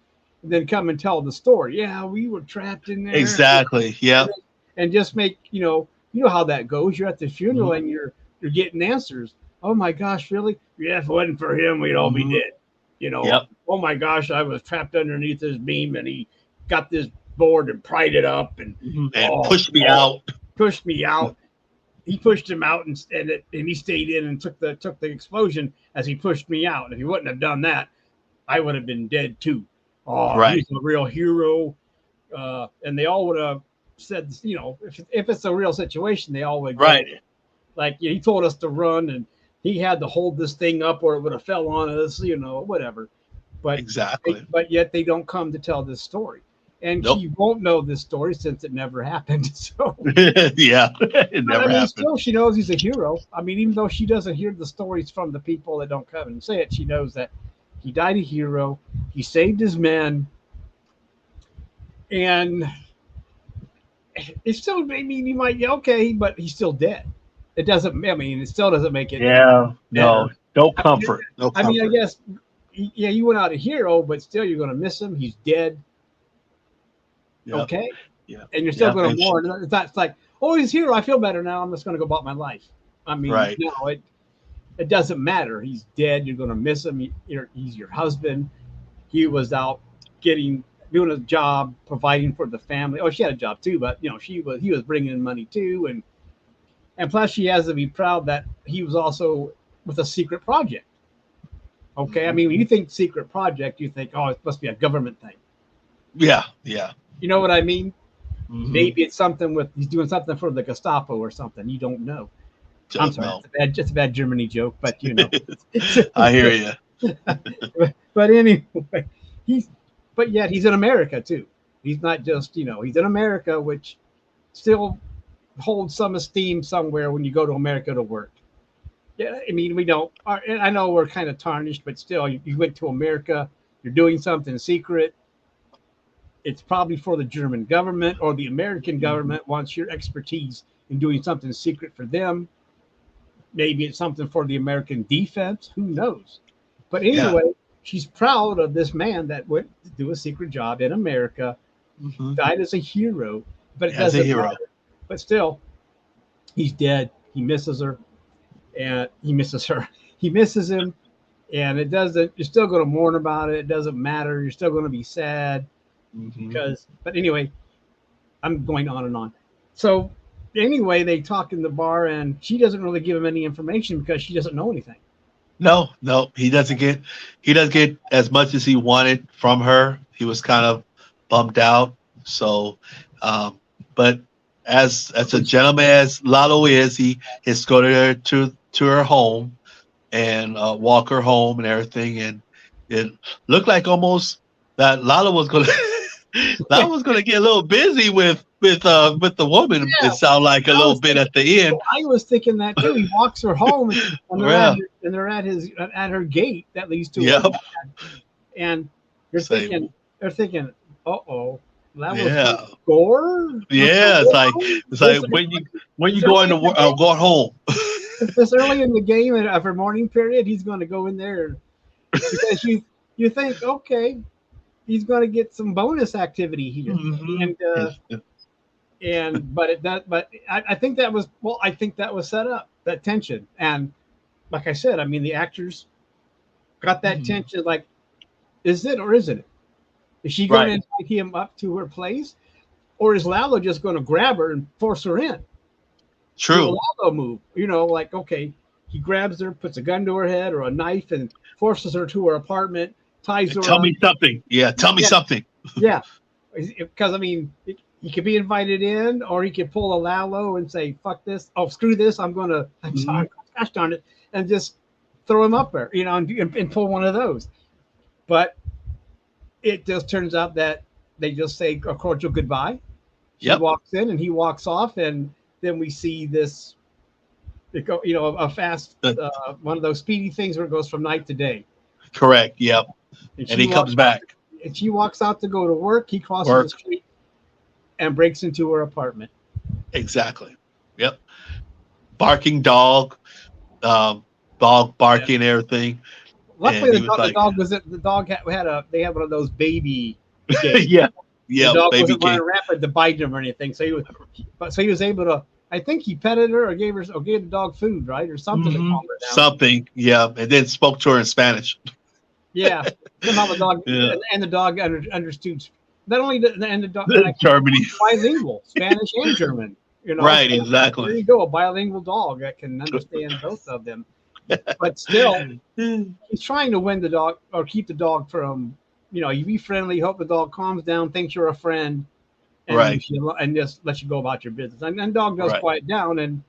then come and tell the story? Yeah, we were trapped in there, Exactly. Yep. and just make you know how that goes. You're at the funeral Mhm. and you're getting answers. Oh my gosh, really? Yeah, if it wasn't for him, we'd all be Mhm. dead. You know. Yep. Oh my gosh, I was trapped underneath this beam, and he got this board and pried it up, and Mhm. And oh, push me oh out. pushed me out. He pushed him out, and he stayed in and took the explosion as he pushed me out. And if he wouldn't have done that, I would have been dead too. Oh, Right. he's a real hero. And they all would have said, if it's a real situation, they all would go Right. like, yeah, he told us to run, and he had to hold this thing up, or it would have fell on us, whatever. But Exactly. but yet they don't come to tell this story, and Nope. she won't know this story since it never happened. So, Yeah. It but I never mean, happened. still, she knows he's a hero. I mean, even though she doesn't hear the stories from the people that don't come and say it, she knows that he died a hero. He saved his men, and it's still. I mean, you might, yeah, okay, but he's still dead. It doesn't. I mean, it still doesn't make it Yeah, better. no, no I mean, comfort. No I comfort. guess, yeah, you went out a hero, but still, you're going to miss him. He's dead. Yep. Okay, Yeah. and you're still Yeah. going to And she, mourn. It's like, oh, he's here. I feel better now. I'm just going to go about my life. I mean, right. no, it doesn't matter. He's dead. You're going to miss him. He's your husband. He was out doing a job, providing for the family. Oh, she had a job too, but he was bringing in money too, and plus she has to be proud that he was also with a secret project. Okay, I Mhm. mean, when you think secret project, you think, oh, it must be a government thing. Yeah. Yeah. You know what I mean? Hmm. Maybe it's something with he's doing something for the Gestapo or something. You don't know. I'm Don't sorry, know. it's a bad Germany joke, but I hear you. but anyway, he's but yet he's in America too. He's not just he's in America, which still holds some esteem somewhere when you go to America to work. Yeah, I mean we don't. I know we're kind of tarnished, but still, you went to America. You're doing something secret. It's probably for the German government or the American Mhm. government wants your expertise in doing something secret for them. Maybe it's something for the American defense. Who knows? But Yeah. anyway, she's proud of this man that went to do a secret job in America, Hmm. died as a hero, but it As a doesn't hero. matter. But still, he's dead. He misses her, and he misses her. He misses him, and it doesn't. You're still going to mourn about it. It doesn't matter. You're still going to be sad Hmm. because. But anyway, I'm going on and on. So anyway, they talk in the bar, and she doesn't really give him any information because she doesn't know anything. No, no, he doesn't get as much as he wanted from her. He was kind of bummed out. So, um, but as a gentleman as Lalo is, he escorted her to her home and walk her home and everything. And it looked like almost that Lalo was gonna Lalo was gonna get a little busy with the woman. It Yeah, sounded like a I little was bit thinking, at the end. well, I was thinking that too. He walks her home, and Yeah. they're at his at her gate that leads to her Yep. dad, and you're Say, thinking they're thinking, uh oh, that was going yeah. to gore. What's Yeah, going on? it's like when you This going early to in the work, game, going home. this early in the game of her morning period, he's going to go in there because you think, okay, he's going to get some bonus activity here, Hmm. and but I think that was I think that was set up, that tension. And like I said, I mean the actors got that tension, like, is it or isn't it? Is she going to Right. invite him up to her place, or is Lalo just going to grab her and force her in? Do a True. Lalo move, like, okay, he grabs her, puts a gun to her head or a knife, and forces her to her apartment, ties her Tell up. me something. Yeah, tell me Yeah, something. yeah. Because I mean, he could be invited in, or he could pull a Lalo and say, "Fuck this! Oh, screw this! I'm Hmm. sorry, gosh darn it," and just throw him up there, and pull one of those. But it just turns out that they just say a cordial goodbye. She Yep. walks in, and he walks off, and then we see this, a fast Uh, one of those speedy things where it goes from night to day, Correct. Yep. and And she he comes walks off, back. and she walks out to go to work. He crosses the Work. street and breaks into her apartment. Exactly. Yep. Barking dog, dog Yeah. barking and everything. Luckily, And he was the like, dog was the dog had a they had one of those baby gates. yeah, The yeah, dog baby wasn't running king. rapid to bite him or anything, so he was able to. I think he petted her or gave the dog food, right, or something to Hmm. calm her down. Something. Yeah. And then spoke to her in Spanish. Yeah, somehow the dog Yeah. and the dog understood. Not only and the dog and I Germany. bilingual, Spanish and German. Right. So there Exactly. you go, a bilingual dog that can understand both of them. But still, he's trying to win the dog or keep the dog from, you be friendly, hope the dog calms down, thinks you're a friend, and Right. leaves you and just lets you go about your business. And dog does Right. quiet down, and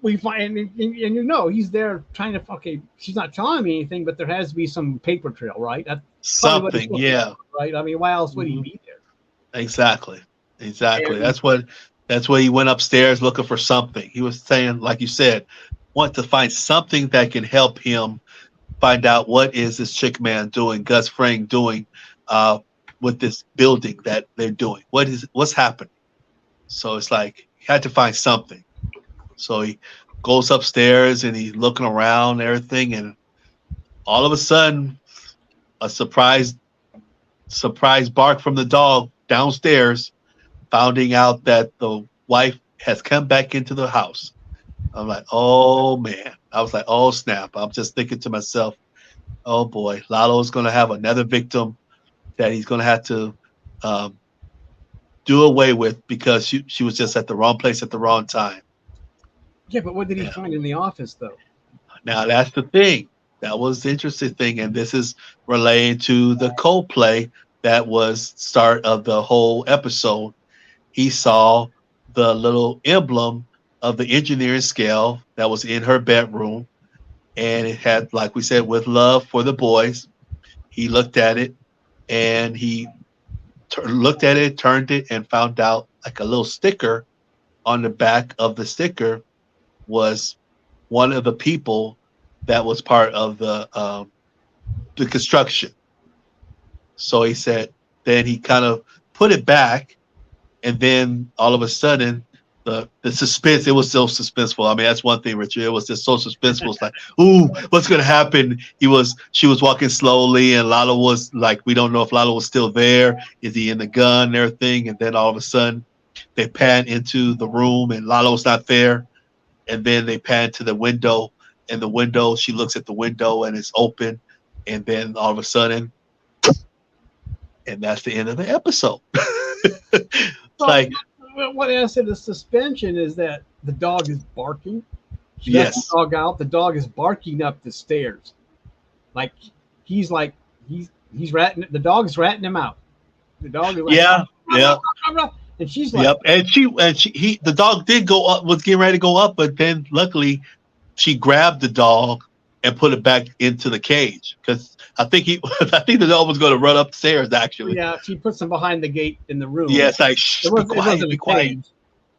we find and he's there trying to. Okay, she's not telling me anything, but there has to be some paper trail, right? That's probably what he's Something. looking Yeah. for, right? I mean, why else would he Hmm. be there? Exactly. Exactly. And That's why he went upstairs looking for something. He was saying, like you said, want to find something that can help him find out what is this chick man doing, Gus Fring doing uh, with this building that they're doing. What's happening? So it's like he had to find something. So he goes upstairs and he's looking around and everything, and all of a sudden, a surprise bark from the dog downstairs, finding out that the wife has come back into the house. I'm like, oh man. I was like, oh snap. I'm just thinking to myself, oh boy, Lalo's going to have another victim that he's going to have to um, do away with because she was just at the wrong place at the wrong time. yeah, but what did he Yeah. find in the office though? Now that's the thing. That was the interesting thing, and this is related to the Coldplay that was start of the whole episode. He saw the little emblem of the engineering scale that was in her bedroom, and it had, like we said, with love for the boys. He looked at it, and he looked at it, turned it, and found out like a little sticker on the back of the sticker was one of the people that was part of the construction. So he said, then he kind of put it back, and then all of a sudden, the suspense, it was so suspenseful. I mean, that's one thing, Richard. It was just so suspenseful. It's like, ooh, what's gonna happen? She was walking slowly, and Lalo was like, we don't know if Lalo was still there. Is he in the gun and everything? And then all of a sudden, they pan into the room, and Lalo's not there. And then they pan to the window, and the window, she looks at the window, and it's open. And then all of a sudden, and that's the end of the episode. It's So like, what I said, the suspension is that the dog is barking. She lets yes, the dog out. The dog is barking up the stairs, like like he's ratting. The dog is ratting him out. The dog is like, yeah, yeah. and she's like, Yep, the dog did go up, was getting ready to go up, but then luckily she grabbed the dog and put it back into the cage because I think I think the dog was going to run upstairs actually. yeah, she puts him behind the gate in the room. Yeah, it's like, shh, It be wasn't. It quiet, wasn't be a quiet. cage.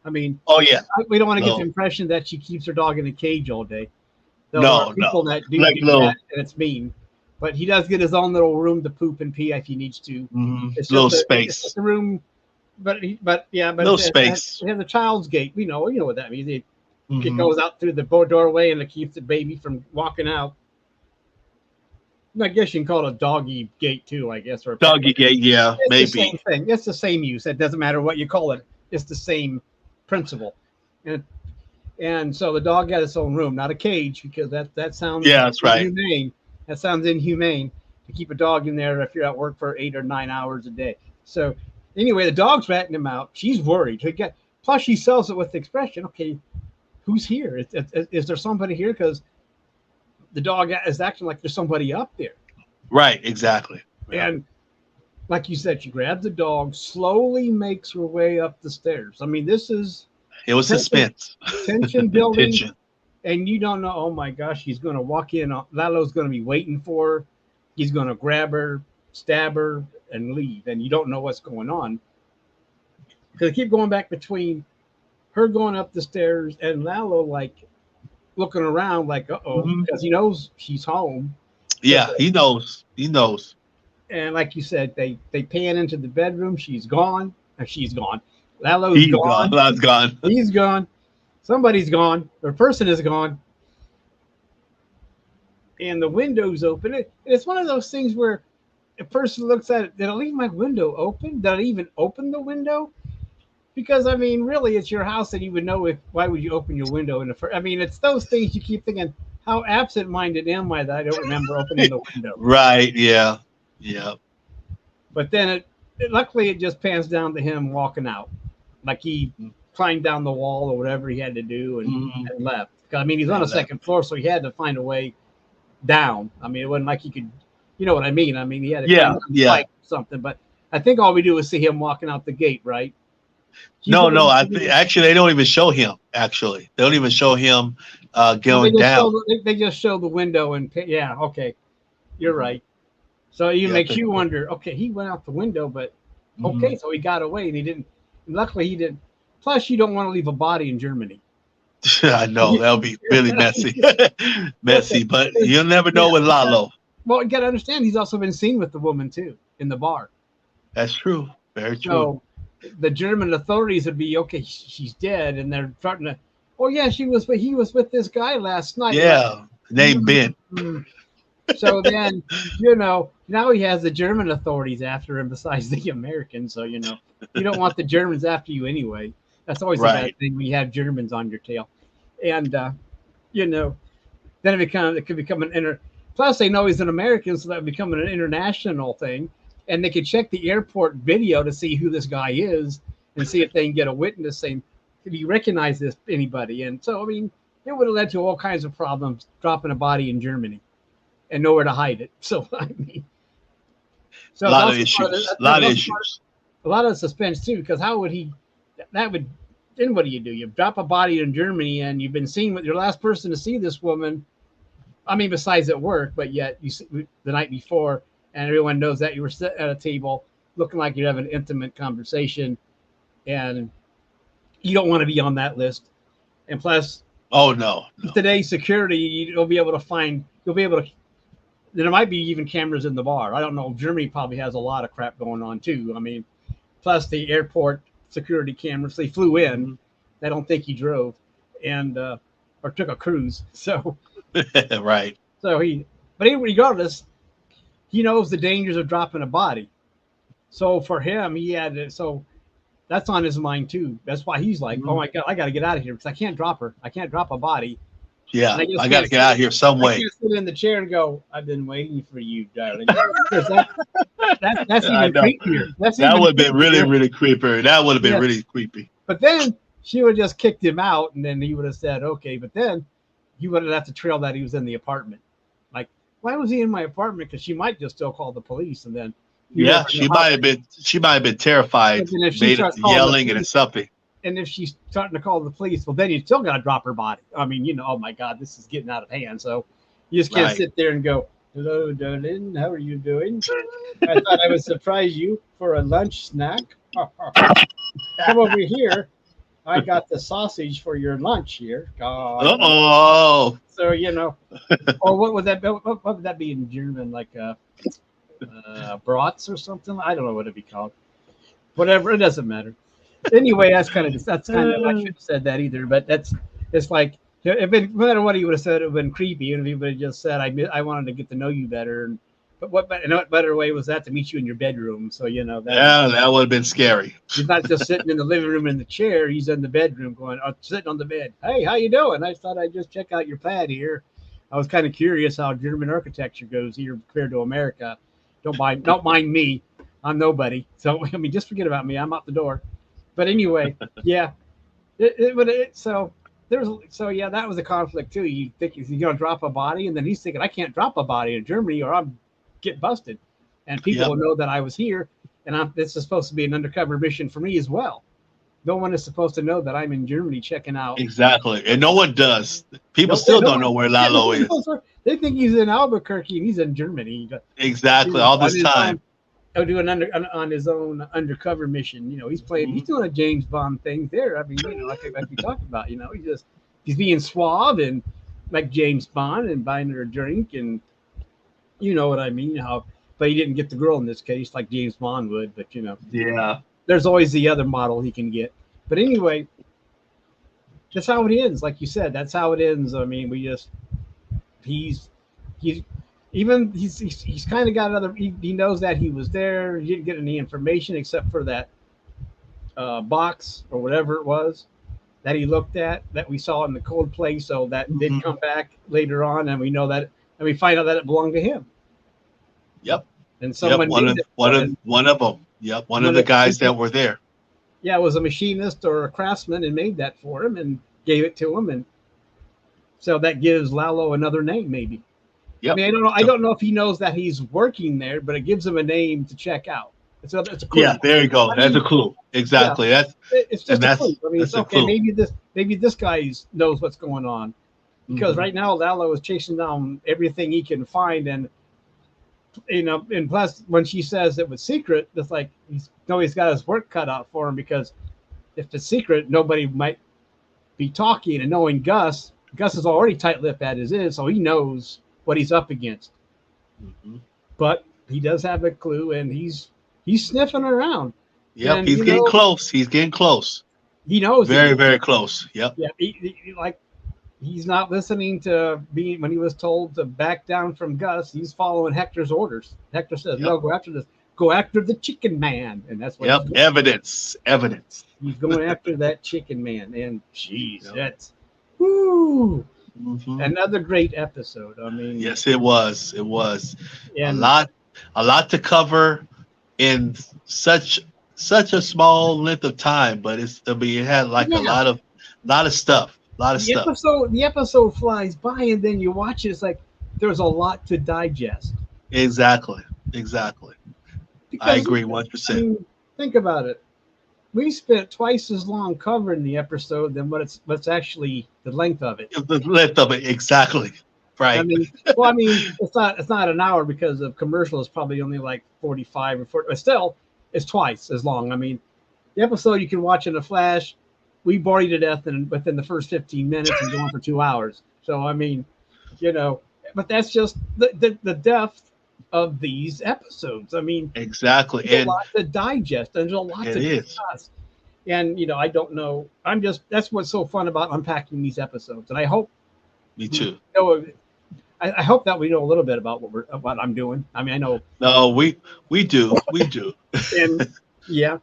I mean, Oh yeah, we don't want to get the no, impression that she keeps her dog in a cage all day. Though there are no, people no, that do like do little, that, and it's mean. But he does get his own little room to poop and pee if he needs to. It's little just space, it's just a room, but yeah, but little it has, space. it has a child's gate. You know what that means. It Hmm. goes out through the doorway and it keeps the baby from walking out. I guess you can call it a doggy gate too. I guess or a pet. Doggy gate, yeah, It's the maybe. same thing. It's the same use. It doesn't matter what you call it. It's the same principle. And and so the dog got its own room, not a cage, because that sounds Yeah, that's right. inhumane. That sounds inhumane to keep a dog in there if you're at work for 8 or 9 hours a day. So anyway, the dog's ratting him out. She's worried. Plus, she sells it with the expression, "Okay, who's here? Is there somebody here?" Because the dog is acting like there's somebody up there. Right, exactly. Yeah. And like you said, she grabs the dog, slowly makes her way up the stairs. I mean, this is It was tension, suspense, tension building, tension. and you don't know. Oh my gosh, he's going to walk in. Lalo's going to be waiting for her. He's going to grab her, stab her, and leave. And you don't know what's going on because they keep going back between her going up the stairs and Lalo like looking around, like, uh oh, Hmm. because he knows she's home. Yeah, he knows. He knows. And like you said, they pan into the bedroom. She's gone. Or she's gone. Lalo's He's gone. gone. That's gone. He's gone. Somebody's gone. Or person is gone. And the window's open. It's one of those things where a person looks at it. Did I leave my window open? Did I even open the window? Because I mean, really, it's your house, and you would know if. Why would you open your window in the first? I mean, it's those things you keep thinking. How absent-minded am I that I don't remember opening the window? Right. Yeah. Yeah. But then luckily, it just pans down to him walking out, like he climbed down the wall or whatever he had to do and left. I mean, he's on a second floor, so he had to find a way down. I mean, it wasn't like he could, you know what I mean? I mean, he had to fight something. But I think all we do is see him walking out the gate, right? No. I think actually they don't even show him. Actually, they don't even show him going down. They just show the window and yeah, okay, you're right. So you makes you wonder. Okay, he went out the window, but okay, so he got away and he didn't. Luckily, he didn't. Plus, you don't want to leave a body in Germany. I know that'll be really messy, but you'll never know with Lalo. Well, you got to understand, he's also been seen with the woman too in the bar. That's true. Very true. So the German authorities would be okay. She's dead, and they're starting to. Oh yeah, he was with this guy last night. Yeah, named Ben. So then, now he has the German authorities after him besides the Americans. So, you don't want the Germans after you anyway. That's always a bad thing when you have Germans on your tail. And, then it could become plus they know he's an American, so that would become an international thing. And they could check the airport video to see who this guy is and see if they can get a witness saying, "Did you recognize anybody?" And so, I mean, it would have led to all kinds of problems dropping a body in Germany. And nowhere to hide it. So I mean, a lot of issues. A lot of suspense too, because how would he? That would. Then what do? You drop a body in Germany, and you've been seen with your last person to see this woman. I mean, besides at work, but yet you see the night before, and everyone knows that you were sitting at a table, looking like you're having an intimate conversation, and you don't want to be on that list. And plus, no. Today's security, you'll be able to. There might be even cameras in the bar. I don't know. Germany probably has a lot of crap going on too. I mean, plus the airport security cameras. They flew in. I don't think he drove, and or took a cruise. So right. So regardless, he knows the dangers of dropping a body. So for him, he had to. So that's on his mind too. That's why he's like, "Oh my God, I got to get out of here because I can't drop her. I can't drop a body." Yeah, I got to get out of here some way. I can't sit in the chair and go, "I've been waiting for you, darling." That's even creepier. That would have been really, really creepy. That would have been really creepy. But then she would have just kicked him out, and then he would have said, "Okay." But then he would have to trail that he was in the apartment. Like, why was he in my apartment? Because she might just still call the police, and then she might have been terrified, yelling and something. And if she's starting to call the police, well, then you still got to drop her body. I mean, oh my God, this is getting out of hand. So you just can't sit there and go, "Hello, darling, how are you doing? I thought I would surprise you for a lunch snack. Come over here. I got the sausage for your lunch here." Oh. So or what would that be in German? Like brats or something? I don't know what it'd be called. Whatever, it doesn't matter. Anyway, that's kind of I shouldn't have said that either, but it's like no matter what he would have said, it would have been creepy. And if he would have just said, I wanted to get to know you better. But what better way was that to meet you in your bedroom? So that would have been scary. He's not just sitting in the living room in the chair. He's in the bedroom sitting on the bed. "Hey, how you doing? I thought I'd just check out your pad here. I was kind of curious how German architecture goes here compared to America. Don't mind me. I'm nobody. So I mean, just forget about me. I'm out the door." But anyway, yeah. That was a conflict too. You think he's gonna drop a body, and then he's thinking, "I can't drop a body in Germany, or I'm get busted, and people will know that I was here, and this is supposed to be an undercover mission for me as well. No one is supposed to know that I'm in Germany checking out." Exactly, and no one does. People still don't know where Lalo is. They think he's in Albuquerque and he's in Germany. Exactly, all this time. Doing on his own undercover mission. He's playing. He's doing a James Bond thing there. I mean, like we talked about. He's being suave and like James Bond and buying her a drink, and You know what I mean? How, but he didn't get the girl in this case, like James Bond would. But you know, Yeah. there's always the other model he can get. But anyway, that's how it ends. Like you said, that's how it ends. I mean, we just he's he's even he's kind of got another. He knows that he was there. He didn't get any information except for that box or whatever it was that he looked at that we saw in the cold play. So that did Mhm. come back later on, and we know that, and we find out that it belonged to him, Yep. and Yep. someone made it for him. One of them. Yep. One of One the of guys that were there. yeah, it was a machinist or a craftsman and made that for him and gave it to him, and so that gives Lalo another name, maybe. I Yep. mean, I don't know. I So, don't know if he knows that he's working there, but it gives him a name to check out. It's a clue. yeah. There you go. I That's mean, a clue. yeah, Exactly. That's it's and just a clue. I mean, that's it's a okay. clue. Maybe this guy knows what's going on because Mhm. right now Lalo is chasing down everything he can find, and you know, and plus when she says it was secret, it's like he's got his work cut out for him because if it's secret, nobody might be talking, and knowing Gus is already tight-lipped as is, so he knows what he's up against. Mhm. But he does have a clue, and he's sniffing around, Yep. and He's you getting know close. He's getting close. he knows he Very, is. very close. Yep. Yeah, like he's not listening to being when he was told to back down from Gus. He's following Hector's orders. Hector says, Yep. "No, go after this. Go after the chicken man," and that's what he's Yep. doing. Evidence. Evidence. He's going after that chicken man, and jeez, Yep. that's whoo, Hmm. another great episode. I mean, Yes, it was. It was a and lot, a lot to cover in such a small length of time. But it's, I mean, it had like a yeah, lot of stuff, a lot of stuff. the episode flies by, and then you watch it. It's like there's a lot to digest Exactly. Exactly. I because agree I 1%. mean, think about it. We spent twice as long covering the episode than what's actually the length of it. The length of it, exactly. I Right. mean, it's not an hour because of commercial. It's probably only like 45 or 40, but still, it's twice as long. I mean, the episode you can watch in a flash. We bore you to death within the first 15 minutes and go on for 2 hours. So I mean, you know, but that's just the depth of these episodes. I mean, Exactly. there's a And lot to digest and there's a lot it to is. discuss. And you know, I don't know. That's what's so fun about unpacking these episodes. And I hope Me we too. know. I hope that we know a little bit about what I'm doing. I mean, I know, No, we do. We do. and yeah,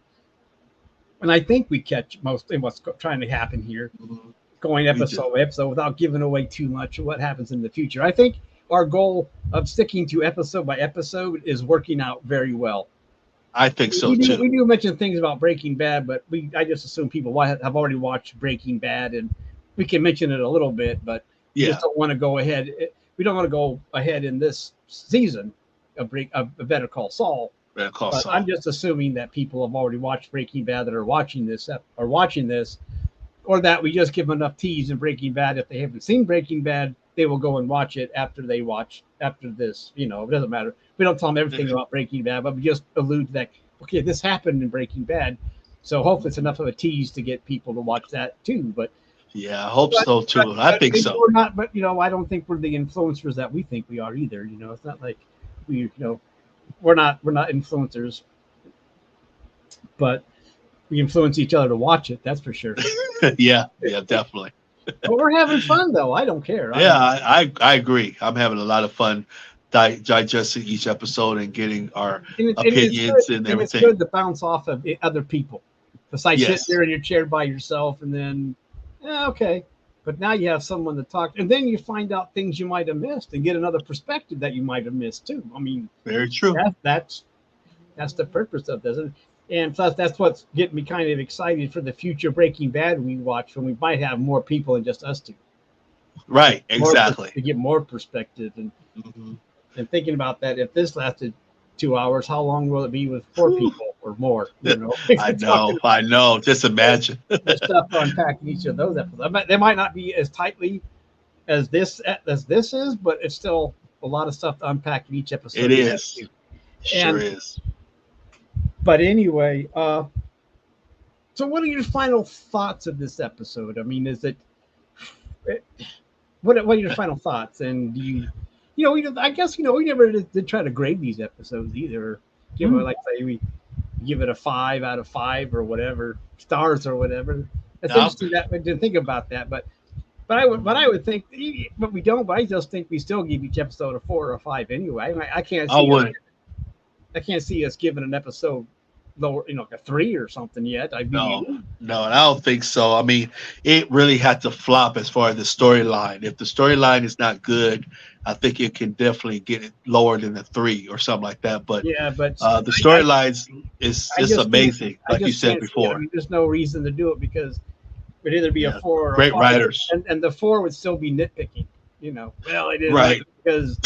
and I think we catch most of what's trying to happen here, Mhm. going We do. episode by episode without giving away too much of what happens in the future. I think our goal of sticking to episode by episode is working out very well. I think so We do too. we do mention things about Breaking Bad, but I just assume people have already watched Breaking Bad, and we can mention it a little bit, but we just Yeah. don't want to go ahead. We don't want to go ahead in this season of Better Call Saul. Better Call But I'm Saul. just assuming that people have already watched Breaking Bad that are watching this, or that we just give them enough tease in Breaking Bad. If they haven't seen Breaking Bad, they will go and watch it after this. You know, it doesn't matter. We don't tell them everything about Breaking Bad, but we just allude to that. Okay, this happened in Breaking Bad, so hopefully it's enough of a tease to get people to watch that too. Yeah, I hope But so too. I think maybe so. we're not. But you know, I don't think we're the influencers that we think we are either. You know, it's not like we're not influencers, but we influence each other to watch it. That's for sure. Yeah, yeah, definitely. But we're having fun though. I don't care. Yeah, I agree. I'm having a lot of fun digesting each episode and getting our And it's good. opinions and And it's everything. good to bounce off of other people. Besides sitting Yes, there in your chair by yourself, and then okay. But now you have someone to talk, and then you find out things you might have missed, and get another perspective that you might have missed too. I mean, very true. that's the purpose of this, and plus that's what's getting me kind of excited for the future Breaking Bad we watch, when we might have more people than just us two. Right, More exactly. to get more perspective, Mhm. and thinking about that, if this lasted 2 hours, how long will it be with four people or more? You know, I know. Just imagine. the stuff unpacking each of those episodes. They might not be as tightly as this is, but it's still a lot of stuff to unpack in each episode. It is. Sure And is. but anyway, so what are your final thoughts of this episode? I mean, is it what are your final thoughts? And do I guess we never did try to grade these episodes either. Give it like say we give it a 5 out of 5 or whatever stars or whatever. It's Now, interesting that we didn't think about that, but I would think, but we don't. But I just think we still give each episode a 4 or 5 anyway. I can't I see us, would. I can't see us giving an episode lower, like a 3 or something yet. I'd be No, no, and I don't think so. I mean, it really had to flop as far as the storyline. If the storyline is not good, I think it can definitely get it lower than a 3 or something like that. But yeah, but the storylines is I just just amazing, I like you just said can't see it. I before. mean, there's no reason to do it because it'd either be a Yeah, 4 or a great 5, writers, and the 4 would still be nitpicking. Well, it is right, because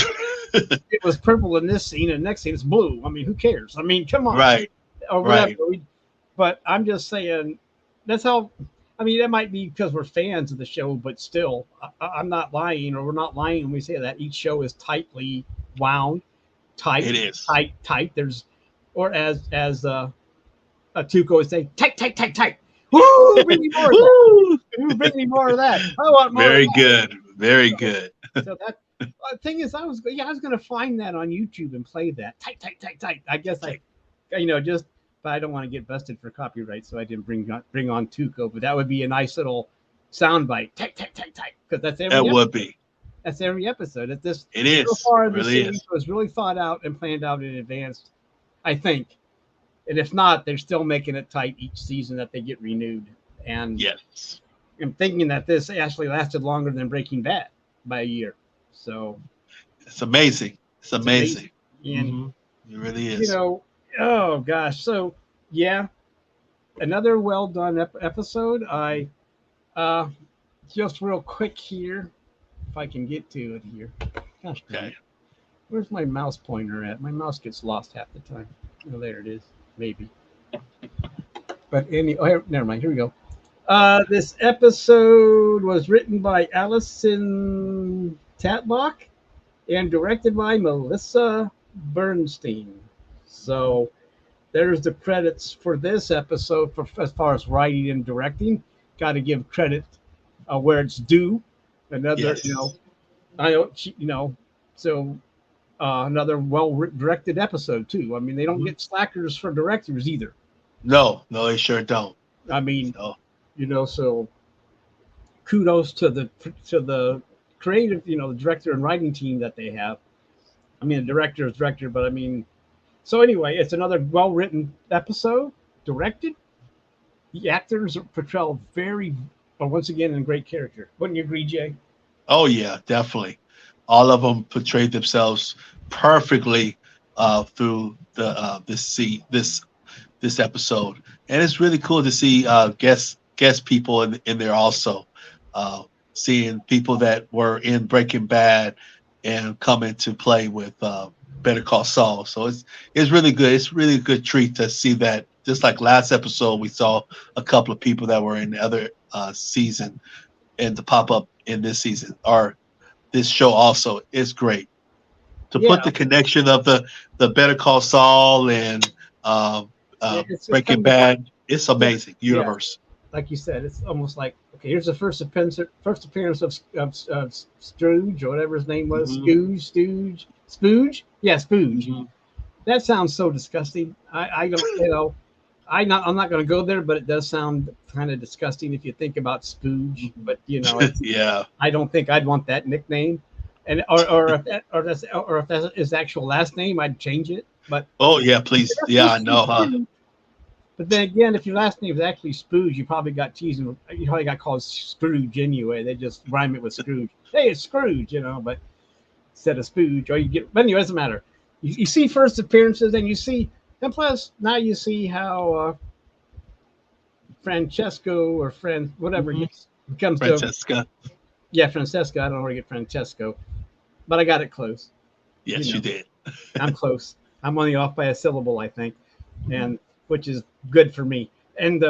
it was purple in this scene, and the next scene it's blue. I mean, who cares? I mean, come on, right, or whatever. right. But I'm just saying that's how. I mean, that might be because we're fans of the show, but still, I'm not lying, or we're not lying when we say that each show is tightly wound, tight, It is. tight, tight. There's, or as Tuco would say, tight, tight, tight, tight. Woo! Bring me more of that. Woo! Bring me more of that. I want more. Very of that. good, very good. So that thing is, I was going to find that on YouTube and play that tight, tight, tight, tight. I guess just, but I don't want to get busted for copyright, so I didn't bring on Tuco. But that would be a nice little soundbite, tight, tight, tight, tight, because that's every. That would be. That's every episode. At this, It is. So far, It the really series is. was really thought out and planned out in advance, I think. And if not, they're still making it tight each season that they get renewed. And Yes. I'm thinking that this actually lasted longer than Breaking Bad by a year. So It's amazing. It's amazing. and Mhm. It really is. oh gosh. So yeah, another well done episode. I just real quick here, if I can get to it here. Gosh, Okay. where's my mouse pointer at? My mouse gets lost half the time. Oh, there it is. Maybe. But never mind. Here we go. This episode was written by Allison Tatlock and directed by Melissa Bernstein. So there's the credits for this episode for as far as writing and directing. Got to give credit where it's due. Another, Yes. I don't, so another well-directed episode too. I mean, they don't get slackers for directors either. No, they sure don't. I mean, No. so kudos to the creative, the director and writing team that they have. I mean, the director is director, but I mean, so anyway, it's another well-written episode, directed. The actors portray once again, in great character. Wouldn't you agree, Jay? Oh yeah, definitely. All of them portrayed themselves perfectly through the this episode, and it's really cool to see guest people in there also. Seeing people that were in Breaking Bad and come into play with Better Call Saul. So it's really good. It's really a good treat to see that. Just like last episode, we saw a couple of people that were in the other season and to pop up in this season or this show also is great. To put the connection of the Better Call Saul and Breaking Bad, it's amazing universe. Like you said, it's almost like, okay, here's the first appearance of Scrooge or whatever his name was, Spooge. Yeah, Spooge. Mm-hmm. That sounds so disgusting. I don't, I'm not going to go there, but it does sound kind of disgusting if you think about Spooge. But Yeah, I don't think I'd want that nickname, and or if that's his actual last name, I'd change it. But oh yeah, please, yeah, I know, huh? But then again, if your last name is actually Spooge, you probably got called Scrooge anyway. They just rhyme it with Scrooge. Hey, it's Scrooge, but instead of Spooge, or you get. But anyway, it doesn't matter. You see first appearances, and you see, and plus now you see how Francesco or whatever becomes Francesca. Francesca. I don't know where to get Francesco, but I got it close. Yes, you did. I'm close. I'm only off by a syllable, I think, and which is good for me. And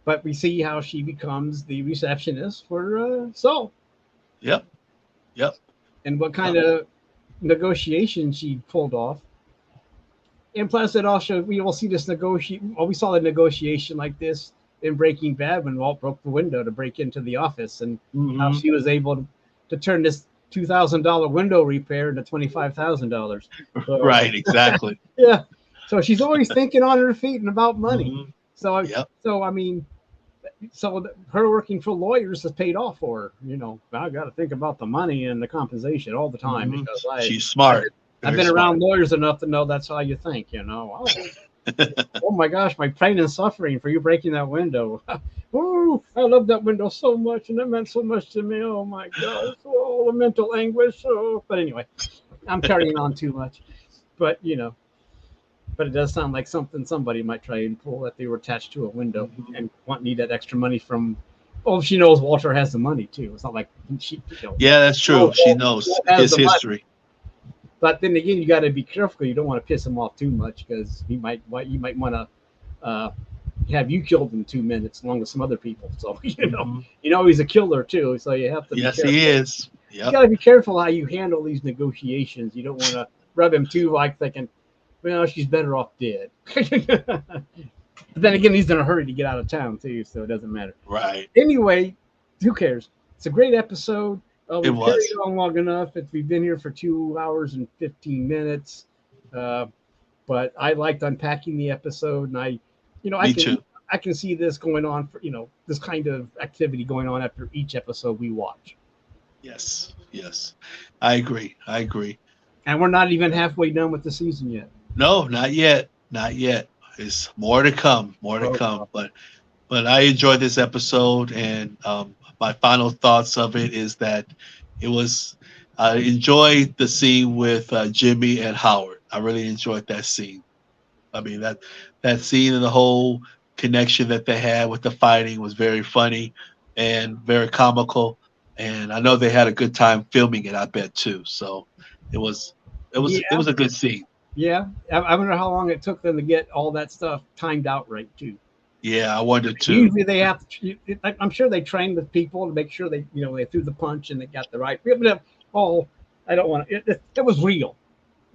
but we see how she becomes the receptionist for Saul. Yep. And what kind of negotiation she pulled off. And plus, it also we all see this negotiation. Well, we saw the negotiation like this in Breaking Bad when Walt broke the window to break into the office, and how she was able to turn this $2,000 window repair into $25,000. So, Right, exactly. yeah. So she's always thinking on her feet and about money. Hmm. So, Yep. so I mean, her working for lawyers has paid off for her. I got to think about the money and the compensation all the time Hmm. because She's I've been, smart. I've Very been smart. around lawyers enough to know that's how you think. Oh my gosh, my pain and suffering for you breaking that window. Oh, I love that window so much, and it meant so much to me. Oh my gosh, oh, the mental anguish. Oh, but anyway, I'm carrying on too much. But but it does sound like something somebody might try and pull that they were attached to a window Mhm. and need that extra money from. Oh, she knows Walter has the money too. It's not like Yeah, that's true. She knows Walt has his the money. history. But then again, you got to be careful. You don't want to piss him off too much because you might want to uh, have you killed in 2 minutes along with some other people. So Hmm. he's a killer too. So you have to be Yes, he careful. is. You Yep. got to be careful how you handle these negotiations. You don't want to rub him too like thinking, well, she's better off dead. But then again, he's in a hurry to get out of town too, so it doesn't matter. Right. Anyway, who cares? It's a great episode. It We've carried was. on long enough. We've been here for 2 hours and 15 minutes. Uh, but I liked unpacking the episode, and I Me can too. see this going on for this kind of activity going on after each episode we watch, Yes. Yes. I agree. I agree. and we're not even halfway done with the season yet. No, not yet. Not yet. There's more to come. More to Oh, come. But I enjoyed this episode, and my final thoughts of it is that it was. I enjoyed the scene with Jimmy and Howard. I really enjoyed that scene. I mean that scene and the whole connection that they had with the fighting was very funny and very comical. And I know they had a good time filming it. I bet too. So it was it yeah, was a good scene. yeah. I wonder how long it took them to get all that stuff timed out right too. Yeah, I wondered too. Usually they have to. I'm sure they trained with people to make sure they threw the punch and they got the right. Oh, I don't want to. It was real.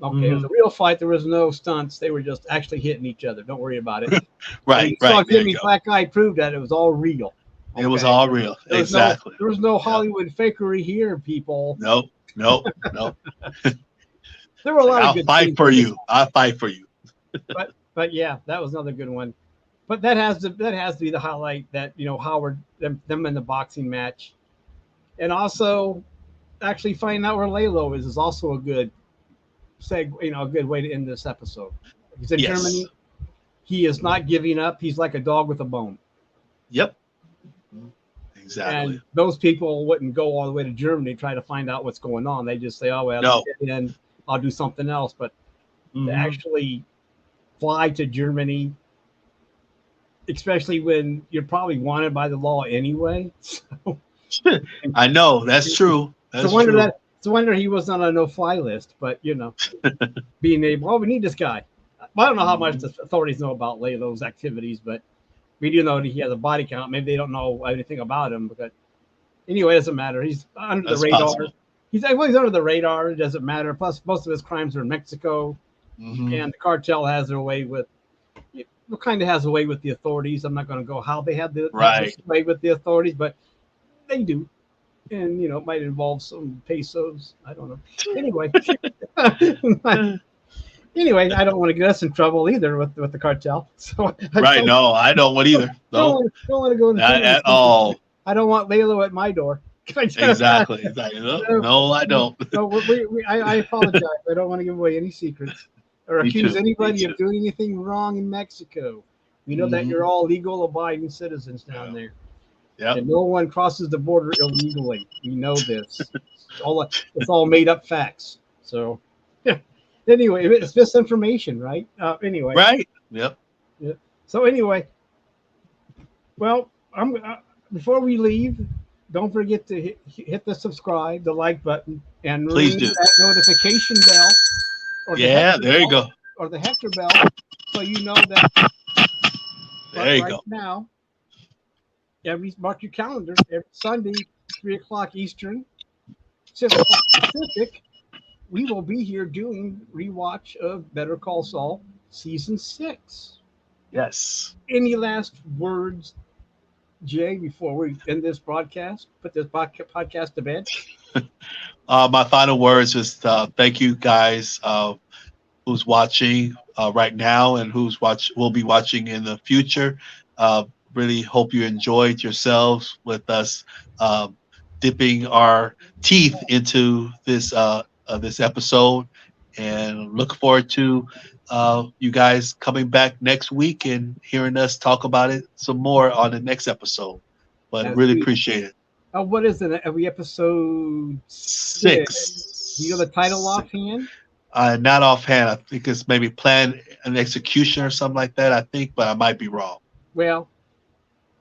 Okay, it was Hmm. a real fight. There was no stunts. They were just actually hitting each other. Don't worry about it. And Right, you saw right. There you Jimmy's go. black eye prove that it was all real. It was Okay, all real. Exactly. there was no Yeah. Hollywood fakery here, people. Nope. Nope. Nope. There were a It's like lot of I'll good fight scenes for in this, you. I'll fight for you. but yeah, that was another good one. But that has to be the highlight that Howard them in the boxing match, and also actually finding out where Lalo is also a good a good way to end this episode. He's in Yes. Germany. He is not giving up. He's like a dog with a bone. Yep. And Exactly. those people wouldn't go all the way to Germany to try to find out what's going on. They just say, "Oh well, No. then I'll do something else." But to Hmm. actually fly to Germany, especially when you're probably wanted by the law anyway, so I know. That's true. it's a That's wonder true. he was not on a no-fly list. But being able, oh, we need this guy. I don't know how much Mhm. the authorities know about Lalo's activities, but we do know that he has a body count. Maybe they don't know anything about him, but anyway, it doesn't matter. He's under the That's radar. possible. He's under the radar. It doesn't matter. Plus, most of his crimes are in Mexico, Hmm. and the cartel has their way with. It kind of has a way with the authorities. I'm not going to go how they have Right. this way with the authorities, but they do, and it might involve some pesos. I don't know. Anyway, anyway, I don't want to get us in trouble either with the cartel. So I Right. No, I don't want either. No, don't want to go into too not many at secrets. all. I don't want Lalo at my door. Exactly. Exactly. No, No, no, I don't. no, I apologize. I don't want to give away any secrets or Me accuse too. Me anybody too. of doing anything wrong in Mexico. We know that you're Hmm. all legal abiding citizens down Yeah. there, Yep. and no one crosses the border illegally. We know this. It's all made up facts. So, anyway, it's misinformation, right? Anyway, Right. Yep. yeah. So anyway, well, I'm before we leave, don't forget to hit the subscribe, the like button, and Please ring do. that notification bell or the Yeah. Hector There you bell go. or the Hector bell, so you know that. There But you right go. now, mark your calendar. Every Sunday, 3 o'clock Eastern, 6 o'clock Pacific, we will be here doing rewatch of Better Call Saul season 6. Yes. Any last words, Jay, before we end this broadcast? Put this podcast to bed. My final words is thank you guys who's watching right now and who's will be watching in the future. Uh, really hope you enjoyed yourselves with us dipping our teeth into this episode, and look forward to you guys coming back next week and hearing us talk about it some more on the next episode. But As really we, appreciate it. what is it? Every episode 6. Do you know the title Six. offhand? Not offhand. I think it's maybe plan and execution or something like that. I think, but I might be wrong. Well,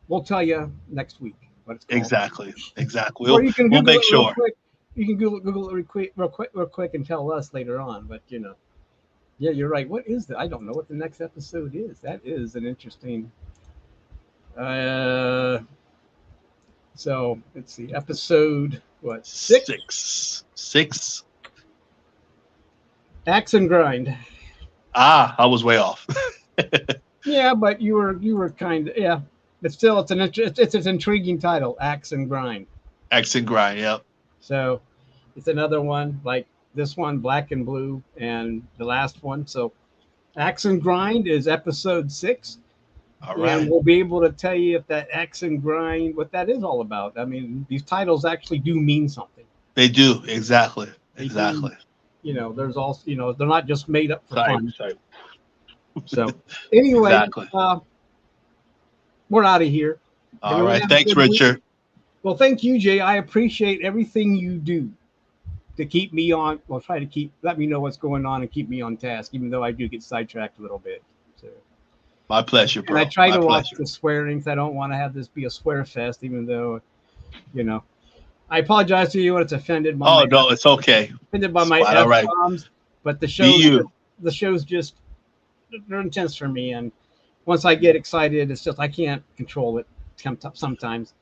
we'll tell you next week what it's called. Exactly. Exactly. Or you can We'll Google make it real sure. quick. You can Google it real quick, and tell us later on. But yeah, you're right. What is that? I don't know what the next episode is. That is an interesting. Uh, so let's see. Episode what? 6. Six. Axe and grind. I was way off. Yeah, but you were kind of, yeah. But still, it's an intriguing title. Axe and grind. Axe and grind. Yep. So it's another one like this one, Black and Blue, and the last one. So Axe and Grind is episode 6. All And right. we'll be able to tell you if that Axe and Grind, what that is all about. I mean, these titles actually do mean something. They do. Exactly. They Exactly. there's also, they're not just made up for Sorry. fun. So anyway, Exactly. we're out of here. All Everyone right. have a Thanks, good week. Richard. Well, thank you, Jay. I appreciate everything you do to keep me on. Well, try to let me know what's going on and keep me on task, even though I do get sidetracked a little bit. So, My pleasure, bro. and I try My to watch pleasure. the swearings. I don't want to have this be a swear fest, even though, I apologize to you when it's offended. Oh no, it's okay. Offended by my Quite all right. F-bombs, but Be you. the show's just, they're intense for me. And once I get excited, it's just, I can't control it sometimes.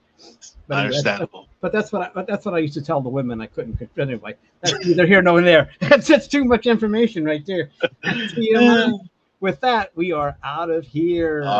But anyway, Understandable. But that's what I used to tell the women. I couldn't. Anyway, that's neither here nor there. That's too much information right there. With that, we are out of here. All